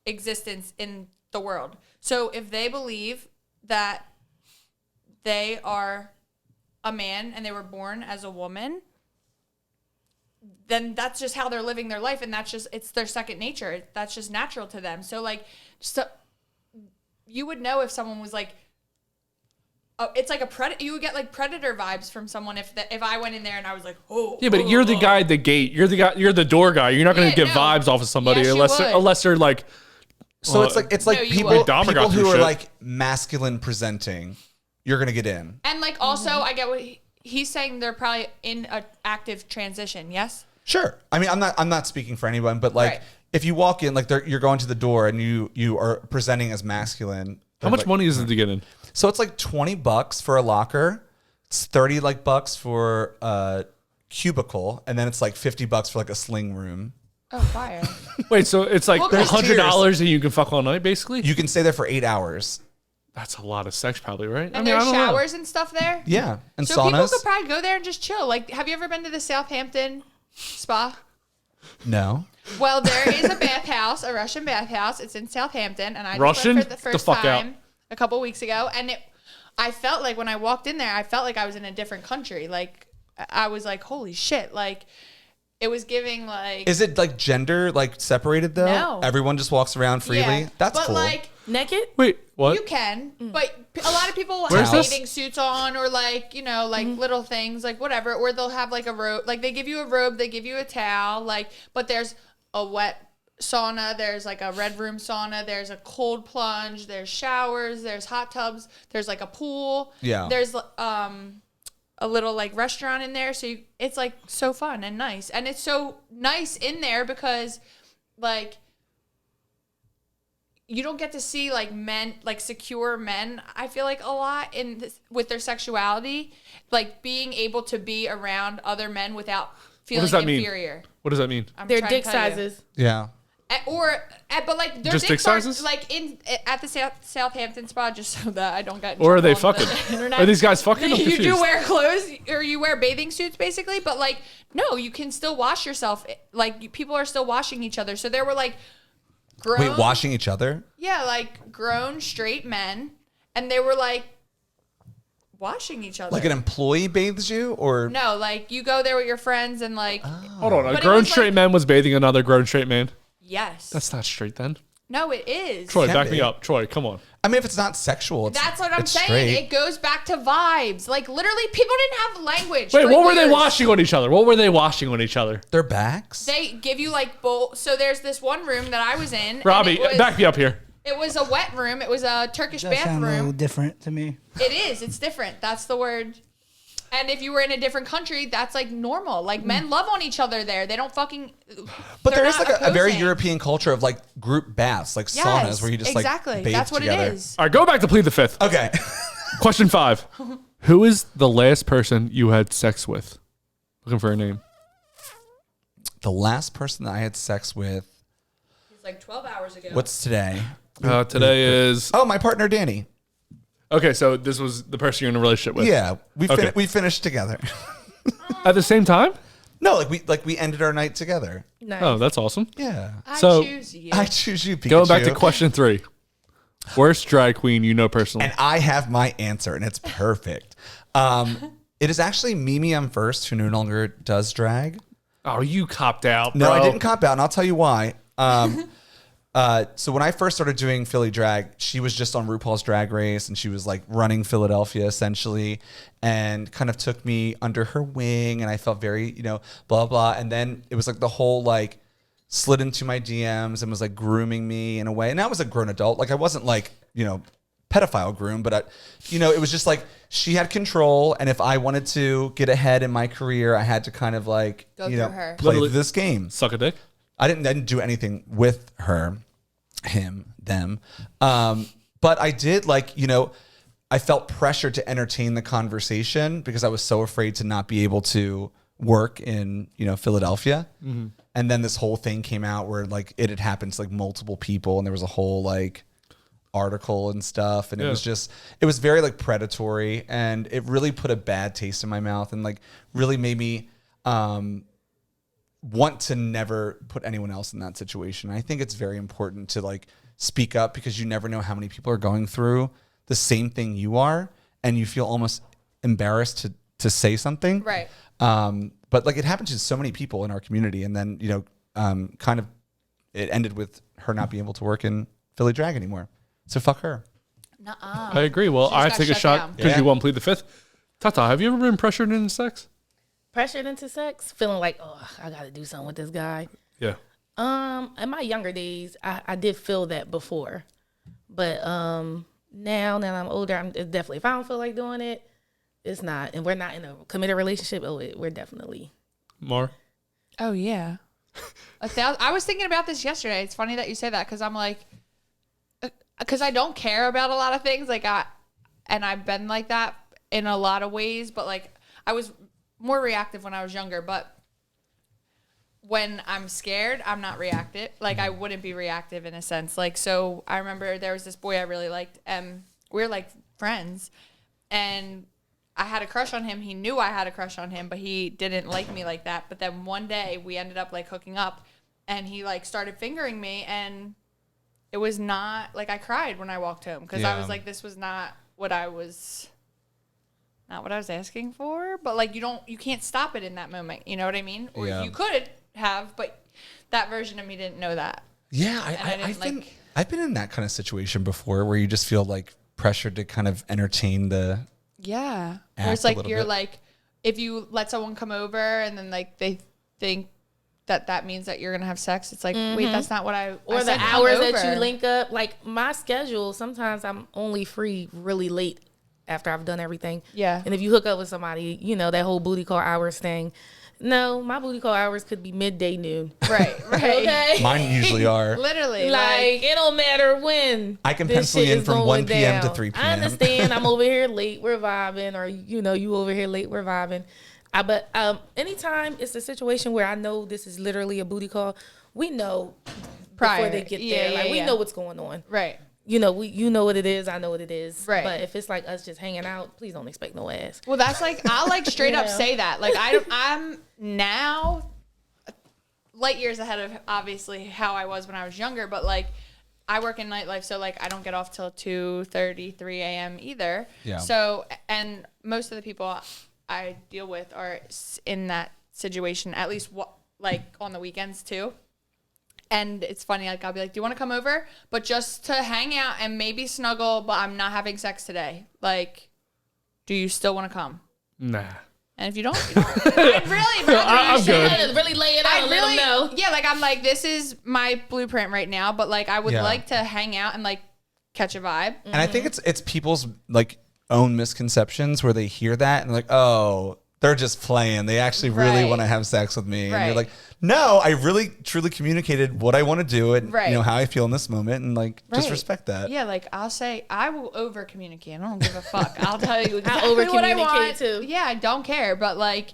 existence in the world. So if they believe that they are a man and they were born as a woman, then that's just how they're living their life, and that's just it's their second nature. That's just natural to them. So like, you would know if someone was like, oh, it's like a predator. You would get like predator vibes from someone if I went in there and I was like, oh. Yeah, but you're the guy at the gate. You're the guy. You're the door guy. You're not going to get vibes off of somebody Yes, you unless they're like. So it's like No, you people would. Dahmer got who through are shit. like masculine presenting. You're gonna get in. And like also, I get what he's saying. They're probably in an active transition. Yes. Sure. I mean, I'm not speaking for anyone, but like Right. if you walk in, like you're going to the door and you are presenting as masculine. How much like- money is it to get in? So it's like $20 for a locker. It's 30 like bucks for a cubicle, and then it's like $50 for like a sling room. Oh, fire. Wait, so it's like Well, $100 and you can fuck all night, basically? You can stay there for 8 hours. That's a lot of sex, probably, right? And there's showers and stuff there. Yeah, and So people saunas. could probably go there and just chill. Like, have you ever been to the Southampton spa? No. Well, there is a bathhouse, a Russian bathhouse. It's in Southampton, and I just Russian? went for the Get the first fuck out. time a couple weeks ago, and I felt like when I walked in there, I felt like I was in a different country. Like, I was like, holy shit! Like, it was giving like. Is it like gender like separated though? No. Everyone just walks around freely. Yeah, That's but cool. like. Naked? Wait, what? You can, but a lot of people will Where's have this? bathing suits on, or like like little things, like whatever, or they'll have like a robe. Like they give you a robe, they give you a towel. Like, but there's a wet sauna, there's like a red room sauna, there's a cold plunge, there's showers, there's hot tubs, there's like a pool. Yeah. There's a little like restaurant in there, so it's like so fun and nice, and it's so nice in there because like. You don't get to see like men, like secure men. I feel like a lot in this, with their sexuality, like being able to be around other men without feeling does that mean? inferior. What does that mean? I'm Their trying to dick tell you. sizes. yeah. But like their Just dicks dick aren't, sizes? like at the Southampton spa, just so that I don't get. In Or are they trouble on fucking? the internet. Are these guys fucking? I'm You do confused. wear clothes or you wear bathing suits basically, but like no, you can still wash yourself. Like people are still washing each other. So there were like. Grown, Wait, washing each other? Yeah, like grown straight men, and they were like washing each other. Like an employee bathes you, or No, like you go there with your friends and like Hold on, a But it grown was straight like- man was bathing another grown straight man. yes. That's not straight then. No, it is. Troy, Can back me be. up. Troy, come on. I mean, if it's not sexual, That's what I'm it's saying. straight. It goes back to vibes. Like literally, people didn't have language. Wait, for what were they years. washing on each other? What were they washing on each other? Their backs. They give you like bowl. So there's this one room that I was in. and Robbie, it was, back me up here. It was a wet room. It was a Turkish That sound a little bathroom. different to me. It is. It's different. That's the word. And if you were in a different country, that's like normal. Like men love on each other there. They don't fucking. But they're there is not like a very opposing. European culture of like group baths, like Yes, saunas, where you just exactly. like bathe That's what together. it is. All right, go back to Plead the Fifth. Okay. Question 5. Who is the last person you had sex with? Looking for a name. The last person that I had sex with. It's like 12 hours ago. What's today? Today is... Oh, my partner Danny. Okay, so this was the person you're in a relationship with. Yeah, we Okay. we finished together. At the same time? No, like we ended our night together. Nice. Oh, that's awesome. Yeah. I so- choose you. I choose you, Pikachu. Going back to question 3. Worst drag queen you know personally. And I have my answer, and it's perfect. It is actually Mimi I'm First, who no longer does drag. Oh, you copped out, No, bro. I didn't cop out, and I'll tell you why. So when I first started doing Philly drag, she was just on RuPaul's Drag Race, and she was like running Philadelphia essentially, and kind of took me under her wing, and I felt very, blah, blah. And then it was like the whole like slid into my DMs and was like grooming me in a way. And I was a grown adult. Like I wasn't like, pedophile groom, but it was just like she had control. And if I wanted to get ahead in my career, I had to kind of like, Go through her. play Literally- this game. Suck a dick? I didn't do anything with her, him, them. But I did I felt pressure to entertain the conversation because I was so afraid to not be able to work in, Philadelphia. Mm-hmm. And then this whole thing came out where like it had happened to like multiple people and there was a whole like article and stuff, and it was very like predatory, and it really put a bad taste in my mouth, and like really made me want to never put anyone else in that situation. I think it's very important to like speak up, because you never know how many people are going through the same thing you are, and you feel almost embarrassed to say something. Right. But like it happened to so many people in our community, and then kind of it ended with her not being able to work in Philly drag anymore. So fuck her. Nuh-uh. I agree. Well, I got take a shut shot down. because you won't plead the fifth. Tata, have you ever been pressured into sex? Pressured into sex, feeling like, oh, I got to do something with this guy. Yeah. In my younger days, I did feel that before, but now that I'm older, it's definitely, if I don't feel like doing it, it's not, and we're not in a committed relationship. We're definitely. More. Oh yeah. I was thinking about this yesterday. It's funny that you say that, because I'm like, because I don't care about a lot of things. Like I've been like that in a lot of ways, but like I was more reactive when I was younger. But when I'm scared, I'm not reactive. Like I wouldn't be reactive in a sense. Like, so I remember there was this boy I really liked, and we were like friends, and I had a crush on him. He knew I had a crush on him, but he didn't like me like that. But then one day we ended up like hooking up, and he like started fingering me, and it was not like, I cried when I walked home, because I was like, this was not what I was asking for. But like you can't stop it in that moment. You know what I mean? Or you could have, but that version of me didn't know that. Yeah, I've been in that kind of situation before, where you just feel like pressured to kind of entertain the. Yeah. Or it's like you're like, if you let someone come over and then like they think that means that you're gonna have sex, it's like, wait, that's not what I or said, the hours that you link up. Like my schedule, sometimes I'm only free really late after I've done everything. Yeah. And if you hook up with somebody, that whole booty call hours thing. No, my booty call hours could be midday, noon. Right. Okay. Mine usually are. Literally. Like it don't matter when. I can pencil you in from 1 p.m. to 3 p.m. I understand. I'm over here late, we're vibing, or you over here late, we're vibing. But anytime it's a situation where I know this is literally a booty call, we know before they get there. Like we know what's going on. Right. You know what it is. I know what it is. Right. But if it's like us just hanging out, please don't expect no ass. Well, that's like, I'll like straight up say that. Like I'm now light years ahead of obviously how I was when I was younger, but like I work in nightlife, so like I don't get off till 2:30, 3 a.m. either. Yeah. So, and most of the people I deal with are in that situation, at least like on the weekends too. And it's funny, like I'll be like, do you want to come over? But just to hang out and maybe snuggle, but I'm not having sex today. Like, do you still want to come? Nah. And if you don't, I'd really rather I'm good. Really lay it out and let them know. Yeah, like I'm like, this is my blueprint right now, but like I would like to hang out and like catch a vibe. And I think it's people's like own misconceptions where they hear that and like, oh, they're just playing. They actually really want to have sex with me. And you're like, no, I really truly communicated what I want to do and how I feel in this moment, and like just respect that. Yeah, like I'll say I will over communicate. I don't give a fuck. I'll tell you exactly I over what I communicate want. too. Yeah, I don't care, but like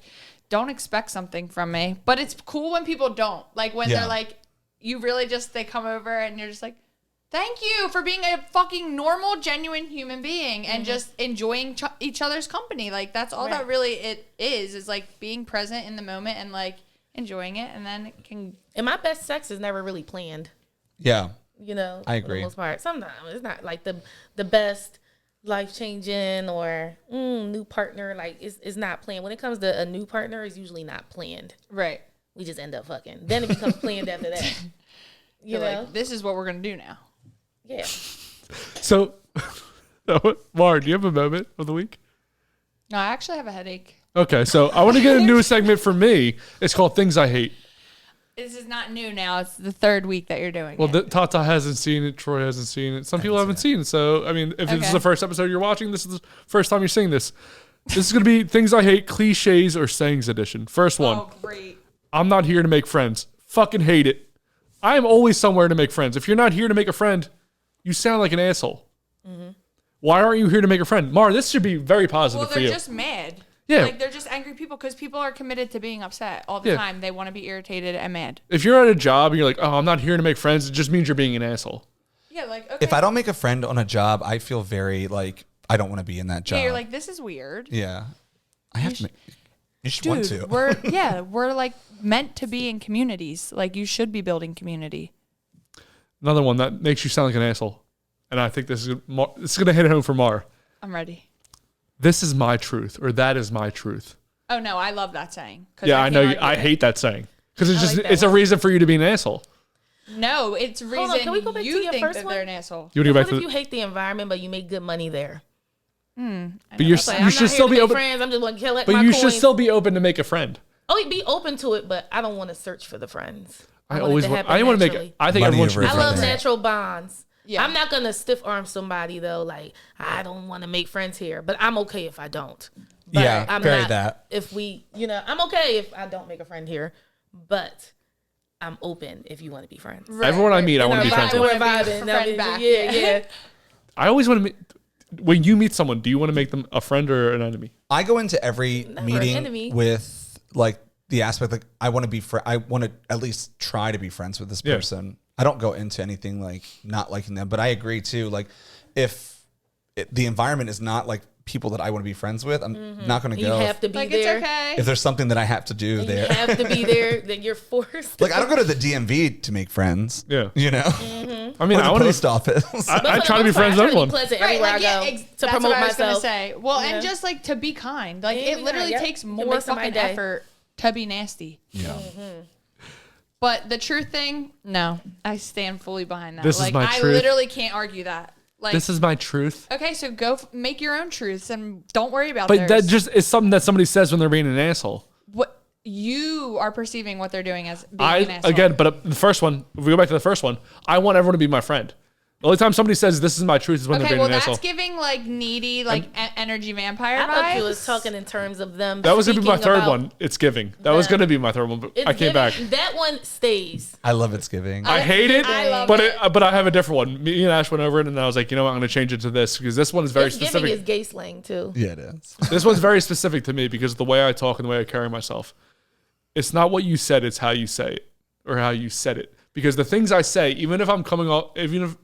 don't expect something from me. But it's cool when people don't. Like when they're like, you really just, they come over and you're just like, thank you for being a fucking normal, genuine human being and just enjoying each other's company. Like that's all that really it is like being present in the moment and like enjoying it, and then it can. And my best sex is never really planned. Yeah. I agree. For the most part, sometimes it's not like the best life changing or new partner. Like it's not planned. When it comes to a new partner, it's usually not planned. Right. We just end up fucking. Then it becomes planned after that. You know, like, this is what we're gonna do now. Yeah. So, Maura, do you have a moment of the week? No, I actually have a headache. Okay, so I want to get a new segment for me. It's called Things I Hate. This is not new now. It's the third week that you're doing it. Tata hasn't seen it. Troy hasn't seen it. Some people haven't seen it. So, I mean, if this is the first episode you're watching, this is the first time you're seeing this. This is going to be Things I Hate, Cliches or Sayings Edition. First one. Oh, great. I'm not here to make friends. Fucking hate it. I am always somewhere to make friends. If you're not here to make a friend, you sound like an asshole. Mm-hmm. Why aren't you here to make a friend? Maura, this should be very positive for you. Well, they're just mad. Yeah. Like, they're just angry people because people are committed to being upset all the time. They want to be irritated and mad. If you're at a job and you're like, oh, I'm not here to make friends, it just means you're being an asshole. Yeah, like, okay. If I don't make a friend on a job, I feel very like I don't want to be in that job. Yeah, you're like, this is weird. Yeah. I have to make. You should want to. we're like meant to be in communities. Like you should be building community. Another one that makes you sound like an asshole. And I think this is going to hit home for Maura. I'm ready. This is my truth, or that is my truth. Oh no, I love that saying. Yeah, I know. I hate that saying because it's a reason for you to be an asshole. No, it's reason Hold on, can we go back to you your think first that one? they're an asshole. You want to go What back if to you hate the environment, but you make good money there? but you I'm should still be open. Friends. I'm just going to collect But my you coins. should still be open to make a friend. Oh, be open to it, but I don't want to search for the friends. I want it to want happen to make naturally. it. I think Money everyone should over be I friends. love friends. natural bonds. Yeah. I'm not gonna stiff arm somebody though. Like I don't want to make friends here, but I'm okay if I don't. But Yeah, I'm very not, that. If we, I'm okay if I don't make a friend here, but I'm open if you want to be friends. Everyone I meet, I want to be friends with. We're wanna be vibing. friend back. Yeah. I always want to meet. When you meet someone, do you want to make them a friend or an enemy? I go into every Never an meeting enemy. with like the aspect like I want to be I want to at least try to be friends with this Yeah. person. I don't go into anything like not liking them, but I agree too. Like if the environment is not like people that I want to be friends with, I'm not going to You go. have to be Like there. it's okay. If there's something that I have to do You there. have to be there. That you're forced. Like I don't go to the DMV to make friends. Yeah. You know? I mean, Or the I want post to. office. I try to be friends with everyone. Pleasant Right, everywhere like, I go to that's promote what I was gonna myself. say. Well, Yeah. and just like to be kind. Like Yeah, it be literally kind, yep. takes It more makes somebody fucking day. effort to be nasty. Yeah. But the truth thing, no, I stand fully behind that. This is like my I truth. literally can't argue that. Like This is my truth. okay, so go make your own truths and don't worry about But theirs. that just is something that somebody says when they're being an asshole. What you are perceiving what they're doing as being an asshole. Again, but the first one, if we go back to the first one, I want everyone to be my friend. The only time somebody says this is my truth is when Okay, they're well being an that's asshole. giving like needy, like energy vampire I thought you vibes. was talking in terms of them. That was gonna be my speaking third about one. It's giving. That was them. gonna be my third one, but It's I came back. giving- That one stays. I love it's giving. I hate it, I love but it. but I have a different one. Me and Ash went over it, and I was like, you know what, I'm gonna change it to this because this one is very It's giving specific. is gay slang too. Yeah, it is. This one's very specific to me because of the way I talk and the way I carry myself. It's not what you said; it's how you say it or how you said it. Because the things I say, even if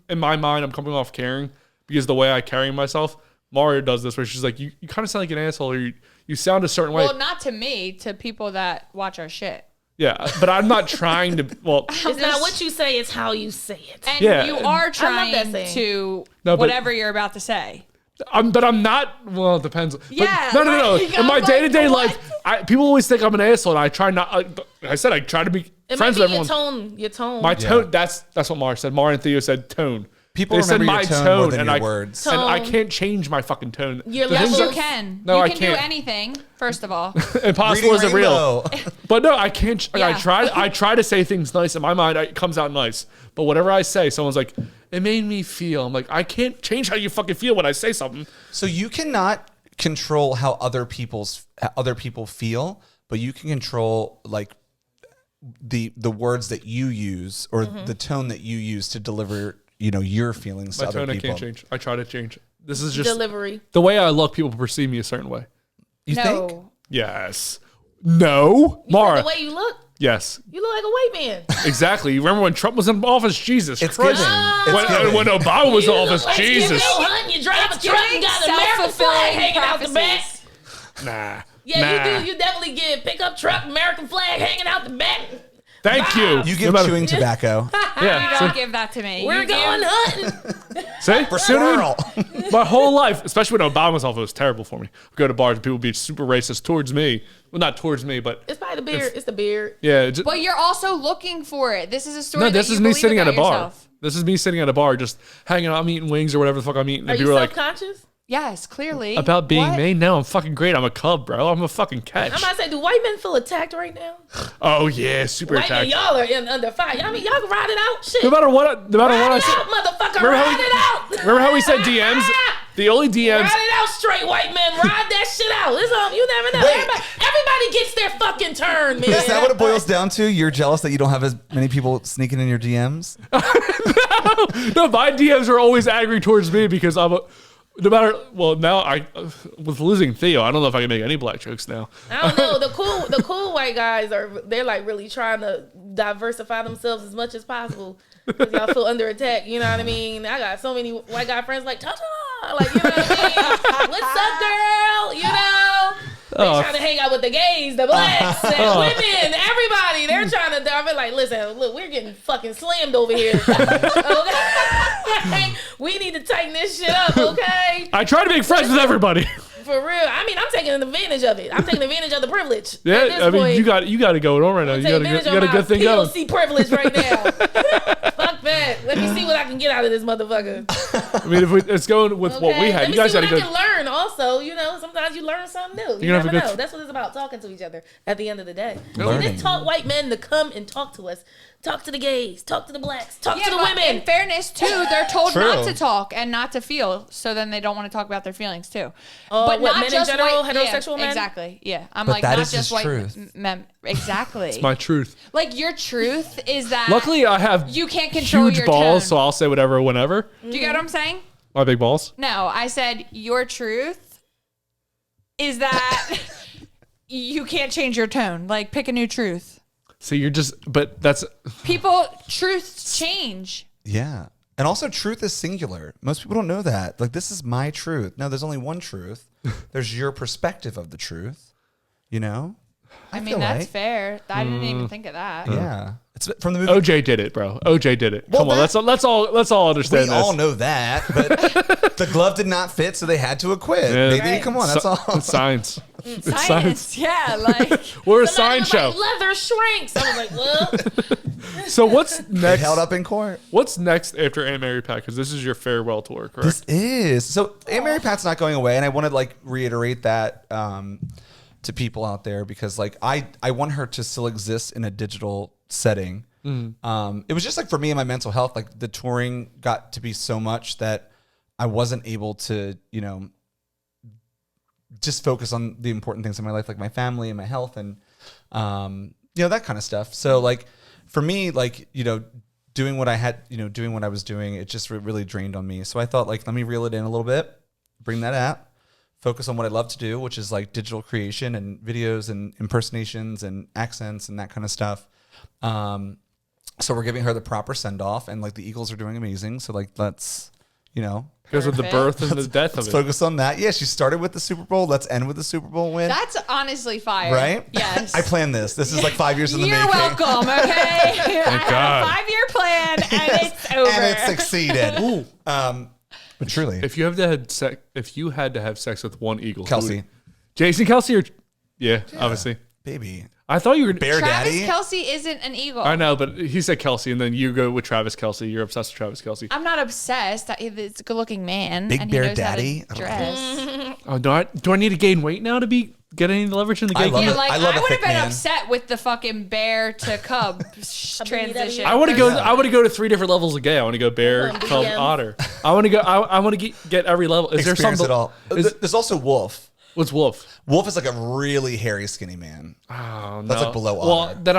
in my mind I'm coming off caring, because the way I carry myself, Maura does this where she's like, you kind of sound like an asshole, or you sound a certain way. Well, not to me, to people that watch our shit. Yeah, but I'm not trying to. Well, It's not what you say; it's how you say it. And Yeah. you are that trying saying. to No, but- whatever you're about to say. but I'm not. Well, it depends. But Yeah, no. like, In my I'm like, day-to-day what? life, people always think I'm an asshole, and I try not. I said I try to be It friends might with be everyone. your tone. My tone. That's what Maura said. Maura and Theo said tone. People They said remember my your tone more than and your I, words. And I Tone. can't change my fucking tone. Your The Yes, things you that- can. No, you I can can't. do anything. First of all, Impossible Reading isn't real. Rainbow. But no, I can't. Yeah. I try to say things nice in my mind. It comes out nice. But whatever I say, someone's like, it made me feel. I'm like, I can't change how you fucking feel when I say something. So you cannot control how other people feel, but you can control like the words that you use or the tone that you use to deliver, your feelings My to other tone I people. can't change. I try to change. This is just delivery. the way I look. People perceive me a certain way. You no. think? Yes. No. Maura. The way you look, Yes. you look like a white man. Exactly. You remember when Trump was in office? Jesus It's Christ. giving. It's giving. When Obama was in You office, look like Jesus. You go hunting, you drive a truck and got an American flag Self-fulfilling hanging out the back. prophecies. Nah. Yeah, nah. you do. You definitely get pickup truck, American flag hanging out the back. Thank you. You give No matter- chewing tobacco. Yeah. You don't See? give that to me. We're You going give- hunting. See? For See what I mean? squirrel. My whole life, especially when Obama was off, it was terrible for me. I go to bars and people be super racist towards me. Well, not towards me, but It's probably the beard. It's the beard. yeah. But you're also looking for it. This is a story. No, this that is you me believe sitting at a about bar. yourself. This is me sitting at a bar, just hanging out. I'm eating wings or whatever the fuck I'm eating. Are And you people are like, self-conscious? Yes, clearly. about being What? me? No, I'm fucking great. I'm a cub, bro. I'm a fucking catch. I'm about to say, do white men feel attacked right now? Oh, yeah. Super White men, attacked. y'all are under fire. I mean, y'all can ride it out. Shit. No matter what I Ride it said. out, motherfucker. Remember how Ride we- it out. Remember how we said DMs? The only DMs. Ride it out straight, white men. Ride that shit out. It's you never know. Wait. Everybody gets their fucking turn, man. Is that what it boils down to? You're jealous that you don't have as many people sneaking in your DMs? No, my DMs are always angry towards me because I'm a. No matter, well, now with losing Theo, I don't know if I can make any black jokes now. I don't know. The cool white guys they're like really trying to diversify themselves as much as possible because y'all feel under attack. You know what I mean? I got so many white guy friends like Tata, like you know what I mean? What's up, girl? You know. They trying to hang out with the gays, the blacks, and women, everybody. They're trying to. I'm like, listen, look, we're getting fucking slammed over here. Okay, we need to tighten this shit up. Okay. I try to make friends with everybody. For real. I mean, I'm taking advantage of it. I'm taking advantage of the privilege. Yeah, I mean, you got it going on right now. You got a good thing going. POC privilege right now. Fuck that. Let me see what I can get out of this motherfucker. I mean, if it's going with what we had, Let you me guys see got what to go. I can learn also. You know, sometimes you learn something new. You never know. That's what it's about, talking to each other at the end of the day. We just taught white men to come and talk to us. Talk to the gays, talk to the blacks, talk to the women. In fairness, too, they're told not to talk and not to feel, so then they don't want to talk about their feelings, too. But what, men in general, heterosexual men? Exactly, yeah. I'm But like, that not is just his white truth. men. Exactly. It's my truth. Like, your truth is that Luckily, I have you can't control huge your balls, tone. so I'll say whatever, whenever. Do you get what I'm saying? My big balls. No, I said your truth is that you can't change your tone. Like, pick a new truth. So you're just, but that's Truths change. Yeah. And also, truth is singular. Most people don't know that. Like, this is my truth. No, there's only one truth. There's your perspective of the truth. You know? I mean, feel that's like- fair. I didn't even think of that. Yeah. It's from the movie. OJ did it, bro. OJ did it. Well, Come on, let's all understand We this. all know that, but the glove did not fit, so they had to acquit. Yeah. Baby, Right. come on, that's all. It's science. It's Science, yeah, like We're a Somebody science was show. like, leather shrinks. I was like, well, So what's They next? held up in court. What's next after Aunt Mary Pat? Because this is your farewell tour, correct? This is so. Aunt Mary Pat's not going away, and I want to like reiterate that to people out there because like I want her to still exist in a digital setting. It was just like for me and my mental health, like the touring got to be so much that I wasn't able to, you know, just focus on the important things in my life, like my family and my health and, you know, that kind of stuff. So like for me, like, you know, doing what I had, you know, doing what I was doing, it just really drained on me. So I thought like, let me reel it in a little bit, bring that out, focus on what I love to do, which is like digital creation and videos and impersonations and accents and that kind of stuff. So we're giving her the proper send off and like the Eagles are doing amazing. So like, let's, you know, Because of the birth and the death of let's it. focus on that. Yeah, she started with the Super Bowl. Let's end with the Super Bowl win. that's honestly fire. Right? Yes. I planned this. This is like 5 years in the You're making. welcome, okay? I had God. a 5-year plan and it's over. And it succeeded. But truly. If you had to have sex with one Eagle, who Kelsey. would- Jason Kelsey, or yeah, obviously. Baby. I thought you were Bear Travis Daddy. Kelsey isn't an Eagle. I know, but he said Kelsey, and then you go with Travis Kelsey. You're obsessed with Travis Kelsey. I'm not obsessed. It's a good-looking man. Big and Bear he knows Daddy? How to dress. Oh, do I need to gain weight now to get any leverage in the I gay love game? it. Like, I love a would have thick been man. upset with the fucking bear to cub transition. I want to go. I want to go to 3 different levels of gay. I want to go bear, Come on, cub, BM. otter. I want to go. I want to get every level. Is there Experience something? it all. There's also Wolf. What's wolf? Wolf is like a really hairy, skinny man. Oh, That's no. like below Well, otter. then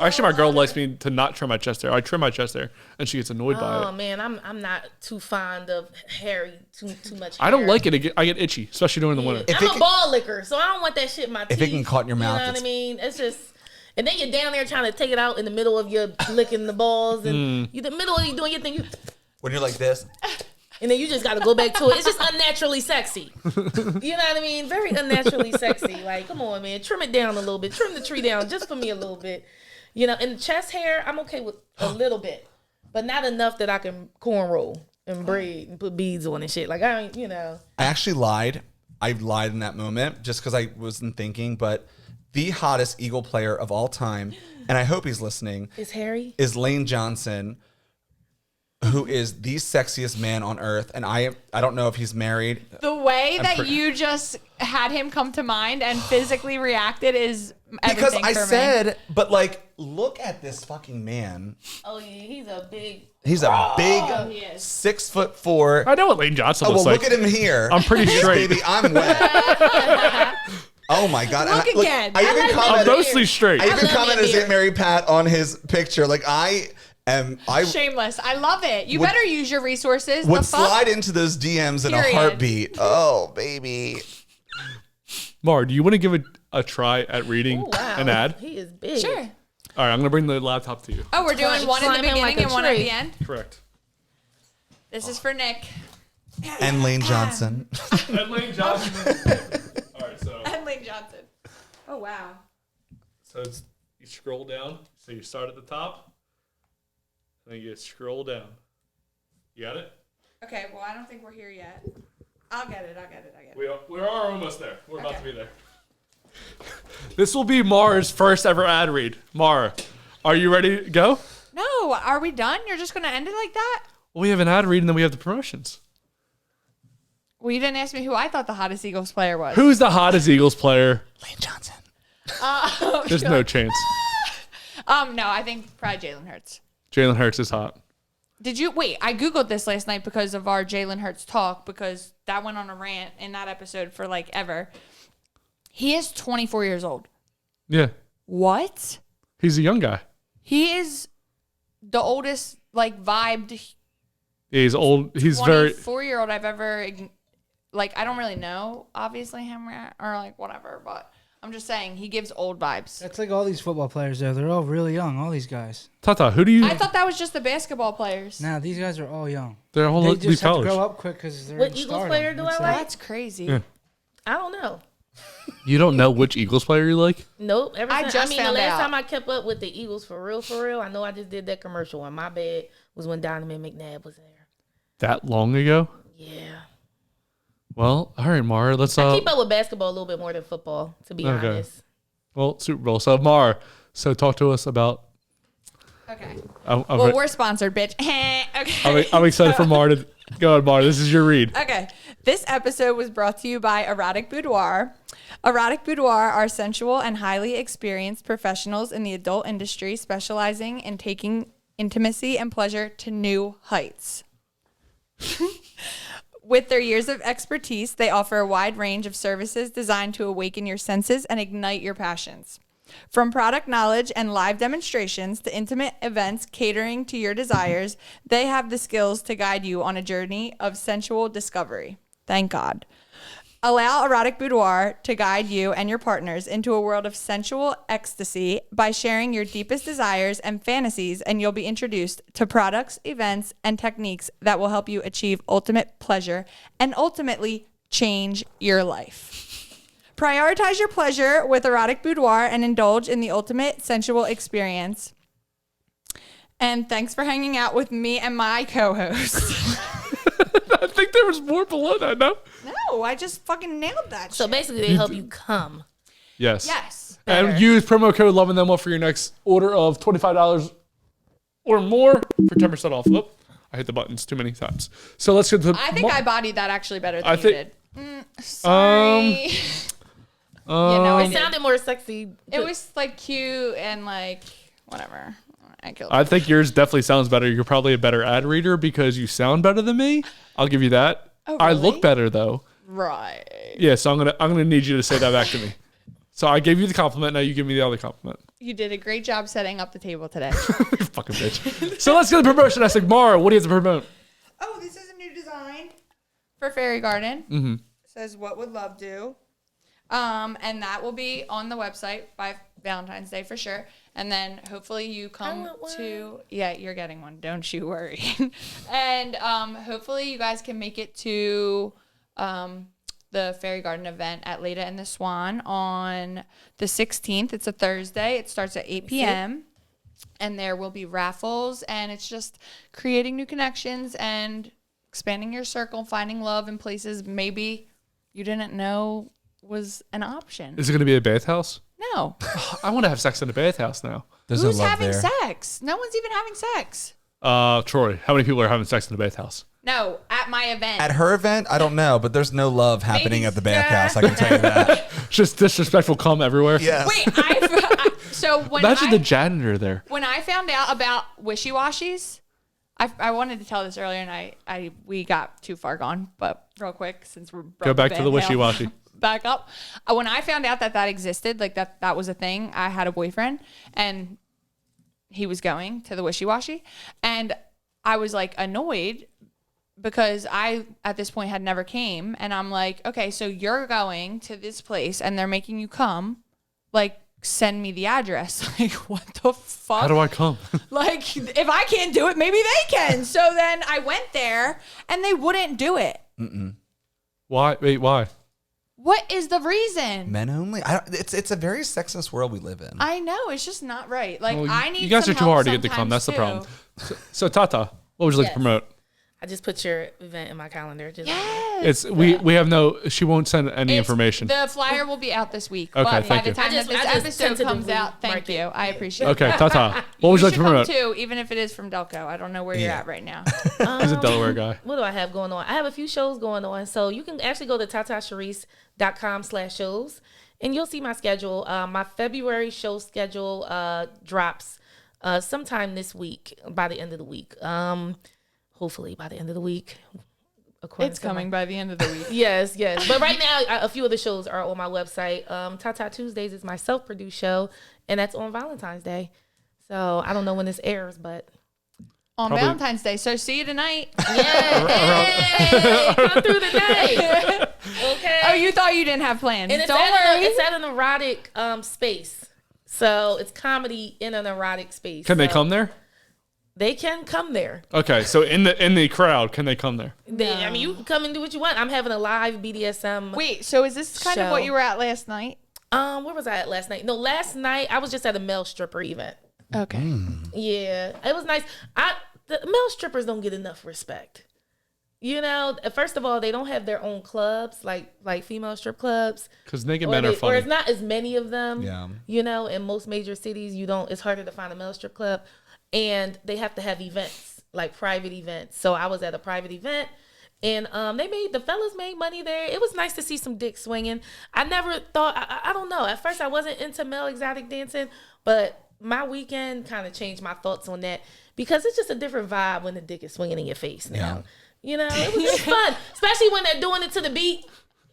actually, my girl likes me to not trim my chest hair. I trim my chest hair, and she gets annoyed by oh it. man, I'm not too fond of hairy, too much. I don't hair. like it. I get itchy, especially during the winter. If I'm it a can- ball licker, so I don't want that shit in my teeth. If it can caught in your mouth, you know what it's- I mean? It's just, and then you're down there trying to take it out in the middle of your licking the balls, and you the middle of you doing your thing, When you're like this. and then you just got to go back to it. It's just unnaturally sexy. You know what I mean? Very unnaturally sexy. Like, come on, man, trim it down a little bit, trim the tree down just for me a little bit. You know, and chest hair, I'm okay with a little bit, but not enough that I can cornroll and braid and put beads on and shit. Like I ain't, you know. I actually lied. I lied in that moment just because I wasn't thinking, but the hottest Eagle player of all time, and I hope he's listening, Is Harry? is Lane Johnson, who is the sexiest man on earth. And I don't know if he's married. The way that you just had him come to mind and physically reacted is Because everything I for me. said, but like, look at this fucking man. Oh yeah, he's a big. He's a big he is. 6'4". I know what Lane Johnson Oh, looks well, like. look at him here. I'm pretty Yes, straight. baby, I'm wet. Oh my God. Look And again. I even I like I'm commented. mostly straight. I even love commented him as here. Aunt Mary Pat on his picture. Like I Shameless. I love it. You Would- better use your resources. would The fuck? slide into those DMs in a Period. heartbeat. Oh, baby. Mar, do you want to give a try at reading Oh, wow. an ad? He is big. Sure. All right, I'm gonna bring the laptop to you. Oh, we're doing one at the Climb him beginning like a and one at tree. the end. Correct. This is for Nick And Lane Johnson. And Lane Johnson. All right, so and Lane Johnson. Oh wow. it's, you scroll down. So you start at the top, and then you scroll down. You got it? Okay. Well, I don't think we're here yet. I'll get it. We are almost there. We're about to be there. This will be Maura's first ever ad read. Maura, are you ready to go? No, are we done? You're just gonna end it like that? Well, we have an ad read and then we have the promotions. Well, you didn't ask me who I thought the hottest Eagles player was. Who's the hottest Eagles player? Lane Johnson. There's no chance. No, I think probably Jalen Hurts. Jalen Hurts is hot. Did you wait? I googled this last night because of our Jalen Hurts talk because that went on a rant in that episode for like ever. He is 24 years old. Yeah. What? He's a young guy. He is the oldest like vibed Yeah, he's old. He's very 24-year-old I've ever like. I don't really know, obviously him or like whatever, but I'm just saying he gives old vibes. That's like all these football players, though. They're all really young, all these guys. Tata. Who do you? I thought that was just the basketball players. Nah, these guys are all young. They're all They leave just have to college. grow up quick because they're What in Eagles stardom. player do I That's like? That's crazy. Yeah. I don't know. You don't know which Eagles player you like? Nope. I just the found last out. time I kept up with the Eagles for real, I know I just did that commercial and my bad was when Donovan McNabb was there. That long ago? Yeah. Well, all right, Maura. Let's I keep up with basketball a little bit more than football, to be Okay. honest. Well, Super Bowl. So Maura, so talk to us about. Okay. I'm, Well, we're sponsored, bitch. Okay. I'm excited for Maura to go ahead, Maura. This is your read. Okay. This episode was brought to you by Erotic Boudoir. Erotic Boudoir are sensual and highly experienced professionals in the adult industry specializing in taking intimacy and pleasure to new heights. With their years of expertise, they offer a wide range of services designed to awaken your senses and ignite your passions. From product knowledge and live demonstrations to intimate events catering to your desires, they have the skills to guide you on a journey of sensual discovery. Thank God. Allow Erotic Boudoir to guide you and your partners into a world of sensual ecstasy by sharing your deepest desires and fantasies, and you'll be introduced to products, events, and techniques that will help you achieve ultimate pleasure and ultimately change your life. Prioritize your pleasure with Erotic Boudoir and indulge in the ultimate sensual experience. And thanks for hanging out with me and my co-host. I think there was more below that, no? No, I just fucking nailed that So shit. basically, they help you come. Yes. Yes. And Better. use promo code Loving Them Well for your next order of $25 or more for 10% off. Oh, I hit the buttons too many times. So let's get to the. I think I bodied that actually better than I you think- did. Sorry. I It did. sounded more sexy. It was like cute and like whatever. I killed I it. think yours definitely sounds better. You're probably a better ad reader because you sound better than me. I'll give you that. Oh, I really? look better though. Right. Yeah, so I'm gonna need you to say that back to me. So I gave you the compliment. Now you give me the other compliment. You did a great job setting up the table today. You fucking bitch. So let's get the promotion. I said, Maura, what do you have to promote? Oh, this is a new design for Fairy Garden. Mm-hmm. Says what would love do. And that will be on the website by Valentine's Day for sure. And then hopefully you come to you're getting one. Don't you worry. And hopefully you guys can make it to the Fairy Garden event at Leda and the Swan on the 16th. It's a Thursday. It starts at 8 p.m. And there will be raffles, and it's just creating new connections and expanding your circle, finding love in places maybe you didn't know was an option. Is it gonna be a bathhouse? No. I want to have sex in a bathhouse now. There's Who's no love having there. sex? No one's even having sex. Troy, how many people are having sex in a bathhouse? No, at my event. At her event, I don't know, but there's no love happening Maybe- at the bathhouse. I can tell you that. Just disrespectful cum everywhere. Yes. Wait, so Imagine the janitor there. when I found out about wishy-washies, I wanted to tell this earlier, and we got too far gone. But real quick, since we're Go back to the wishy-washy. Back up. When I found out that existed, like that was a thing. I had a boyfriend, and he was going to the wishy-washy, and I was like annoyed because I at this point had never came, and I'm like, okay, so you're going to this place, and they're making you come, like send me the address. Like, what the fuck? How do I come? Like, if I can't do it, maybe they can. So then I went there and they wouldn't do it. Why? Wait, why? What is the reason? Men only. It's a very sexist world we live in. I know, it's just not right. Like, Well, I need you guys some are too help hard to get to come. sometimes, That's the problem. too. So Tata, what would you like Yes. to promote? I just put your event in my calendar. Just Yes. It's we have no. She won't send any It's- information. The flyer will be out this week. Okay, but by thank the you. time I just that this episode comes tentatively out, thank marked you. it. I appreciate it. Okay, Tata, what would you like to should promote? come too, even if it is from Delco. I don't know where you're at right now. He's a Delaware guy. What do I have going on? I have a few shows going on. So you can actually go to tatasherise.com/shows and you'll see my schedule. My February show schedule drops sometime this week, by the end of the week. Hopefully by the end of the week. It's coming by the end of the week. Yes. But right now, a few of the shows are on my website. Tata Tuesdays is my self-produced show, and that's on Valentine's Day. So I don't know when this airs, but On Probably- Valentine's Day. So see you tonight. yeah, hey, come through the night. Okay. Oh, you thought you didn't have plans. And Don't worry. it's at an erotic space. So it's comedy in an erotic space. Can they So come there? They can come there. Okay, so in the crowd, can they come there? I mean, you can come and do what you want. I'm having a live BDSM. Wait, so is this kind of what Show. you were at last night? Where was I at last night? No, last night I was just at a male stripper event. Okay. Yeah, it was nice. The male strippers don't get enough respect. You know, first of all, they don't have their own clubs like female strip clubs. Because naked men are Or funny. it's not as many of them. Yeah. You know, in most major cities, it's harder to find a male strip club, and they have to have events, like private events. So I was at a private event, and the fellas made money there. It was nice to see some dick swinging. I never thought, I don't know. At first, I wasn't into male exotic dancing, but my weekend kind of changed my thoughts on that because it's just a different vibe when the dick is swinging in your face now. Yeah. You know, it was just fun, especially when they're doing it to the beat.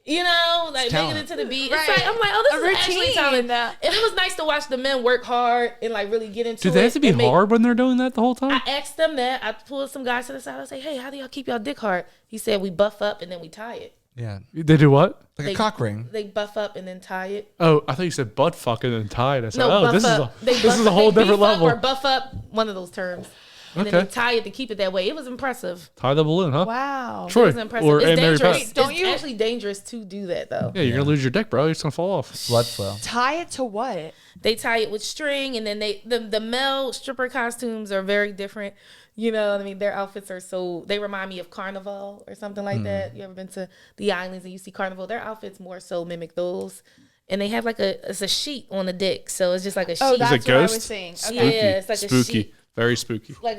You know, like making talent. it to the beat. Right. It's like, I'm like, oh, this A is actually routine. talent. And it was nice to watch the men work hard and like really get into it. Do they have to be and make- hard when they're doing that the whole time? I asked them that. I pulled some guys to the side. I was like, hey, how do y'all keep y'all dick hard? He said, we buff up and then we tie it. Yeah. They do what? Like They- a cock ring. They buff up and then tie it. Oh, I thought you said butt fucking and tied. I said, No, oh, buff this up. They is buff a up. whole They different beef up level. or buff up, one of those terms. And Okay. then they tie it to keep it that way. It was impressive. Tie the balloon, huh? Wow. Troy, It was impressive. or It's Aunt Mary dangerous. Pat. Wait, don't It's you- actually dangerous to do that though. Yeah, you're gonna lose your dick, bro. You're just gonna fall off. Blood flow. Tie it to what? They tie it with string, and then the male stripper costumes are very different. You know what I mean? Their outfits are they remind me of Carnival or something like that. You ever been to the islands and you see Carnival? Their outfits more so mimic those. And they have it's a sheet on the dick. So it's just like a sheet. Oh, Is that's it what I ghost? was saying. Spooky. Okay. Yeah, it's like a spooky. sheet. Very spooky. Like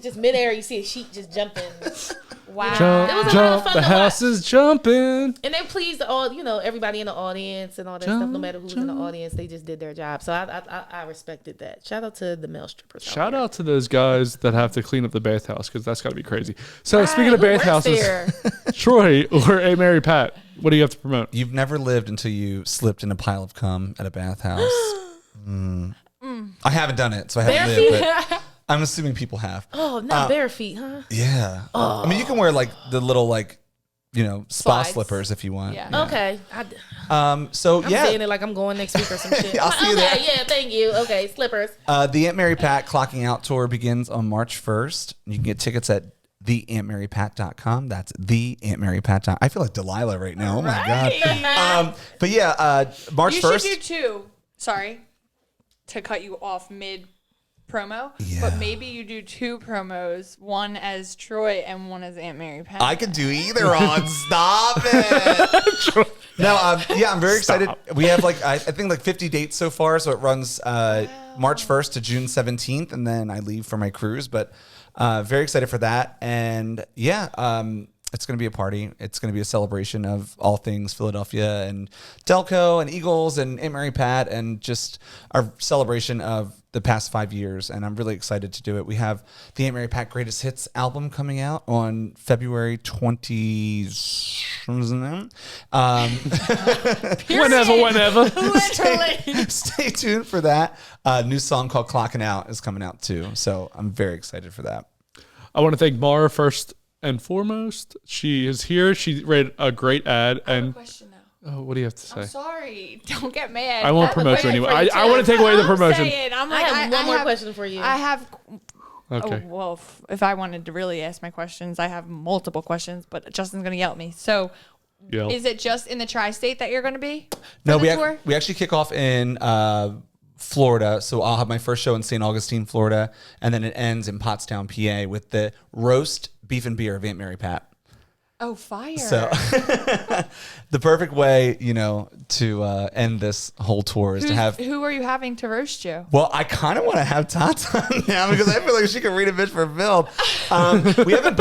just midair, you see a sheet just jumping. Wow. Jump, It was a lot of jump. fun The to house watch. is jumping. And they pleased everybody in the audience and all that stuff. No matter who's in the Jump. audience, they just did their job. So I respected that. Shout out to the male strippers. Shout out to those guys that have to clean up the bathhouse because that's got to be crazy. So speaking of bathhouses, Troy or Aunt Mary Pat, what do you have to promote? You've never lived until you slipped in a pile of cum at a bathhouse. I haven't done it, so I haven't Bare lived, but I'm assuming people have. Oh, not bare feet, huh? Yeah. I mean, you can wear like the little spa Slides. slippers if you want. Yeah. Okay. So I'm yeah, saying it like I'm going next week or some shit. I'll see you there. Okay, yeah, thank you. Okay, slippers. the Aunt Mary Pat Clocking Out Tour begins on March 1st. You can get tickets at theauntmarypat.com. That's theauntmarypat.com. I feel like Delilah right now. Oh my god. But yeah, March You 1st. should do two. Sorry to cut you off mid promo, Yeah. but maybe you do two promos, one as Troy and one as Aunt Mary Pat. I could do either on. Stop it. No, I'm very excited. We have I think 50 dates so far. So it runs March 1st to June 17th. And then I leave for my cruise. But very excited for that. And yeah, it's going to be a party. It's going to be a celebration of all things Philadelphia and Delco and Eagles and Aunt Mary Pat and just our celebration of the past 5 years. And I'm really excited to do it. We have the Aunt Mary Pat Greatest Hits album coming out on February 20th. Whenever. Stay tuned for that. New song called Clocking Out is coming out too. So I'm very excited for that. I want to thank Maura first and foremost. She is here. She read a great ad and question now. Oh, what do you have to say? I'm sorry. Don't get mad. I won't have a promote you question anyway. for I want to take away the I'm promotion. saying. I'm I like, have one more have- question for you. I have. Okay. Oh, well, if I wanted to really ask my questions, I have multiple questions, but Justin's going to yell at me. So, Yeah. is it just in the tri-state that you're going to be? No, the tour? we actually kick off in Florida. So I'll have my first show in St. Augustine, Florida, and then it ends in Pottstown, PA, with the roast beef and beer of Aunt Mary Pat. Oh, fire. So the perfect way, to end this whole tour is to have. Who are you having to roast you? Well, I kind of want to have Tata now because I feel like she can read a bitch for Bill. We haven't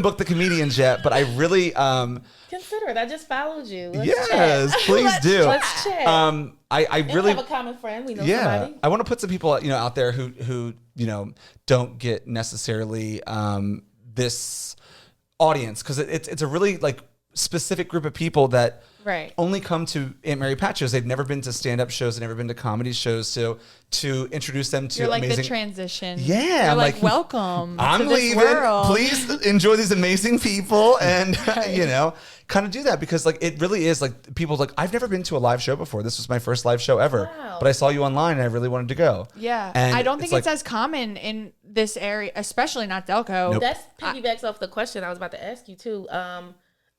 booked the comedians yet, but I really Consider it. I just followed you. Let's yes, chat. please do. Let's chat. I And really have a common friend. We know yeah, somebody. I want to put some people out there who don't get necessarily this audience because it's a really like specific group of people that Right. only come to Aunt Mary Pat shows. They've never been to stand-up shows. They've never been to comedy shows. So to introduce them to You're like amazing the transition. Yeah, You're I'm like, like, welcome I'm to this leaving. world. Please enjoy these amazing people and, kind of do that because like it really is like people like, I've never been to a live show before. This was my first live show ever, Wow. but I saw you online and I really wanted to go. Yeah. And I don't think it's like, as common in this area, especially not Delco. Nope. That's piggybacks off the question I was about to ask you too.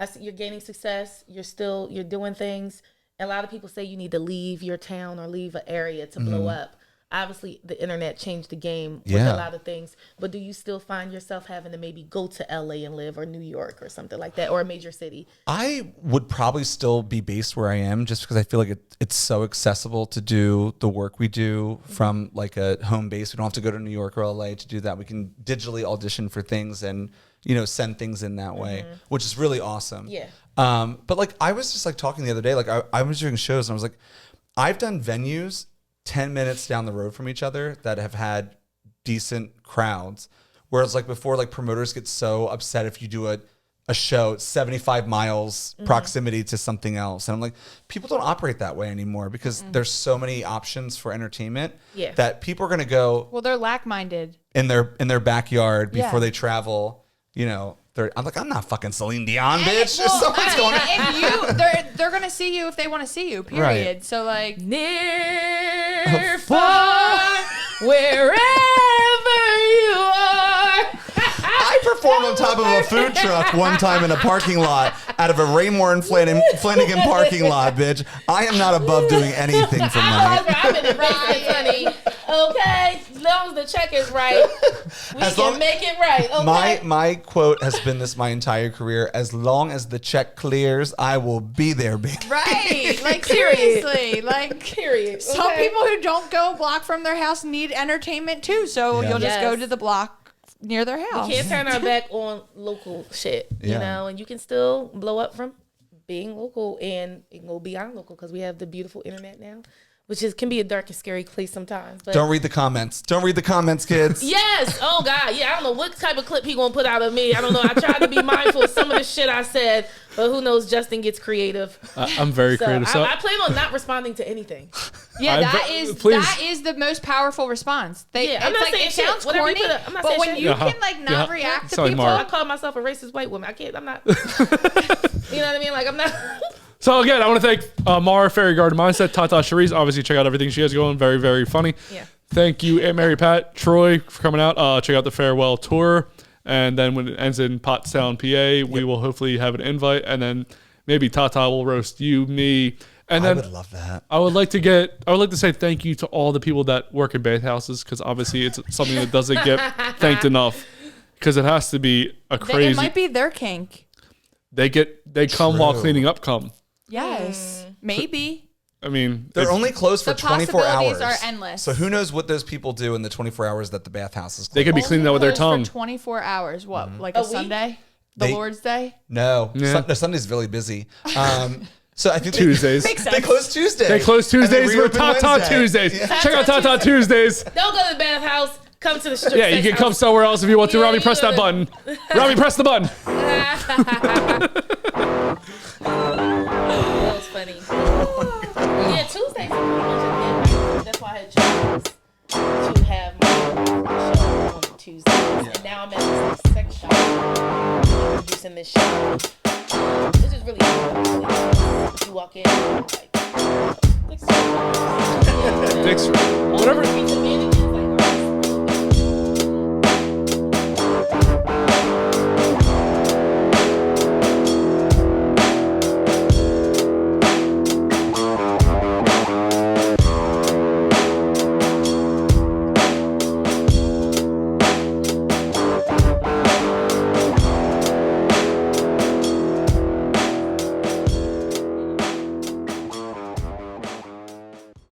I see you're gaining success. You're doing things. A lot of people say you need to leave your town or leave an area to blow up. Obviously, the internet changed the game with Yeah. a lot of things. But do you still find yourself having to maybe go to LA and live or New York or something like that or a major city? I would probably still be based where I am just because I feel like it's so accessible to do the work we do from like a home base. We don't have to go to New York or LA to do that. We can digitally audition for things and, send things in that way, which is really awesome. Yeah. But like I was just like talking the other day, like I was doing shows and I was like, I've done venues 10 minutes down the road from each other that have had decent crowds. Whereas like before, like promoters get so upset if you do a show 75 miles proximity to something else. And I'm like, people don't operate that way anymore because there's so many options for entertainment Yeah. that people are going to go Well, they're lack-minded. in their backyard before Yeah. they travel, I'm like, I'm not fucking Celine Dion, And bitch. well, Someone's going on. they're gonna see you if they want to see you. Period. Right. So like, Near, far, wherever you are. I performed on top of a food truck one time in a parking lot out of a Raymore and Flanagan parking lot, bitch. I am not above doing anything for money. I'm in the basement, honey. Okay, as long as the check is right, we can make it right. Okay. My quote has been this my entire career: as long as the check clears, I will be there, bitch. right? Like seriously, like Period. some Okay. people who don't go a block from their house need entertainment too. So Yeah. you'll just go Yes. to the block near their house. We can't turn our back on local shit, Yeah. and you can still blow up from being local and go beyond local because we have the beautiful internet now, which can be a dark and scary place sometimes. But Don't read the comments. Don't read the comments, kids. yes. Oh God. Yeah. I don't know what type of clip he gonna put out of me. I don't know. I tried to be mindful of some of the shit I said, but who knows? Justin gets creative. I'm very So creative. So I plan on not responding to anything. Yeah, please. that is the most powerful response. Yeah, I'm it's not like, saying it shit. sounds Whatever you corny, put up, I'm not but saying when shit. you Yeah. can like not Yeah. react to Sorry, people, Maura. I call myself a racist white woman. I'm not. You know what I mean? Like I'm not. So again, I want to thank Maura, Fairy Garden Mindset, Tata, Sherise. Obviously, check out everything she has going. Very, very funny. Yeah. Thank you, Aunt Mary Pat, Troy, for coming out. Check out the farewell tour. And then when it ends in Pottstown, PA, we will hopefully have an invite. And then maybe Tata will roast you, me. And I then would love that. I would like to say thank you to all the people that work in bathhouses because obviously it's something that doesn't get thanked enough because it has to be a crazy. it might be their kink. They come while True. cleaning up come. Yes, maybe. I mean, They're it's- only closed for The 24 possibilities hours. are endless. So who knows what those people do in the 24 hours that the bathhouse is closed? they could be cleaning that with their tongue. For 24 hours. What? Like A a week? Sunday? The They- Lord's Day? No, Yeah. No, Sunday's really busy. So I think Tuesdays. Makes They sense. close Tuesday. They close And they Tuesdays for reopen Tata Wednesday. Tuesdays. Yeah. Check out Tata Tuesdays. Don't go to the bathhouse. Come to the strip. Yeah, you can come somewhere else if you want to. Yeah, Robbie, you press that gotta- button. Robbie, press the button. That was funny. Yeah, Tuesdays. That's why I had chosen to have my show on Tuesdays. And now I'm at this sex shop producing this show. Which is really cool. You walk in. Like, Dick's, whatever.